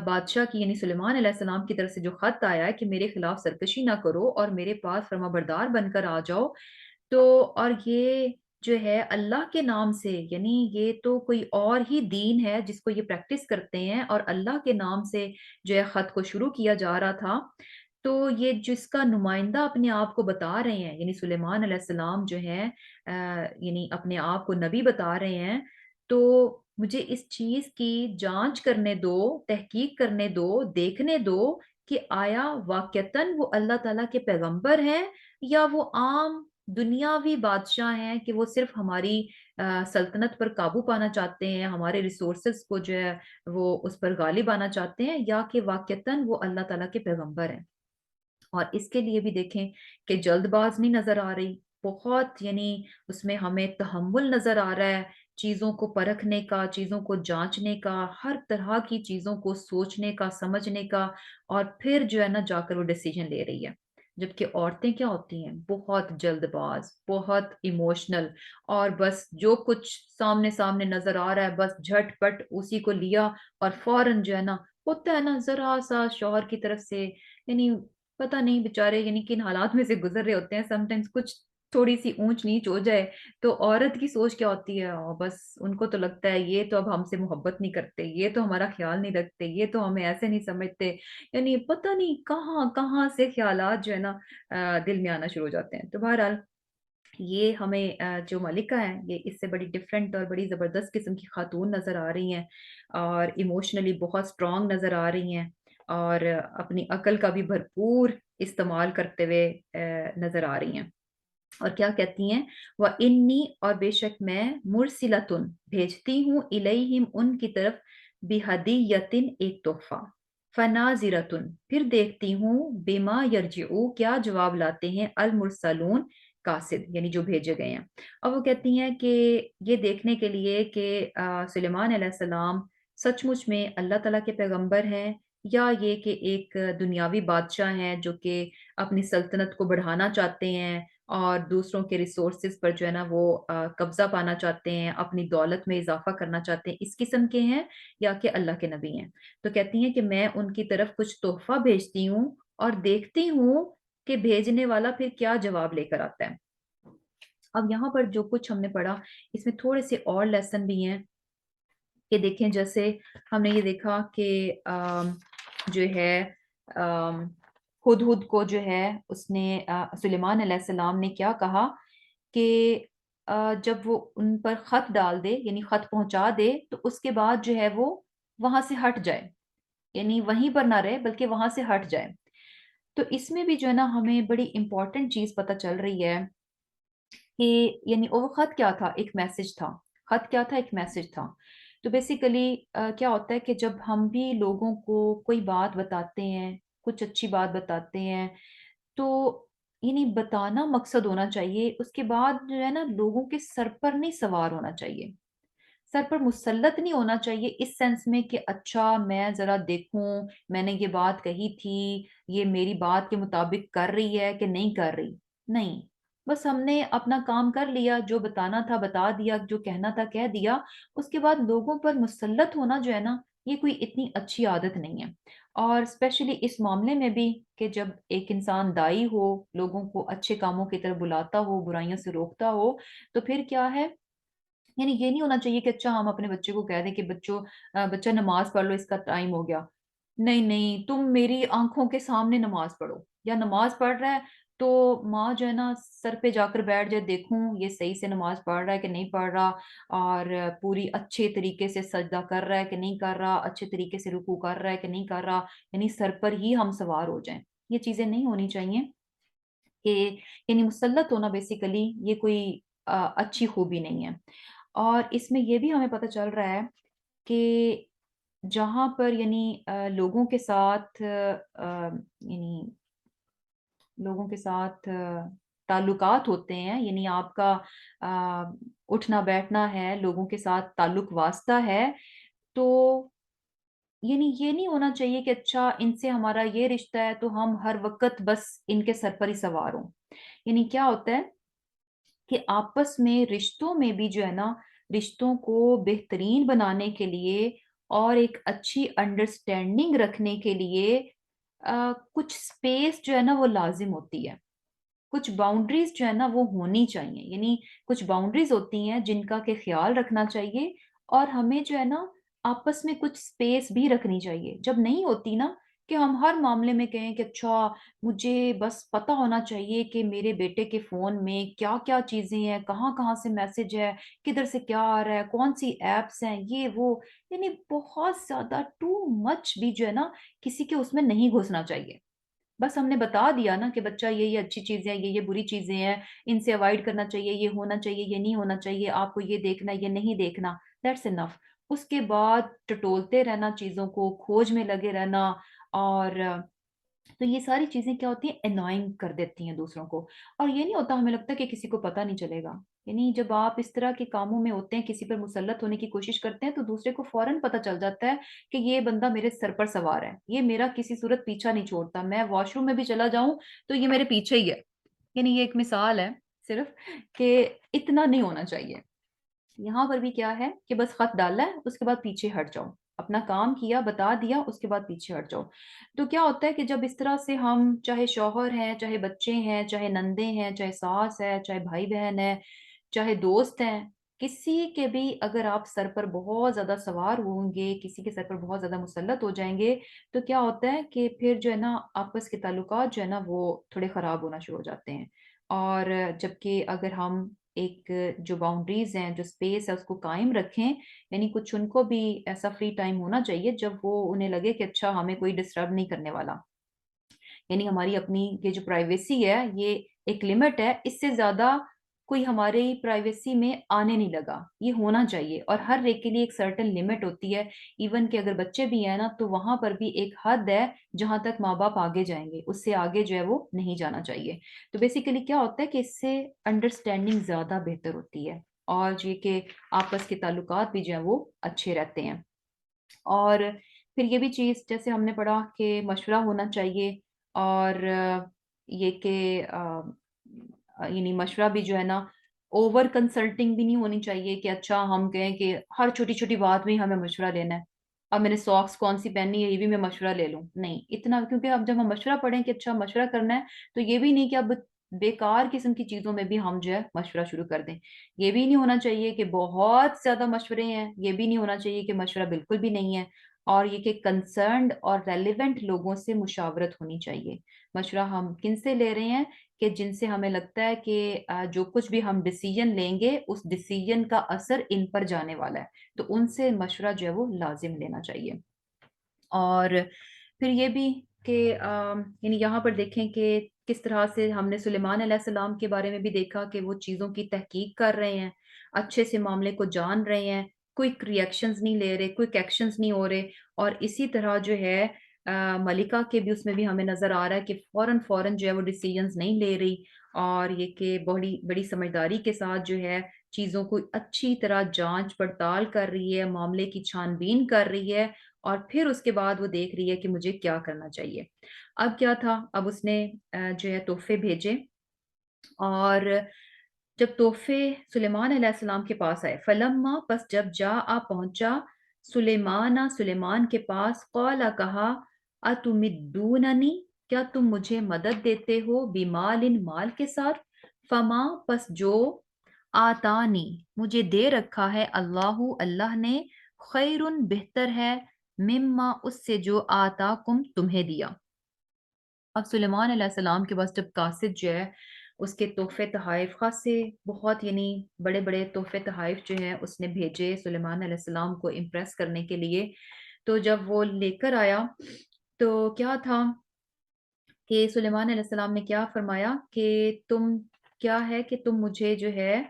بادشاہ کی یعنی سلیمان علیہ السلام کی طرف سے جو خط آیا ہے کہ میرے خلاف سرکشی نہ کرو اور میرے پاس فرما بردار بن کر آ جاؤ، تو اور یہ جو ہے اللہ کے نام سے، یعنی یہ تو کوئی اور ہی دین ہے جس کو یہ پریکٹس کرتے ہیں، اور اللہ کے نام سے جو ہے خط کو شروع کیا جا رہا تھا، تو یہ جس کا نمائندہ اپنے آپ کو بتا رہے ہیں، یعنی سلیمان علیہ السلام جو ہیں یعنی اپنے آپ کو نبی بتا رہے ہیں، تو مجھے اس چیز کی جانچ کرنے دو، تحقیق کرنے دو، دیکھنے دو کہ آیا واقعتاً وہ اللہ تعالیٰ کے پیغمبر ہیں، یا وہ عام دنیاوی بادشاہ ہیں کہ وہ صرف ہماری سلطنت پر قابو پانا چاہتے ہیں، ہمارے ریسورسز کو جو ہے وہ اس پر غالب آنا چاہتے ہیں، یا کہ واقعتاً وہ اللہ تعالیٰ کے پیغمبر ہیں۔ اور اس کے لیے بھی دیکھیں کہ جلد باز نہیں نظر آ رہی، بہت یعنی اس میں ہمیں تحمل نظر آ رہا ہے، چیزوں کو پرکھنے کا، چیزوں کو جانچنے کا، ہر طرح کی چیزوں کو سوچنے کا، سمجھنے کا، اور پھر جو ہے نا جا کر وہ ڈیسیجن لے رہی ہے۔ جبکہ عورتیں کیا ہوتی ہیں، بہت جلد باز، بہت ایموشنل، اور بس جو کچھ سامنے سامنے نظر آ رہا ہے بس جھٹ پٹ اسی کو لیا، اور فوراً جو ہے نا ہوتا ہے نا ذرا سا شوہر کی طرف سے، یعنی پتہ نہیں بیچارے یعنی کن حالات میں سے گزر رہے ہوتے ہیں، سم ٹائمز کچھ تھوڑی سی اونچ نیچ ہو جائے تو عورت کی سوچ کیا ہوتی ہے، بس ان کو تو لگتا ہے یہ تو اب ہم سے محبت نہیں کرتے، یہ تو ہمارا خیال نہیں رکھتے، یہ تو ہمیں ایسے نہیں سمجھتے، یعنی پتہ نہیں کہاں کہاں سے خیالات جو ہے نا دل میں آنا شروع ہو جاتے ہیں۔ تو بہرحال یہ ہمیں جو ملکہ ہیں یہ اس سے بڑی ڈفرینٹ اور بڑی زبردست قسم کی خاتون نظر آ رہی ہیں، اور ایموشنلی بہت اسٹرانگ نظر آ رہی ہیں، اور اپنی عقل کا بھی بھرپور استعمال کرتے ہوئے نظر آ رہی ہیں۔ اور کیا کہتی ہیں، وہ انی، اور بے شک میں، مرسلتن، بھیجتی ہوں، الیہم، ان کی طرف، بہدیتن، ایک تحفہ، فناظرتن، پھر دیکھتی ہوں، بما یرجعو، کیا جواب لاتے ہیں، المرسلون، قاصد یعنی جو بھیجے گئے ہیں۔ اور وہ کہتی ہیں کہ یہ دیکھنے کے لیے کہ سلیمان علیہ السلام سچ مچ میں اللہ تعالیٰ کے پیغمبر ہیں، یا یہ کہ ایک دنیاوی بادشاہ ہیں جو کہ اپنی سلطنت کو بڑھانا چاہتے ہیں، اور دوسروں کے ریسورسز پر جو ہے نا وہ قبضہ پانا چاہتے ہیں، اپنی دولت میں اضافہ کرنا چاہتے ہیں، اس قسم کے ہیں، یا کہ اللہ کے نبی ہیں۔ تو کہتی ہیں کہ میں ان کی طرف کچھ تحفہ بھیجتی ہوں، اور دیکھتی ہوں کہ بھیجنے والا پھر کیا جواب لے کر آتا ہے۔ اب یہاں پر جو کچھ ہم نے پڑھا، اس میں تھوڑے سے اور لیسن بھی ہیں کہ دیکھیں، جیسے ہم نے یہ دیکھا کہ جو ہے ہدہد کو جو ہے اس نے سلیمان علیہ السلام نے کیا کہا کہ جب وہ ان پر خط ڈال دے، یعنی خط پہنچا دے، تو اس کے بعد جو ہے وہ وہاں سے ہٹ جائے، یعنی وہیں پر نہ رہے بلکہ وہاں سے ہٹ جائے۔ تو اس میں بھی جو ہے نا ہمیں بڑی امپورٹنٹ چیز پتہ چل رہی ہے کہ یعنی وہ خط کیا تھا، ایک میسج تھا، خط کیا تھا، ایک میسج تھا۔ تو بیسیکلی کیا ہوتا ہے کہ جب ہم بھی لوگوں کو کوئی بات بتاتے ہیں، کچھ اچھی بات بتاتے ہیں، تو یعنی بتانا مقصد ہونا چاہیے، اس کے بعد جو ہے نا لوگوں کے سر پر نہیں سوار ہونا چاہیے، سر پر مسلط نہیں ہونا چاہیے اس سینس میں کہ اچھا میں ذرا دیکھوں، میں نے یہ بات کہی تھی، یہ میری بات کے مطابق کر رہی ہے کہ نہیں کر رہی، نہیں، بس ہم نے اپنا کام کر لیا، جو بتانا تھا بتا دیا، جو کہنا تھا کہہ دیا، اس کے بعد لوگوں پر مسلط ہونا جو ہے نا یہ کوئی اتنی اچھی عادت نہیں ہے۔ اور اسپیشلی اس معاملے میں بھی کہ جب ایک انسان دائی ہو، لوگوں کو اچھے کاموں کی طرف بلاتا ہو، برائیوں سے روکتا ہو، تو پھر کیا ہے، یعنی یہ نہیں ہونا چاہیے کہ اچھا ہم اپنے بچے کو کہہ دیں کہ بچہ نماز پڑھ لو، اس کا ٹائم ہو گیا، نہیں نہیں تم میری آنکھوں کے سامنے نماز پڑھو، یا نماز پڑھ رہا ہے تو ماں جو ہے نا سر پہ جا کر بیٹھ جائے، دیکھوں یہ صحیح سے نماز پڑھ رہا ہے کہ نہیں پڑھ رہا، اور پوری اچھے طریقے سے سجدہ کر رہا ہے کہ نہیں کر رہا، اچھے طریقے سے رکوع کر رہا ہے کہ نہیں کر رہا، یعنی سر پر ہی ہم سوار ہو جائیں، یہ چیزیں نہیں ہونی چاہیے کہ یعنی مسلط ہونا بیسیکلی یہ کوئی اچھی خوبی نہیں ہے۔ اور اس میں یہ بھی ہمیں پتہ چل رہا ہے کہ جہاں پر یعنی لوگوں کے ساتھ یعنی لوگوں کے ساتھ تعلقات ہوتے ہیں، یعنی آپ کا آ، اٹھنا بیٹھنا ہے، لوگوں کے ساتھ تعلق واسطہ ہے، تو یعنی یہ نہیں ہونا چاہیے کہ اچھا ان سے ہمارا یہ رشتہ ہے تو ہم ہر وقت بس ان کے سر پر ہی سوار ہوں۔ یعنی کیا ہوتا ہے کہ آپس میں رشتوں میں بھی جو ہے نا رشتوں کو بہترین بنانے کے لیے اور ایک اچھی انڈرسٹینڈنگ رکھنے کے لیے کچھ سپیس جو ہے نا وہ لازم ہوتی ہے، کچھ باؤنڈریز جو ہے نا وہ ہونی چاہیے، یعنی کچھ باؤنڈریز ہوتی ہیں جن کا کہ خیال رکھنا چاہیے، اور ہمیں جو ہے نا آپس میں کچھ سپیس بھی رکھنی چاہیے، جب نہیں ہوتی نا کہ ہم ہر معاملے میں کہیں کہ اچھا مجھے بس پتا ہونا چاہیے کہ میرے بیٹے کے فون میں کیا کیا چیزیں ہیں، کہاں کہاں سے میسج ہے، کدھر سے کیا آ رہا ہے، کون سی ایپس ہیں، یہ وہ، یعنی بہت زیادہ ٹو مچ بھی جو ہے نا کسی کے اس میں نہیں گھسنا چاہیے۔ بس ہم نے بتا دیا نا کہ بچہ یہ اچھی چیزیں ہیں، یہ بری چیزیں ہیں، ان سے اوائڈ کرنا چاہیے، یہ ہونا چاہیے، یہ نہیں ہونا چاہیے، آپ کو یہ دیکھنا ہے، یہ نہیں دیکھنا، دیٹس انف۔ اس کے بعد ٹٹولتے رہنا چیزوں کو، کھوج میں لگے رہنا، اور تو یہ ساری چیزیں کیا ہوتی ہیں، انوائنگ کر دیتی ہیں دوسروں کو، اور یہ نہیں ہوتا ہمیں لگتا کہ کسی کو پتہ نہیں چلے گا، یعنی جب آپ اس طرح کے کاموں میں ہوتے ہیں، کسی پر مسلط ہونے کی کوشش کرتے ہیں تو دوسرے کو فوراً پتہ چل جاتا ہے کہ یہ بندہ میرے سر پر سوار ہے، یہ میرا کسی صورت پیچھا نہیں چھوڑتا، میں واش روم میں بھی چلا جاؤں تو یہ میرے پیچھے ہی ہے، یعنی یہ ایک مثال ہے صرف کہ اتنا نہیں ہونا چاہیے۔ یہاں پر بھی کیا ہے کہ بس خط ڈالا ہے، اس کے بعد پیچھے ہٹ جاؤ، اپنا کام کیا، بتا دیا، اس کے بعد پیچھے ہٹ جاؤ۔ تو کیا ہوتا ہے کہ جب اس طرح سے ہم چاہے شوہر ہیں، چاہے بچے ہیں، چاہے نندے ہیں، چاہے ساس ہے، چاہے بھائی بہن ہے، چاہے دوست ہیں، کسی کے بھی اگر آپ سر پر بہت زیادہ سوار ہوں گے، کسی کے سر پر بہت زیادہ مسلط ہو جائیں گے، تو کیا ہوتا ہے کہ پھر جو ہے نا آپس کے تعلقات جو ہے نا وہ تھوڑے خراب ہونا شروع ہو جاتے ہیں۔ اور جبکہ اگر ہم ایک جو باؤنڈریز ہیں، جو اسپیس ہے، اس کو قائم رکھیں، یعنی کچھ ان کو بھی ایسا فری ٹائم ہونا چاہیے جب وہ انہیں لگے کہ اچھا ہمیں کوئی ڈسٹرب نہیں کرنے والا، یعنی ہماری اپنی یہ جو پرائیویسی ہے یہ ایک لمٹ ہے، اس سے زیادہ کوئی ہماری پرائیویسی میں آنے نہیں لگا، یہ ہونا چاہیے، اور ہر ایک کے لیے ایک سرٹن لمٹ ہوتی ہے، ایون کہ اگر بچے بھی ہیں نا تو وہاں پر بھی ایک حد ہے جہاں تک ماں باپ آگے جائیں گے، اس سے آگے جو ہے وہ نہیں جانا چاہیے۔ تو بیسیکلی کیا ہوتا ہے کہ اس سے انڈرسٹینڈنگ زیادہ بہتر ہوتی ہے، اور یہ کہ آپس کے تعلقات بھی جو ہیں وہ اچھے رہتے ہیں۔ اور پھر یہ بھی چیز جیسے ہم نے پڑھا کہ مشورہ ہونا چاہیے، اور یہ کہ یعنی مشورہ بھی جو ہے نا اوور کنسلٹنگ بھی نہیں ہونی چاہیے کہ اچھا ہم کہیں کہ ہر چھوٹی چھوٹی بات میں ہی ہمیں مشورہ لینا ہے، اب میں نے ساکس کون سی پہننی ہے یہ بھی میں مشورہ لے لوں، نہیں اتنا، کیونکہ اب جب ہم مشورہ پڑھیں کہ اچھا مشورہ کرنا ہے تو یہ بھی نہیں کہ اب بیکار قسم کی چیزوں میں بھی ہم جو ہے مشورہ شروع کر دیں، یہ بھی نہیں ہونا چاہیے کہ بہت زیادہ مشورے ہیں، یہ بھی نہیں ہونا چاہیے کہ مشورہ بالکل بھی نہیں ہے، اور یہ کہ کنسرنڈ اور ریلیونٹ لوگوں سے مشاورت ہونی چاہیے۔ مشورہ ہم کن سے لے رہے ہیں کہ جن سے ہمیں لگتا ہے کہ جو کچھ بھی ہم ڈیسیجن لیں گے اس ڈیسیجن کا اثر ان پر جانے والا ہے، تو ان سے مشورہ جو ہے وہ لازم لینا چاہیے۔ اور پھر یہ بھی کہ یعنی یہاں پر دیکھیں کہ کس طرح سے ہم نے سلیمان علیہ السلام کے بارے میں بھی دیکھا کہ وہ چیزوں کی تحقیق کر رہے ہیں، اچھے سے معاملے کو جان رہے ہیں، کوئک ریئیکشنز نہیں لے رہے، کوئک ایکشنز نہیں ہو رہے، اور اسی طرح جو ہے ملکہ کے بھی اس میں بھی ہمیں نظر آ رہا ہے کہ فوراً فوراً جو ہے وہ ڈیسیجنز نہیں لے رہی، اور یہ کہ بڑی بڑی سمجھداری کے ساتھ جو ہے چیزوں کو اچھی طرح جانچ پڑتال کر رہی ہے، معاملے کی چھان بین کر رہی ہے، اور پھر اس کے بعد وہ دیکھ رہی ہے کہ مجھے کیا کرنا چاہیے۔ اب کیا تھا، اب اس نے جو ہے تحفے بھیجے، اور جب تحفے سلیمان علیہ السلام کے پاس آئے، فلما پس جب جا آ پہنچا سلیمان کے پاس، قال کہا اتمدوننی کیا تم مجھے مدد دیتے ہو، بیمال مال کے ساتھ، فما پس جو آتانی مجھے دے رکھا ہے، اللہ نے، خیر بہتر ہے، مما اس سے جو آتاکم تمہیں دیا۔ اب سلیمان علیہ السلام کے پاس جب قاصد جو ہے اس کے تحفے تحائف خاصے بہت، یعنی بڑے بڑے تحفے تحائف جو ہیں اس نے بھیجے سلیمان علیہ السلام کو امپریس کرنے کے لیے، تو جب وہ لے کر آیا تو کیا تھا کہ سلیمان علیہ السلام نے کیا فرمایا کہ تم کیا ہے کہ تم مجھے جو ہے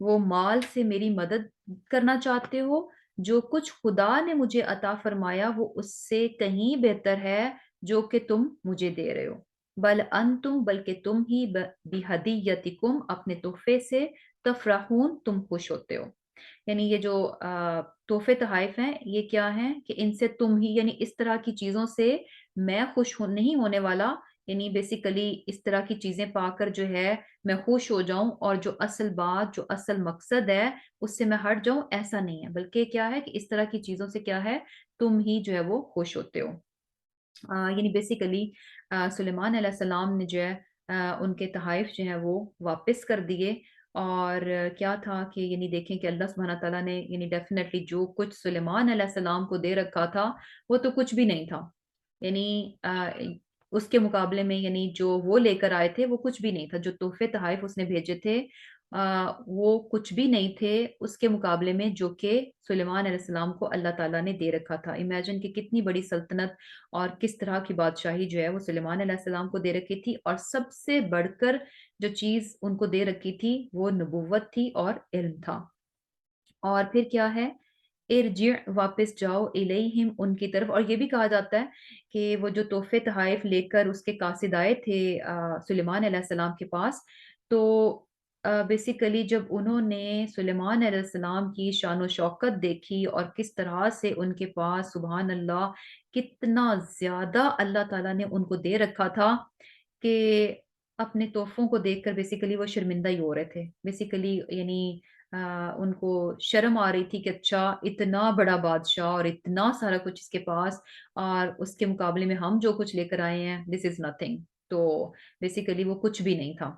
وہ مال سے میری مدد کرنا چاہتے ہو، جو کچھ خدا نے مجھے عطا فرمایا وہ اس سے کہیں بہتر ہے جو کہ تم مجھے دے رہے ہو، بل انتم بلکہ تم ہی بہدیتکم اپنے تحفے سے تفرحون تم خوش ہوتے ہو۔ یعنی یہ جو تحفے تحائف ہیں یہ کیا ہیں کہ ان سے تم ہی، یعنی اس طرح کی چیزوں سے میں نہیں ہونے والا، یعنی بیسیکلی اس طرح کی چیزیں پا کر جو ہے میں خوش ہو جاؤں اور جو اصل بات جو اصل مقصد ہے اس سے میں ہٹ جاؤں، ایسا نہیں ہے، بلکہ کیا ہے کہ اس طرح کی چیزوں سے کیا ہے تم ہی جو ہے وہ خوش ہوتے ہو۔ یعنی بیسیکلی سلیمان علیہ السلام نے جو ہے ان کے تحائف جو ہیں وہ واپس کر دیے، اور کیا تھا کہ یعنی دیکھیں کہ اللہ سبحانہ تعالیٰ نے یعنی ڈیفینیٹلی جو کچھ سلیمان علیہ السلام کو دے رکھا تھا وہ تو کچھ بھی نہیں تھا، یعنی اس کے مقابلے میں یعنی جو وہ لے کر آئے تھے وہ کچھ بھی نہیں تھا، جو تحفے تحائف اس نے بھیجے تھے وہ کچھ بھی نہیں تھے اس کے مقابلے میں جو کہ سلیمان علیہ السلام کو اللہ تعالیٰ نے دے رکھا تھا۔ امیجن کہ کتنی بڑی سلطنت اور کس طرح کی بادشاہی جو ہے وہ سلیمان علیہ السلام کو دے رکھی تھی، اور سب سے بڑھ کر جو چیز ان کو دے رکھی تھی وہ نبوت تھی اور علم تھا۔ اور پھر کیا ہے، ارجع واپس جاؤ الیہم ان کی طرف، اور یہ بھی کہا جاتا ہے کہ وہ جو تحفے تحائف لے کر اس کے قاصد آئے تھے سلیمان علیہ السلام کے پاس، تو بیسیکلی جب انہوں نے سلیمان علیہ السلام کی شان و شوکت دیکھی اور کس طرح سے ان کے پاس سبحان اللہ کتنا زیادہ اللہ تعالیٰ نے ان کو دے رکھا تھا، کہ اپنے تحفوں کو دیکھ کر بیسیکلی وہ شرمندہ ہی ہو رہے تھے، بیسیکلی یعنی ان کو شرم آ رہی تھی کہ اچھا اتنا بڑا بادشاہ اور اتنا سارا کچھ اس کے پاس، اور اس کے مقابلے میں ہم جو کچھ لے کر آئے ہیں دس از نتھنگ، تو بیسیکلی وہ کچھ بھی نہیں تھا۔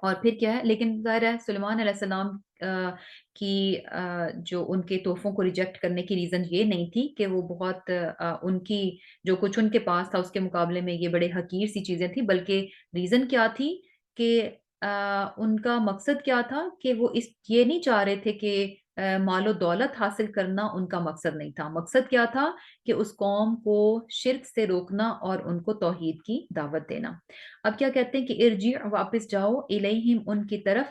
اور پھر کیا ہے، لیکن ظاہر ہے سلیمان علیہ السلام کی جو ان کے تحفوں کو ریجیکٹ کرنے کی ریزن یہ نہیں تھی کہ وہ بہت ان کی جو کچھ ان کے پاس تھا اس کے مقابلے میں یہ بڑے حقیر سی چیزیں تھیں، بلکہ ریزن کیا تھی کہ ان کا مقصد کیا تھا کہ وہ یہ نہیں چاہ رہے تھے کہ مال و دولت حاصل کرنا ان کا مقصد نہیں تھا، مقصد کیا تھا کہ اس قوم کو شرک سے روکنا اور ان کو توحید کی دعوت دینا۔ اب کیا کہتے ہیں کہ ارجع واپس جاؤ الیہم ان کی طرف،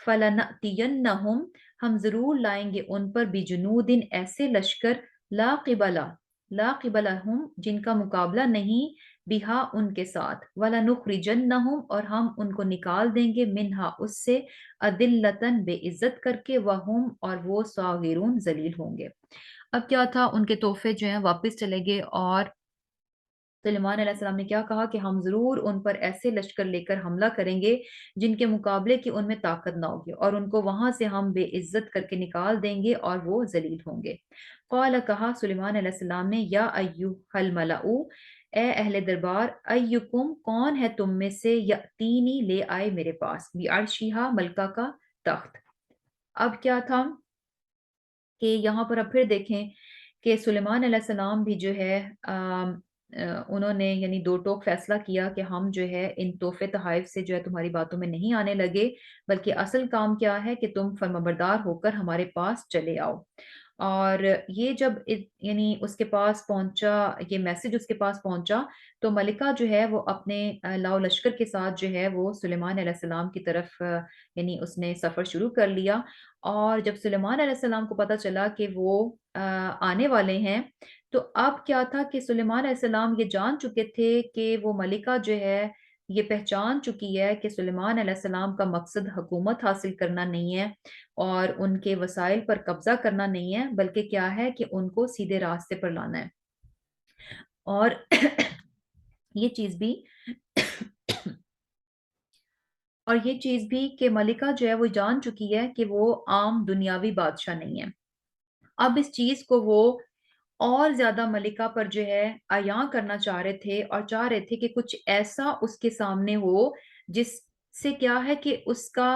فلنأتینہم ہم ضرور لائیں گے ان پر بجنود ایسے لشکر لا قبل ہم جن کا مقابلہ نہیں بہا ان کے ساتھ، ولنخرجنہم اور ہم ان کو نکال دیں گے منہا اس سے، اذلتن بے عزت کر کے، وہم اور وہ صاغرون ذلیل ہوں گے۔ اب کیا تھا، ان کے تحفے جو ہیں واپس چلے گئے، اور سلیمان علیہ السلام نے کیا کہا کہ ہم ضرور ان پر ایسے لشکر لے کر حملہ کریں گے جن کے مقابلے کی ان میں طاقت نہ ہوگی، اور ان کو وہاں سے ہم بے عزت کر کے نکال دیں گے اور وہ ذلیل ہوں گے۔ قال کہا سلیمان علیہ السلام نے، یا ایھا الملأ اے اہل دربار، ایکم کون ہے تم میں سے، یاتینی لے آئے میرے پاس، بعرشھا ملکہ کا تخت۔ اب کیا تھا کہ یہاں پر اب پھر دیکھیں کہ سلیمان علیہ السلام بھی جو ہے انہوں نے یعنی دو ٹوک فیصلہ کیا کہ ہم جو ہے ان تحفے تحائف سے جو ہے تمہاری باتوں میں نہیں آنے لگے، بلکہ اصل کام کیا ہے کہ تم فرمانبردار ہو کر ہمارے پاس چلے آؤ۔ اور یہ جب یعنی اس کے پاس پہنچا، یہ میسج اس کے پاس پہنچا، تو ملکہ جو ہے وہ اپنے لاؤ لشکر کے ساتھ جو ہے وہ سلیمان علیہ السلام کی طرف یعنی اس نے سفر شروع کر لیا، اور جب سلیمان علیہ السلام کو پتہ چلا کہ وہ آنے والے ہیں تو اب کیا تھا کہ سلیمان علیہ السلام یہ جان چکے تھے کہ وہ ملکہ جو ہے یہ پہچان چکی ہے کہ سلیمان علیہ السلام کا مقصد حکومت حاصل کرنا نہیں ہے اور ان کے وسائل پر قبضہ کرنا نہیں ہے، بلکہ کیا ہے کہ ان کو سیدھے راستے پر لانا ہے۔ اور یہ چیز بھی اور یہ چیز بھی کہ ملکہ جو ہے وہ جان چکی ہے کہ وہ عام دنیاوی بادشاہ نہیں ہے۔ اب اس چیز کو وہ اور زیادہ ملکہ پر جو ہے عیاں کرنا چاہ رہے تھے، اور چاہ رہے تھے کہ کچھ ایسا اس کے سامنے ہو جس سے کیا ہے کہ اس کا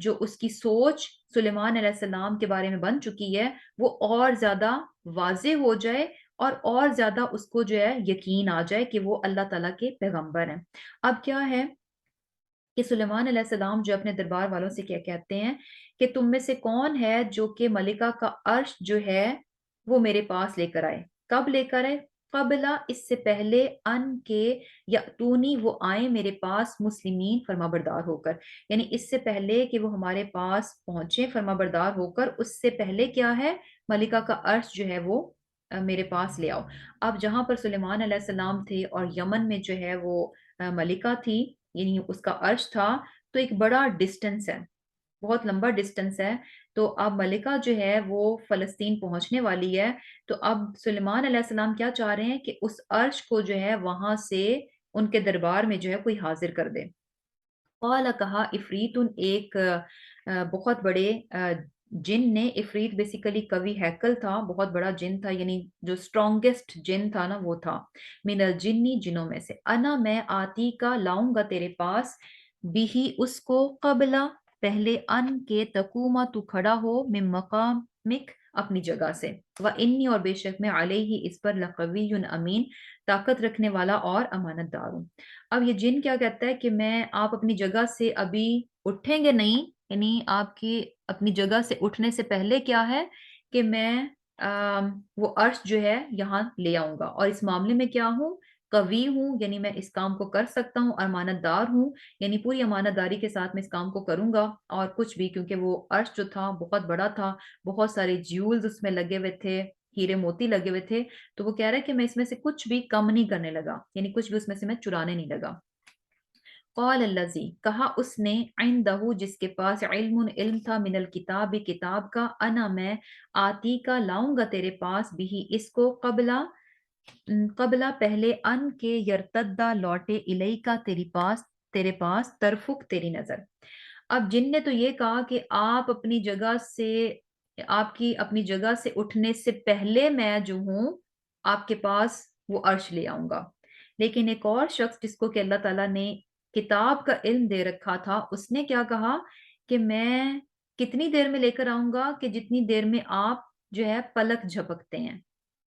جو اس کی سوچ سلیمان علیہ السلام کے بارے میں بن چکی ہے وہ اور زیادہ واضح ہو جائے، اور زیادہ اس کو جو ہے یقین آ جائے کہ وہ اللہ تعالیٰ کے پیغمبر ہیں۔ اب کیا ہے کہ سلیمان علیہ السلام جو اپنے دربار والوں سے کیا کہتے ہیں کہ تم میں سے کون ہے جو کہ ملکہ کا عرش جو ہے وہ میرے پاس لے کر آئے۔ کب لے کر آئے؟ قبلہ، اس سے پہلے، ان کے یاتونی، وہ آئے میرے پاس، مسلمین، فرما بردار ہو کر، یعنی اس سے پہلے کہ وہ ہمارے پاس پہنچے فرما بردار ہو کر، اس سے پہلے کیا ہے، ملکہ کا عرش جو ہے وہ میرے پاس لے آؤ۔ اب جہاں پر سلیمان علیہ السلام تھے اور یمن میں جو ہے وہ ملکہ تھی، یعنی اس کا عرش تھا، تو ایک بڑا ڈسٹنس ہے، بہت لمبا ڈسٹنس ہے۔ تو اب ملکہ جو ہے وہ فلسطین پہنچنے والی ہے، تو اب سلیمان علیہ السلام کیا چاہ رہے ہیں کہ اس عرش کو جو ہے وہاں سے ان کے دربار میں جو ہے کوئی حاضر کر دے۔ قال، کہا، افریتن، ایک بہت بڑے جن نے، افریت بیسیکلی کوی ہیکل تھا، بہت بڑا جن تھا، یعنی جو اسٹرانگسٹ جن تھا نا وہ تھا، من الجنی، جنوں میں سے، انا، میں، آتی کا، لاؤں گا تیرے پاس، بھی، اس کو، قبلہ، پہلے، ان کے، تقوما، تو کھڑا ہو، من مقامک، اپنی جگہ سے، وانی، اور بے شک میں، علیہ، اس پر، لقوی امین، طاقت رکھنے والا اور امانت دار ہوں۔ اب یہ جن کیا کہتا ہے کہ میں، آپ اپنی جگہ سے ابھی اٹھیں گے نہیں، یعنی آپ کی اپنی جگہ سے اٹھنے سے پہلے کیا ہے کہ میں وہ عرش جو ہے یہاں لے آؤں گا، اور اس معاملے میں کیا ہوں، قوی ہوں، یعنی میں اس کام کو کر سکتا ہوں، امانت دار ہوں، یعنی پوری امانت داری کے ساتھ میں اس کام کو کروں گا، اور کچھ بھی، کیونکہ وہ عرش جو تھا بہت بڑا تھا، بہت سارے جیولز اس میں لگے ہوئے تھے، ہیرے موتی لگے ہوئے تھے، تو وہ کہہ رہا ہے کہ میں اس میں سے کچھ بھی کم نہیں کرنے لگا، یعنی کچھ بھی اس میں سے میں چرانے نہیں لگا۔ قال الذی، کہا اس نے، عندہ، جس کے پاس، علم تھا، من الکتاب، کتاب کا، انا، میں، آتی کا، لاؤں گا تیرے پاس، بھی، اس کو، قبلہ، پہلے، ان کے، یرتدہ، لوٹے، الیکا، تیرے پاس، طرفک، تیری نظر۔ اب جن نے تو یہ کہا کہ آپ اپنی جگہ سے، آپ کی اپنی جگہ سے اٹھنے سے پہلے میں جو ہوں آپ کے پاس وہ عرش لے آؤں گا، لیکن ایک اور شخص جس کو کہ اللہ تعالیٰ نے کتاب کا علم دے رکھا تھا، اس نے کیا کہا کہ میں کتنی دیر میں لے کر آؤں گا، کہ جتنی دیر میں آپ جو ہے پلک جھپکتے ہیں،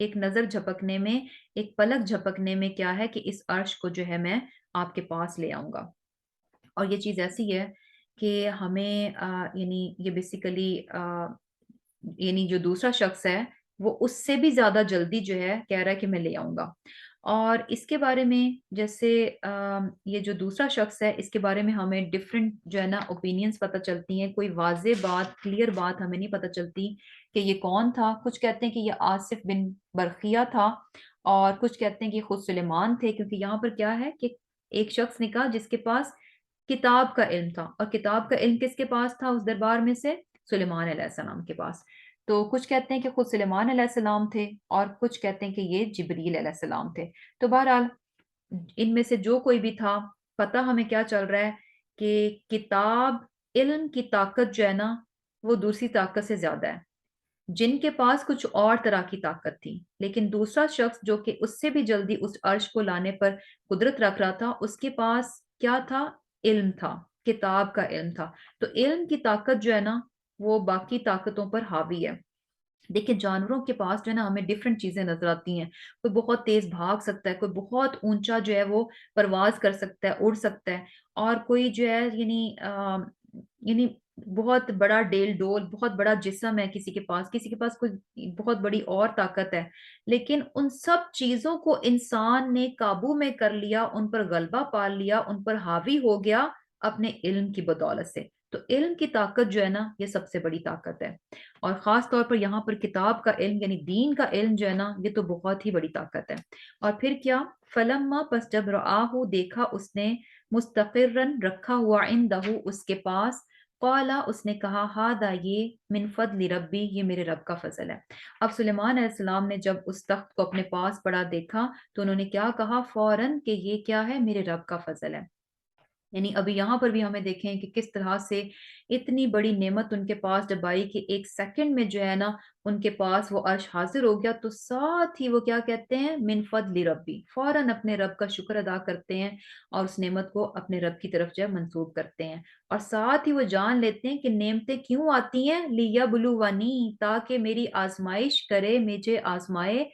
ایک نظر جھپکنے میں، ایک پلک جھپکنے میں کیا ہے کہ اس عرش کو جو ہے میں آپ کے پاس لے آؤں گا۔ اور یہ چیز ایسی ہے کہ ہمیں یعنی یہ بیسیکلی یعنی جو دوسرا شخص ہے وہ اس سے بھی زیادہ جلدی جو ہے کہہ رہا ہے کہ میں لے آؤں گا۔ اور اس کے بارے میں جیسے یہ جو دوسرا شخص ہے اس کے بارے میں ہمیں ڈفرینٹ جو ہے نا اوپینینز پتہ چلتی ہیں، کوئی واضح بات، کلیئر بات ہمیں نہیں پتہ چلتی کہ یہ کون تھا۔ کچھ کہتے ہیں کہ یہ آصف بن برقیہ تھا، اور کچھ کہتے ہیں کہ خود سلیمان تھے، کیونکہ یہاں پر کیا ہے کہ ایک شخص نے کہا جس کے پاس کتاب کا علم تھا، اور کتاب کا علم کس کے پاس تھا اس دربار میں سے؟ سلیمان علیہ السلام کے پاس۔ تو کچھ کہتے ہیں کہ خود سلیمان علیہ السلام تھے، اور کچھ کہتے ہیں کہ یہ جبریل علیہ السلام تھے۔ تو بہرحال ان میں سے جو کوئی بھی تھا، پتہ ہمیں کیا چل رہا ہے کہ کتاب، علم کی طاقت جو ہے نا وہ دوسری طاقت سے زیادہ ہے۔ جن کے پاس کچھ اور طرح کی طاقت تھی، لیکن دوسرا شخص جو کہ اس سے بھی جلدی اس عرش کو لانے پر قدرت رکھ رہا تھا، اس کے پاس کیا تھا؟ علم تھا، کتاب کا علم تھا۔ تو علم کی طاقت جو ہے نا وہ باقی طاقتوں پر حاوی ہے۔ دیکھیں جانوروں کے پاس جو ہے نا ہمیں ڈفرینٹ چیزیں نظر آتی ہیں، کوئی بہت تیز بھاگ سکتا ہے، کوئی بہت اونچا جو ہے وہ پرواز کر سکتا ہے، اڑ سکتا ہے، اور کوئی جو ہے یعنی بہت بڑا ڈیل ڈول، بہت بڑا جسم ہے کسی کے پاس، کسی کے پاس کوئی بہت بڑی اور طاقت ہے، لیکن ان سب چیزوں کو انسان نے قابو میں کر لیا، ان پر غلبہ پا لیا، ان پر حاوی ہو گیا اپنے علم کی بدولت سے۔ تو علم کی طاقت جو ہے نا یہ سب سے بڑی طاقت ہے، اور خاص طور پر یہاں پر کتاب کا علم یعنی دین کا علم جو ہے نا یہ تو بہت ہی بڑی طاقت ہے۔ اور پھر کیا، فلما پس جب رآہ دیکھا اس نے، مستقرن رکھا ہوا عندہ اس کے پاس، قالا اس نے کہا ہاذا یہ من فضل ربی یہ میرے رب کا فضل ہے۔ اب سلیمان علیہ السلام نے جب اس تخت کو اپنے پاس پڑا دیکھا تو انہوں نے کیا کہا فوراً کہ یہ کیا ہے، میرے رب کا فضل ہے۔ یعنی ابھی یہاں پر بھی ہمیں دیکھیں کہ کس طرح سے اتنی بڑی نعمت ان کے پاس جب آئی کہ ایک سیکنڈ میں جو ہے نا ان کے پاس وہ عرش حاضر ہو گیا، تو ساتھ ہی وہ کیا کہتے ہیں، من فضل ربی، فوراً اپنے رب کا شکر ادا کرتے ہیں اور اس نعمت کو اپنے رب کی طرف جو ہے منسوب کرتے ہیں، اور ساتھ ہی وہ جان لیتے ہیں کہ نعمتیں کیوں آتی ہیں، لیبلونی تاکہ میری آزمائش کرے، مجھے آزمائے،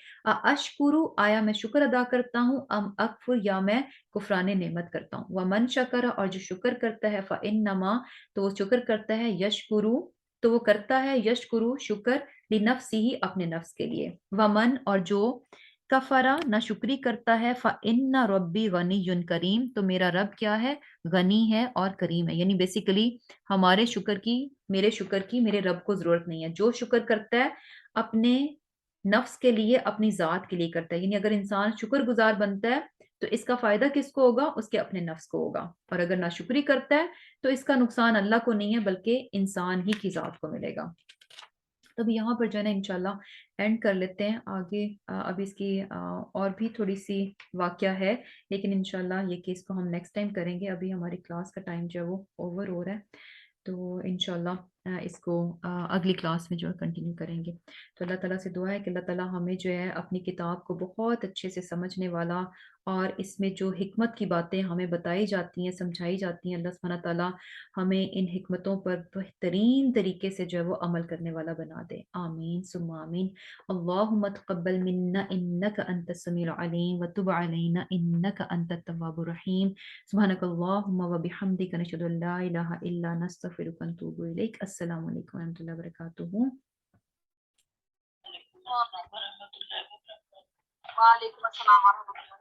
اشکرو آیا میں شکر ادا کرتا ہوں، ام اکفر یا میں کفران نعمت کرتا ہوں، ومن شکر اور جو شکر کرتا ہے فانما تو وہ شکر کرتا ہے، یشکرو تو وہ کرتا ہے، یشکرو شکر، لنفسی ہی اپنے نفس کے لیے، ومن اور جو کفرا نہ شکری کرتا ہے فان ربی غنی کریم تو میرا رب کیا ہے، غنی ہے اور کریم ہے۔ یعنی بیسیکلی ہمارے شکر کی، میرے شکر کی میرے رب کو ضرورت نہیں ہے، جو شکر کرتا ہے اپنے نفس کے لیے، اپنی ذات کے لیے کرتا ہے، یعنی اگر انسان شکر گزار بنتا ہے تو اس کا فائدہ کس کو ہوگا، اس کے اپنے نفس کو ہوگا، اور اگر ناشکری کرتا ہے تو اس کا نقصان اللہ کو نہیں ہے بلکہ انسان ہی کی ذات کو ملے گا۔ تو اب یہاں پر جو ہے نا انشاءاللہ اینڈ کر لیتے ہیں، آگے اب اس کی اور بھی تھوڑی سی واقعہ ہے، لیکن انشاءاللہ یہ کیس کو ہم نیکسٹ ٹائم کریں گے، ابھی ہماری کلاس کا ٹائم جو ہے وہ اوور ہو رہا ہے، تو انشاءاللہ اس کو اگلی کلاس میں جو ہے کنٹینیو کریں گے۔ تو اللہ تعالیٰ سے دعا ہے کہ اللہ تعالیٰ ہمیں جو ہے اپنی کتاب کو بہت اچھے سے سمجھنے والا، اور اس میں جو حکمت کی باتیں ہمیں بتائی جاتی ہیں، سمجھائی جاتی ہیں، اللہ سبحانہ تعالیٰ ہمیں ان حکمتوں پر بہترین طریقے سے جو ہے وہ عمل کرنے والا بنا دے، آمین ثم آمین۔ اللہم تقبل منا انک انت السمیع العلیم وتب علینا انک انت التواب الرحیم، سبحانک اللہم وبحمدک نشہد ان لا الہ الا انت نستغفرک ونتوب الیک۔ السلام علیکم ورحمۃ اللہ وبرکاتہ۔ وعلیکم السلام ورحمۃ اللہ